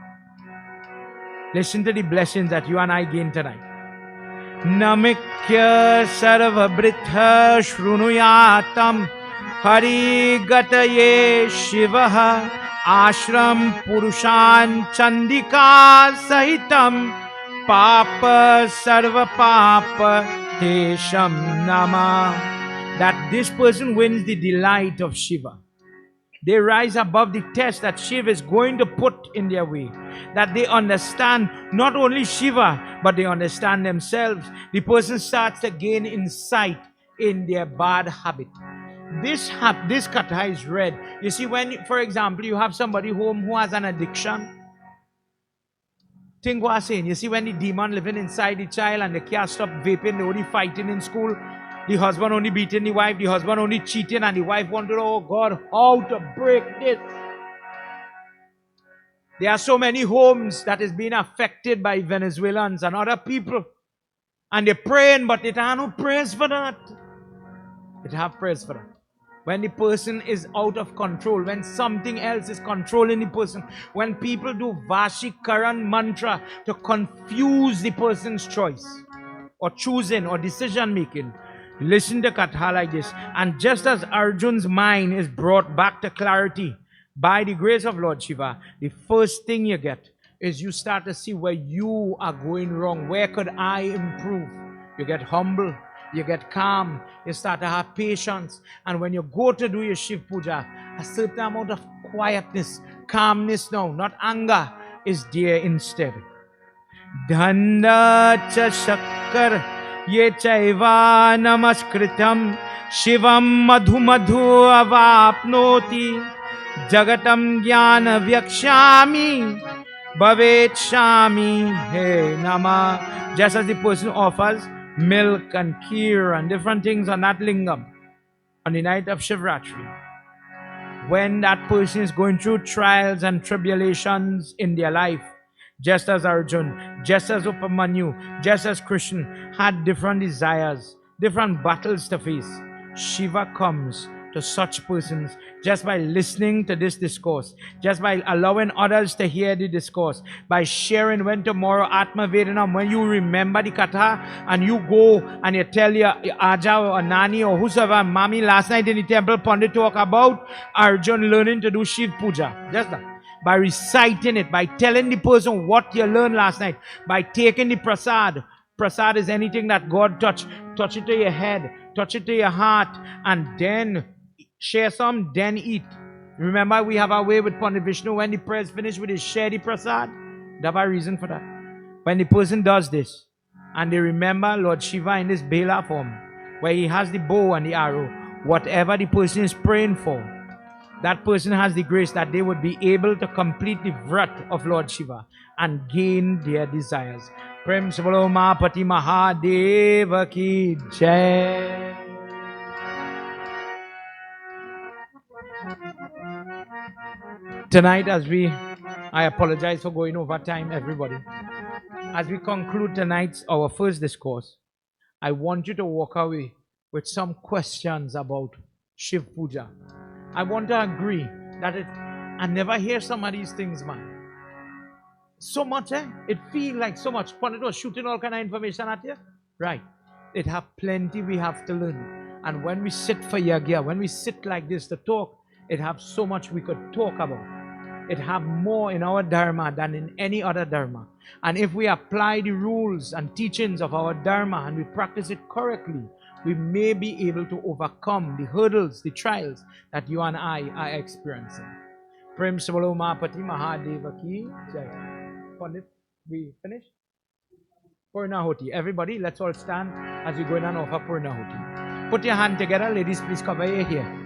Listen to the blessings that you and I gain tonight. Namikya sarvabritha shrunuyatam Hari gataye Shivaha Ashram Purushan Chandika Sahitam Papa Sarva Papa Tesham Nama. That this person wins the delight of Shiva. They rise above the test that Shiva is going to put in their way. That they understand not only Shiva, but they understand themselves. The person starts to gain insight in their bad habit. This katha is read. You see, when, for example, you have somebody home who has an addiction, think what I'm saying. You see, when the demon living inside the child and they can't stop vaping, they only fighting in school. The husband only beating the wife, the husband only cheating, and the wife wondering, oh God, how to break this. There are so many homes that is being affected by Venezuelans and other people. And they're praying, but it have no prayers for that. It have prayers for that. When the person is out of control, when something else is controlling the person, when people do Vashikaran mantra to confuse the person's choice, or choosing, or decision making, listen to katha like this. And just as Arjun's mind is brought back to clarity by the grace of Lord Shiva, the first thing you get is you start to see where you are going wrong. Where could I improve? You get humble. You get calm, you start to have patience. And when you go to do your Shiv Puja, a certain amount of quietness, calmness now, not anger, is there instead. Dhanda cha shakkar ye chaiva namaskritam Shivam madhu madhu avapnoti Jagatam jnana vyakshami Bhavet shami he nama. Just as the person offers milk and kheer and different things on that lingam on the night of Shivratri, when that person is going through trials and tribulations in their life, just as Arjuna, just as Upamanyu, just as Krishna had different desires, different battles to face, Shiva comes to such persons just by listening to this discourse, just by allowing others to hear the discourse, by sharing. When tomorrow Atma Vedanam, when you remember the katha and you go and you tell your Aja or Nani or whosoever, Mami, last night in the temple Pandit talk about Arjun learning to do Shiv Puja. Just that. By reciting it, by telling the person what you learned last night, by taking the prasad. Prasad is anything that God touch. Touch it to your head, touch it to your heart, and then share some, then eat. Remember, we have our way with Pandit Vishnu. When the prayer is finished, we share the prasad. They have a reason for that. When the person does this, and they remember Lord Shiva in this Bela form, where he has the bow and the arrow, whatever the person is praying for, that person has the grace that they would be able to complete the vrat of Lord Shiva and gain their desires. Prem Savalo Mahapati Mahadeva Ki Jai. Tonight, I apologize for going over time, everybody. As we conclude tonight's, our first discourse, I want you to walk away with some questions about Shiv Puja. I want to agree that I never hear some of these things, man. So much, It feels like so much. Pandit was shooting all kind of information at you. Right. It have plenty we have to learn. And when we sit for yagya, when we sit like this to talk, it have so much we could talk about. It have more in our dharma than in any other dharma. And if we apply the rules and teachings of our dharma and we practice it correctly, we may be able to overcome the hurdles, the trials that you and I are experiencing. Prem Savalo Mahapati Mahadeva Ki Jai. Pandit, we finished? Purnahoti. Everybody, let's all stand as we go in and offer Purnahoti. Put your hand together, ladies, please cover your hair.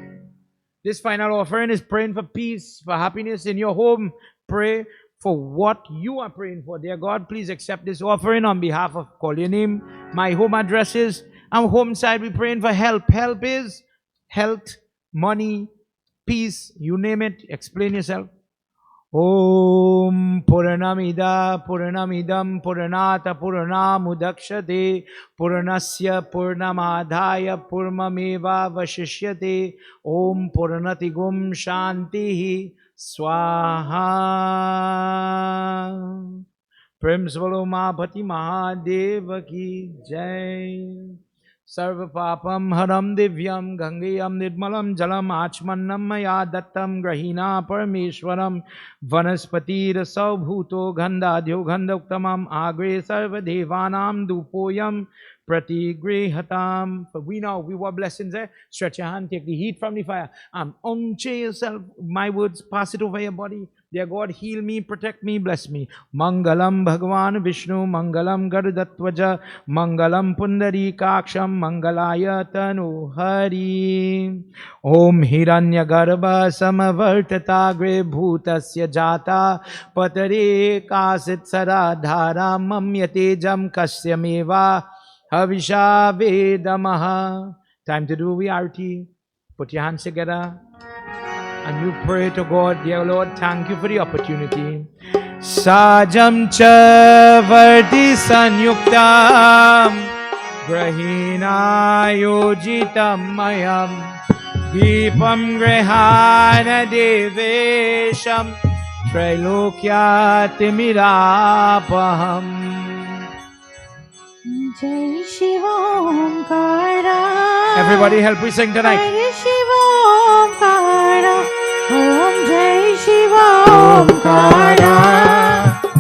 This final offering is praying for peace, for happiness in your home. Pray for what you are praying for. Dear God, please accept this offering on behalf of Call Your Name. My home address is, and home side, we're praying for help. Help is health, money, peace, you name it. Explain yourself. Om Puranamida Puranamidam Puranata Puranamudakshate Puranasya Purnamadhaya Purnameva Vashishyate Om Puranatigum Shantihi Swaha. प्रेम से बोलो उमापति महादेव की जय। सर्व पापम हरम दिव्यम गंगेयम निर्मलम जलम आचमन्नम मया दत्तम गृहीणा परमेश्वरम वनस्पतिरसौ भूतो गंधाद्यो गंधोक्तमम agro सर्वदेवानां धूपोयम प्रतिगृहताम. For we know we were blessings there. Stretch your hand, take the heat from the fire. Unchain yourself. My words, pass it over your body. Dear God, heal me, protect me, bless me. Mangalam Bhagavan Vishnu, Mangalam Garudatvaja, Mangalam Pundarikaksham, Mangalaya Tanu Hari. Om Hiranya Garbha Samavartatagre Bhutasya Jata Patare Kasit Saradhara Mamyate Jam Kasyameva Havisha Vedamaha. Time to do VRT. Put your hands together. And you pray to God, dear Lord, thank you for the opportunity. Sajam cha varti sanyuktam grahina yojitam mayam deepam grihana devesham trailokya timirapaham.
Jai Shiva Omkara.
Everybody help me sing tonight.
Jai Shiva Omkara. Om Jai Shiva Omkara.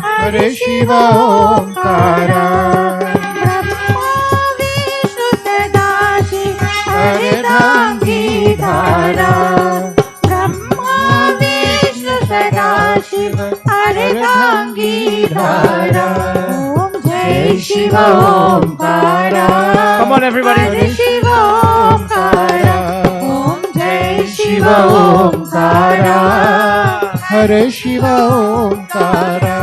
Hare Shiva Omkara.
Brahma Vishnu Sadashiva
Hare Dhangi Dhara.
Brahma Vishnu Sadashiva Hare Dhangi Dhara. Om Jai Shiva Omkara.
Come on, everybody.
Hare Shiva Omkara. Om Jai Shiva Omkara.
Hare Shiva Omkara.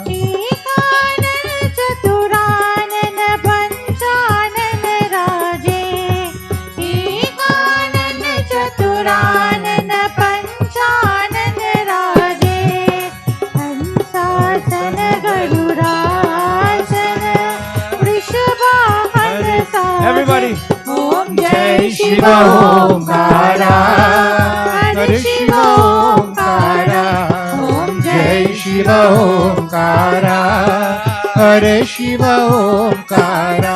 Ekanan Chaturanana Panchanan Raje. Ekanan Chaturanana Panchanan Raje. Hansasana Garurasana Vrishabhahana Saje.
Everybody.
Om Jai
Shiva Omkara. Hare Shiva Omkara.
Om
Jai Shiva Omkara. Hare Shiva Omkara.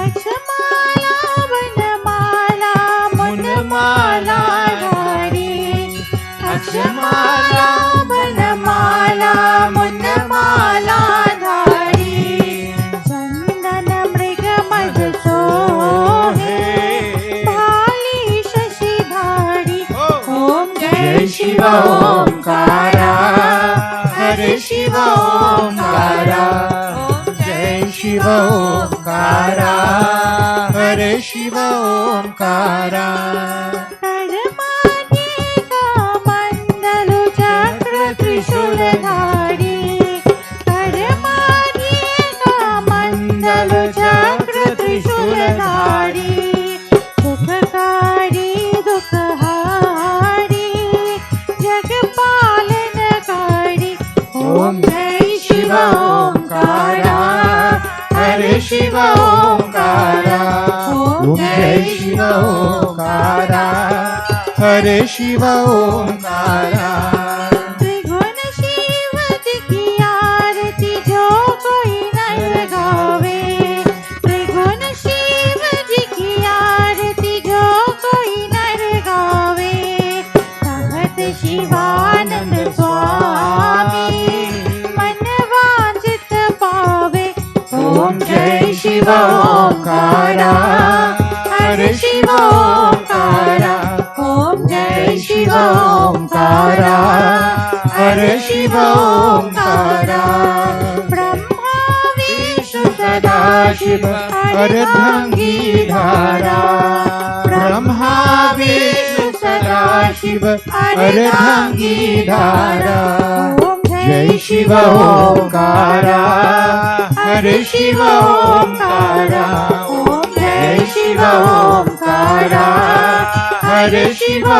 Akshamala Vanamala Munamala Dhari. Akshamala Vanamala Munamala Dhari. Chandana Mriga Madsohe Bhali Shashi Dhari. Om Jai Shiva
Omkara. Hare Shiva Omkara. Jai Shiva Omkara. Hare Shiva Omkara.
Karmanyeka Mandalu Chakra Trishuladhari. Karmanyeka Mandalu Chakra Trishuladhari. Dukhakari Dukhahari Jagpalanakari. Om Jai Shiva Omkara.
Hare Shiva Omkara.
Om
Jai Shiva Omkara. Hare Shiva Omkara.
त्रिगुण शिव जी की आरती जो कोई नर गावे. त्रिगुण शिव जी की आरती जो कोई नर गावे. कहत शिवानंद स्वामी मन वांछित पावे.
Om Jai Shiva Omkara. Hare Shiva Omkara.
Om Jai
Shiva Omkara. Hare Shiva Omkara.
Brahma Vishnu
Sadashiva Hare Dhangi Dhara. Brahma Vishnu Sadashiva Hare Dhangi Dhara.
Om
Jai Shiva Omkara. Hare Shiva Omkara.
Om
Jai Shiva Omkara. Hare Shiva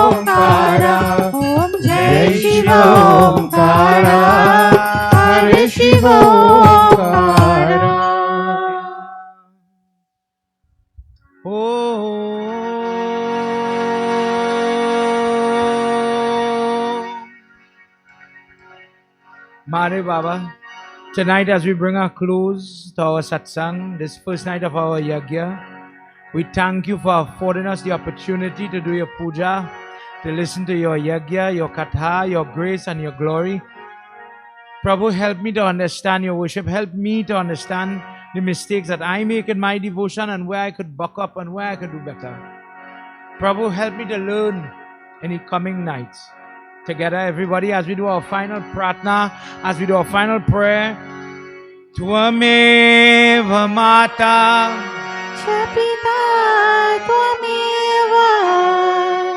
Omkara.
Om
Jai Shiva Omkara. Hare Shiva Omkara.
मारे बाबा Tonight, as we bring our close to our satsang, this first night of our yagya, we thank you for affording us the opportunity to do your puja, to listen to your yagya, your katha, your grace and your glory. Prabhu, help me to understand your worship. Help me to understand the mistakes that I make in my devotion and where I could buck up and where I could do better. Prabhu, help me to learn in the coming nights. Together, everybody, as we do our final pratna, as we do our final prayer. Tvameva Mata,
Shapita Tvameva,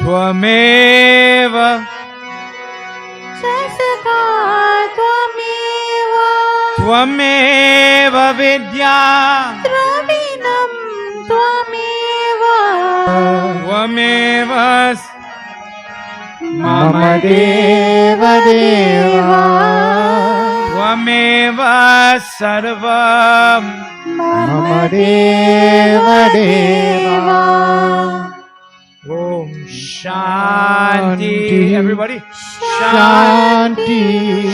Tvameva,
Shasaka Tvameva,
Tvameva Vidya,
Dravinam Tvameva,
Tvameva
Mama Deva Deva,
Tvameva Sarvam.
Mama Deva Deva.
Om Shanti. Everybody.
Shanti,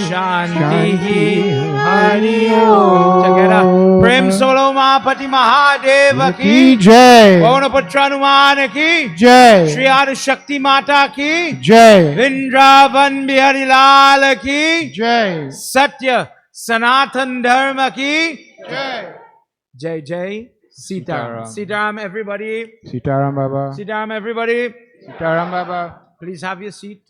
Shanti.
Hari
Together.
Om.
Prem Solo Mahapati Mahadeva
Ki
ki.
Jai,
Pavanaputranumana ki.
Jai,
Shri Adi Shakti Mata ki.
Jai,
Vrindavan Bihari Lal ki.
Jai,
Satya Sanatan Dharma ki.
Jai.
Jai Jai Sitaram.
Sitaram.
Sitaram everybody.
Sitaram Baba,
Sitaram everybody.
Sitaram Baba.
Please have your seat.